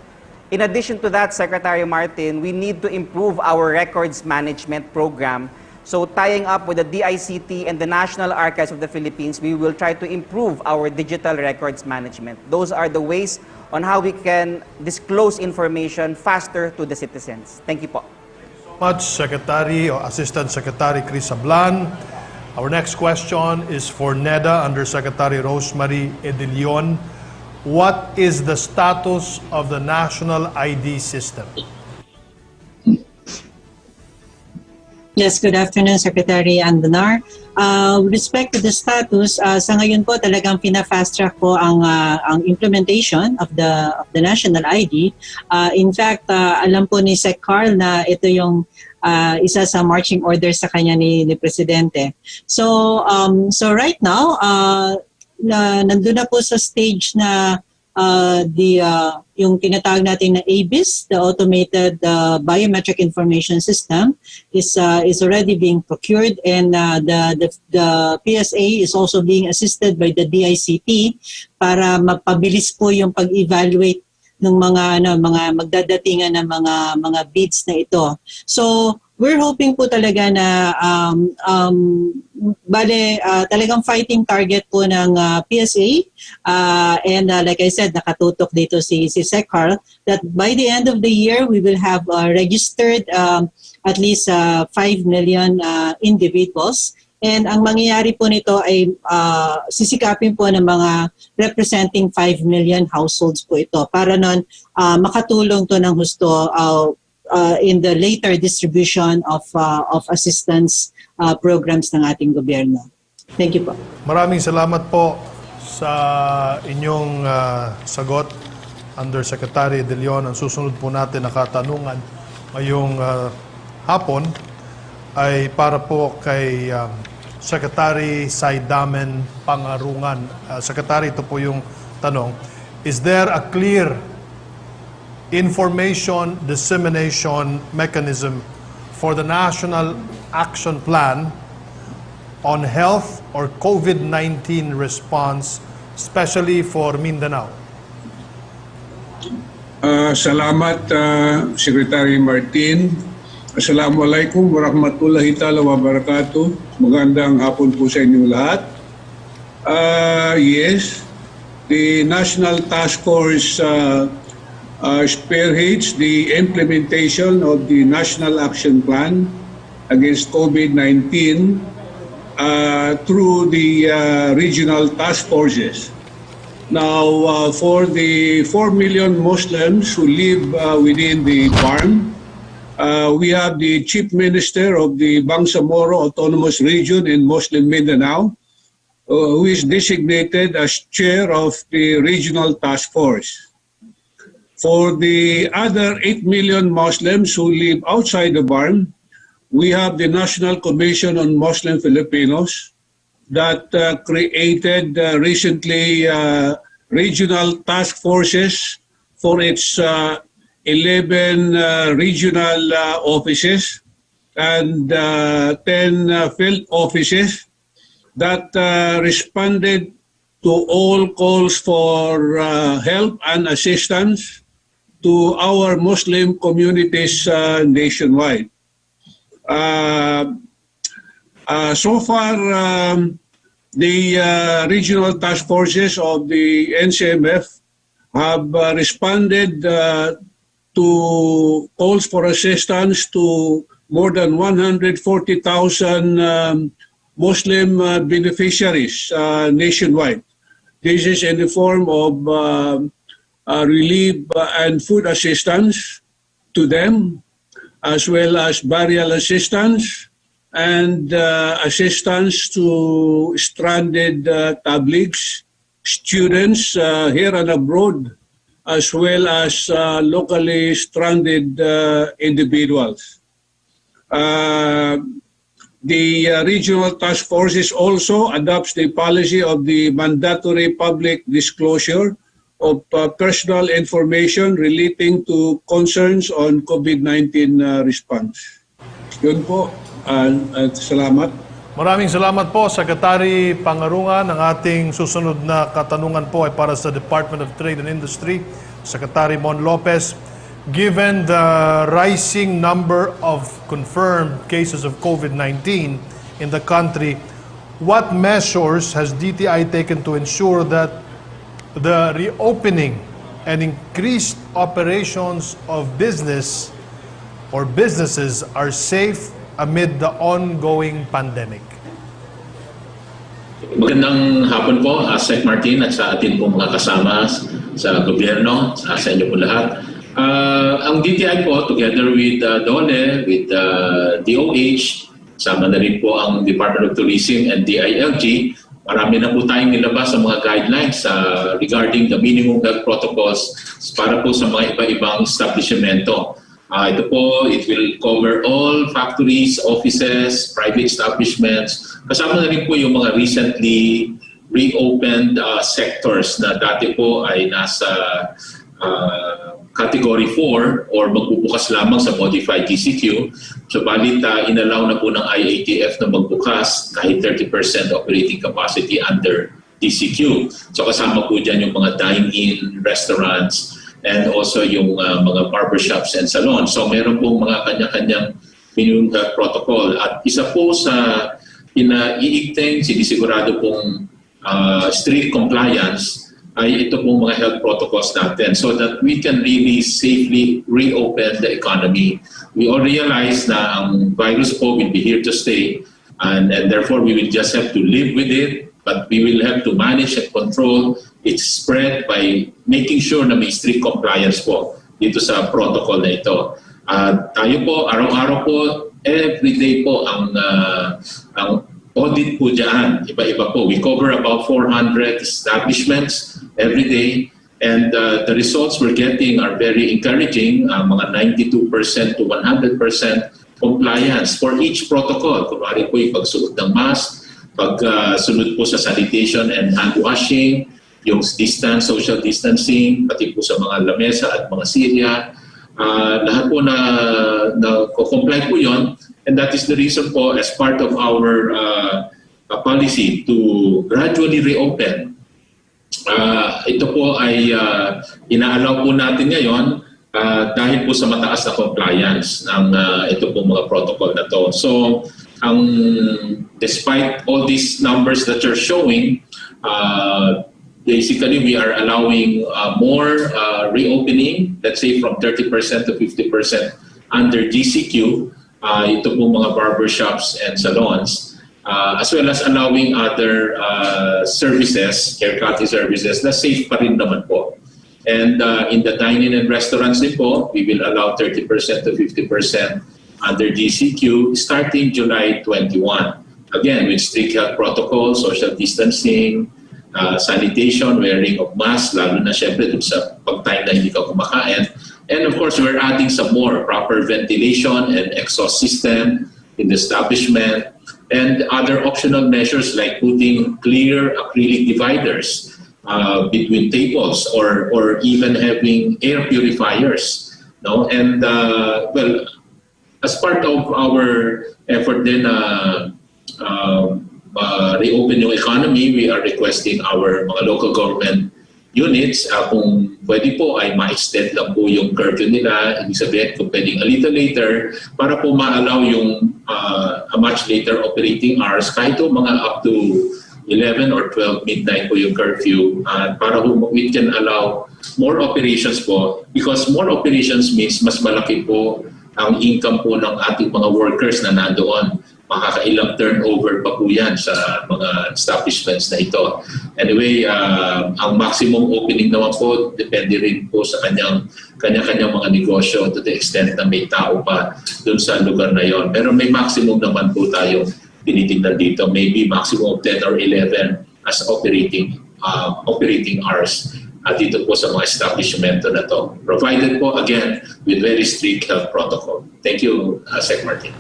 S1: In addition to that, Secretary Martin, we need to improve our records management program. So tying up with the DICT and the National Archives of the Philippines, we will try to improve our digital records management. Those are the ways on how we can disclose information faster to the citizens. Thank you po.
S17: Thank you so much, Secretary or Assistant Secretary Chris Sablan. Our next question is for NEDA, Undersecretary Rosemary Edilion. What is the status of the national ID system?
S10: Yes, good afternoon, Secretary Andanar. With respect to the status, sa ngayon po talagang pina-fast track po ang implementation of the national ID. In fact, alam po ni Sec. Carl na ito yung isa sa marching orders sa kanya ni Presidente. So right now, nandun na po sa stage na yung tinatawag natin na ABIS, the Automated Biometric Information System, is already being procured, and the PSA is also being assisted by the DICT para mapabilis po yung pag-evaluate ng mga magdadatingan ng mga bids na ito. So we're hoping po talaga na talagang fighting target po ng PSA, and like I said, nakatutok dito si Sec Carl, that by the end of the year we will have registered at least 5 million individuals. And ang mangyayari po nito ay sisikapin po ng mga representing 5 million households po ito para nun makatulong to ng husto in the later distribution of assistance programs ng ating gobyerno. Thank you po.
S17: Maraming salamat po sa inyong sagot, Undersecretary De Leon. Ang susunod po natin na katanungan ngayong hapon ay para po kay Secretary Saidamen Pangarungan. Secretary, ito po yung tanong. Is there a clear information dissemination mechanism for the National Action Plan on health or COVID-19 response, especially for Mindanao?
S9: Salamat, Secretary Martin. Assalamualaikum warahmatullahi ta'ala wabarakatuh. Magandang hapon po sa inyong lahat. Yes, the National Task Force spearheads the implementation of the National Action Plan against COVID-19 through the regional task forces. Now, for the 4 million Muslims who live within the farm, we have the Chief Minister of the Bangsamoro Autonomous Region in Muslim Mindanao, who is designated as chair of the regional task force. For the other 8 million Muslims who live outside the barn, we have the National Commission on Muslim Filipinos that created recently regional task forces for its 11 regional offices and 10 field offices that responded to all calls for help and assistance to our Muslim communities nationwide. So far, the regional task forces of the NCMF have responded to calls for assistance to more than 140,000 Muslim beneficiaries nationwide. This is in the form of relief and food assistance to them, as well as burial assistance and assistance to stranded tabligs, students here and abroad, as well as locally stranded individuals. The regional task forces also adopts the policy of the mandatory public disclosure of personal information relating to concerns on COVID-19 response. Yun po, at salamat.
S17: Maraming salamat po, Secretary Pangarungan. Ang ating susunod na katanungan po ay para sa Department of Trade and Industry, Secretary Mon Lopez. Given the rising number of confirmed cases of COVID-19 in the country, what measures has DTI taken to ensure that the reopening and increased operations of businesses are safe amid the ongoing pandemic?
S11: Magandang hapon po, Sec Martin, at sa atin pong mga kasama sa gobyerno, sa inyo po lahat. Ang DTI po, together with DOLE, with DOH, sama na rin po ang Department of Tourism and DILG, marami na po tayong nilabas sa mga guidelines regarding the minimum health protocols para po sa mga iba-ibang establishmento. Ito po, it will cover all factories, offices, private establishments. Kasama na rin po yung mga recently reopened sectors na dati po ay nasa Category 4 or magbubukas lamang sa modified DCQ. Subalit inallow na po ng IATF na magbukas kahit 30% operating capacity under DCQ. So kasama po dyan yung mga dine-in, restaurants, and also yung mga barbershops and salons. So meron pong mga kanya-kanyang minimum health protocol. At isa po sa pinaiigting, sinisigurado pong strict compliance ay ito pong mga health protocols natin so that we can really safely reopen the economy. We all realize na ang virus po will be here to stay and therefore we will just have to live with it, but we will have to manage and control its spread by making sure na may strict compliance po dito sa protocol na ito. Tayo po, araw-araw po, everyday po ang audit po dyan, iba-iba po. We cover about 400 establishments every day and the results we're getting are very encouraging, mga 92% to 100% compliance for each protocol. Kunwari po yung pagsuot ng mask, pagsunod po sa sanitation and hand washing, yung distance, social distancing, pati po sa mga lamesa at mga sirya. Lahat po na comply po yun. And that is the reason po as part of our policy to gradually reopen. Ito po ay inaalaw po natin ngayon dahil po sa mataas na compliance ng ito po mga protocol na to. So, despite all these numbers that you're showing, basically we are allowing more reopening, let's say from 30% to 50% under GCQ. Ito po mga barbershops and salons, as well as allowing other services, haircutting services, na safe pa rin naman po. And in the dining and restaurants din po, we will allow 30% to 50% under GCQ starting July 21. Again, with strict health protocols, social distancing, sanitation, wearing of masks, lalo na syempre dun sa pag-time na hindi ka kumakain. And of course, we're adding some more proper ventilation and exhaust system in the establishment and other optional measures like putting clear acrylic dividers between tables or even having air purifiers. No? And well, as part of our effort then reopen yung economy, we are requesting our mga local government units, kung pwede po ay ma-extend lang po yung curfew nila, ibig sabihin kung pwedeng a little later, para po ma-allow yung a much later operating hours, kahit po mga up to 11 or 12 midnight po yung curfew, para po we can allow more operations po, because more operations means mas malaki po ang income po ng ating mga workers na nandoon. Makakailang turnover pa po yan sa mga establishments na ito. Anyway, ang maximum opening naman po, depende rin po sa kanya-kanyang mga negosyo to the extent na may tao pa dun sa lugar na yon. Pero may maximum naman po tayong tinitingnan dito. Maybe maximum of 10 or 11 as operating hours dito po sa mga establishmento na to. Provided po, again, with very strict health protocol. Thank you, Sec. Martin.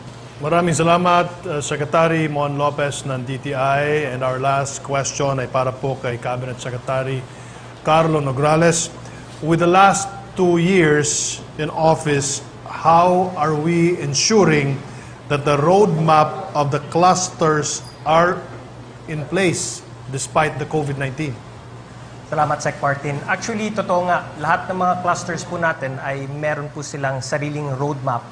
S17: Maraming salamat, Secretary Mon Lopez ng DTI. And our last question ay para po kay Cabinet Secretary Carlo Nograles. With the last 2 years in office, how are we ensuring that the roadmap of the clusters are in place despite the COVID-19?
S5: Salamat, Sec. Martin. Actually, totoo nga, lahat ng mga clusters po natin ay meron po silang sariling roadmap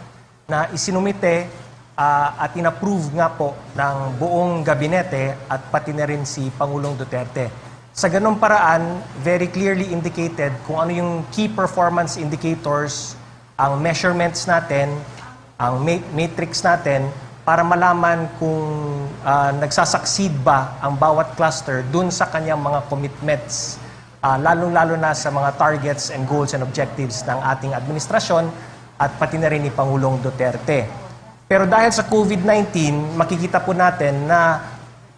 S5: na isinumite at inapprove nga po ng buong gabinete at pati na rin si Pangulong Duterte. Sa ganung paraan, very clearly indicated kung ano yung key performance indicators, ang measurements natin, ang matrix natin, para malaman kung nagsasucceed ba ang bawat cluster dun sa kanyang mga commitments, lalong-lalo na sa mga targets and goals and objectives ng ating administrasyon at pati na rin ni Pangulong Duterte. Pero dahil sa COVID-19, makikita po natin na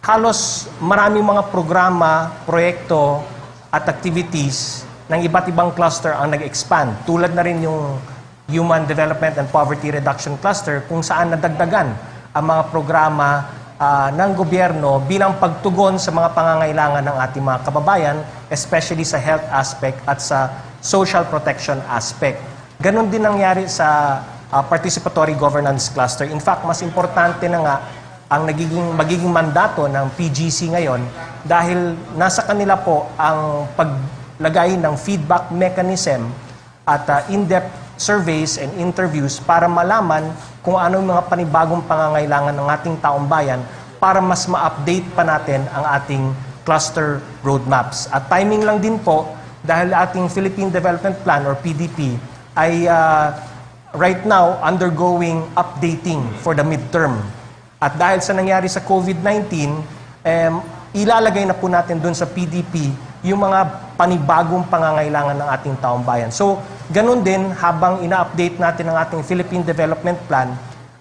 S5: halos maraming mga programa, proyekto at activities ng iba't ibang cluster ang nag-expand. Tulad na rin yung Human Development and Poverty Reduction Cluster kung saan nadagdagan ang mga programa ng gobyerno bilang pagtugon sa mga pangangailangan ng ating mga kababayan, especially sa health aspect at sa social protection aspect. Ganon din nangyari sa participatory governance cluster. In fact, mas importante na nga ang magiging mandato ng PGC ngayon dahil nasa kanila po ang paglagay ng feedback mechanism at in-depth surveys and interviews para malaman kung ano yung mga panibagong pangangailangan ng ating taong bayan para mas ma-update pa natin ang ating cluster roadmaps. At timing lang din po dahil ating Philippine Development Plan or PDP ay right now undergoing updating for the midterm. At dahil sa nangyari sa COVID-19, ilalagay na po natin dun sa PDP yung mga panibagong pangangailangan ng ating taong bayan. So, ganun din, habang ina-update natin ang ating Philippine Development Plan,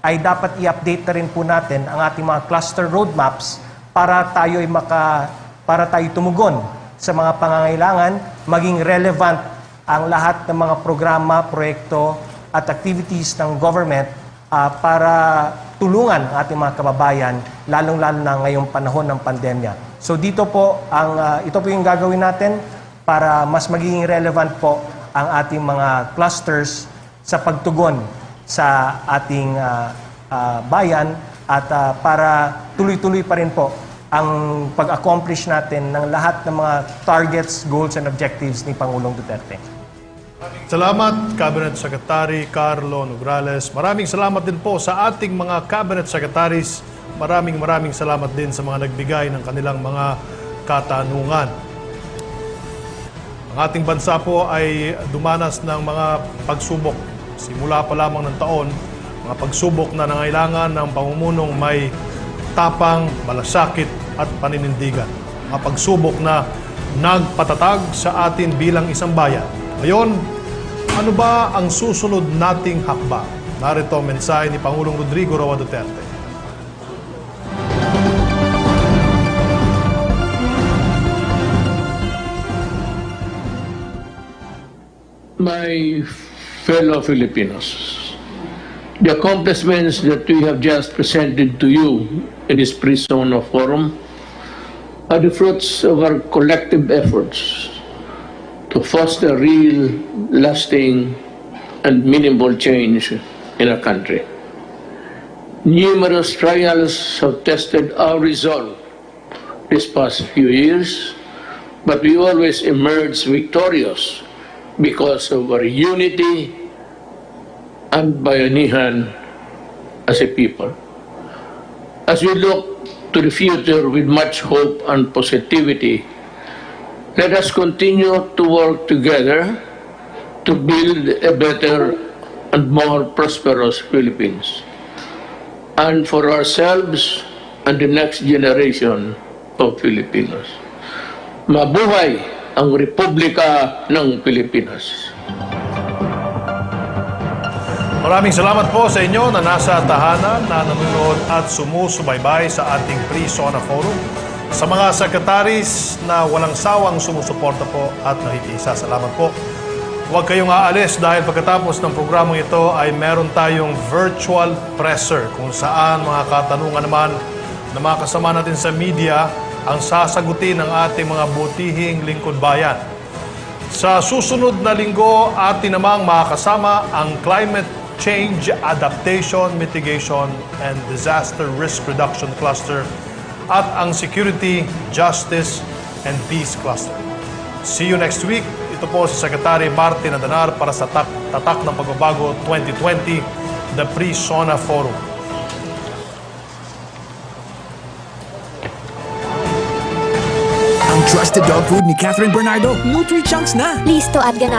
S5: ay dapat i-update na rin po natin ang ating mga cluster roadmaps para tayo tumugon sa mga pangangailangan, maging relevant ang lahat ng mga programa, proyekto at activities ng government para tulungan ang ating mga kababayan, lalong-lalo na ngayong panahon ng pandemya. So dito po, ito po yung gagawin natin para mas magiging relevant po ang ating mga clusters sa pagtugon sa ating bayan at para tuloy-tuloy pa rin po ang pag-accomplish natin ng lahat ng mga targets, goals, and objectives ni Pangulong Duterte.
S17: Salamat, Cabinet Secretary Carlo Nograles. Maraming salamat din po sa ating mga Cabinet Secretaries. Maraming salamat din sa mga nagbigay ng kanilang mga katanungan. Ang ating bansa po ay dumanas ng mga pagsubok. Simula pa lamang ng taon, mga pagsubok na nangailangan ng pamumunog may tapang, malasakit at paninindigan. Mga pagsubok na nagpatatag sa atin bilang isang bayan. Ngayon, ano ba ang susunod nating hakbang? Narito ang mensahe ni Pangulong Rodrigo Roa Duterte.
S4: My fellow Filipinos, the accomplishments that we have just presented to you in this pre-SONA forum are the fruits of our collective efforts to foster real, lasting, and meaningful change in our country. Numerous trials have tested our resolve these past few years, but we always emerge victorious because of our unity and bayanihan as a people. As we look to the future with much hope and positivity, let us continue to work together to build a better and more prosperous Philippines, and for ourselves and the next generation of Filipinos. Mabuhay ang Republika ng Pilipinas.
S17: Maraming salamat po sa inyo na nasa tahanan, na nanonood at sumusubaybay sa ating pre-SONA forum. Sa mga secretaries na walang sawang sumusuporta po at nakikisa, salamat po. Huwag kayong aalis dahil pagkatapos ng programang ito ay meron tayong virtual presser kung saan mga katanungan naman na mga kasama natin sa media ang sasagutin ng ating mga butihing lingkod bayan. Sa susunod na linggo, atin namang makakasama ang Climate Change Adaptation, Mitigation, and Disaster Risk Reduction Cluster at ang Security, Justice, and Peace Cluster. See you next week. Ito po si Secretary Martin Andanar para sa Tatak ng Pagbabago 2020, the Pre-SONA Forum.
S3: Ang trusted dog food ni Catherine Bernardo, Nutri-Chunks na.
S8: Listo at ganap.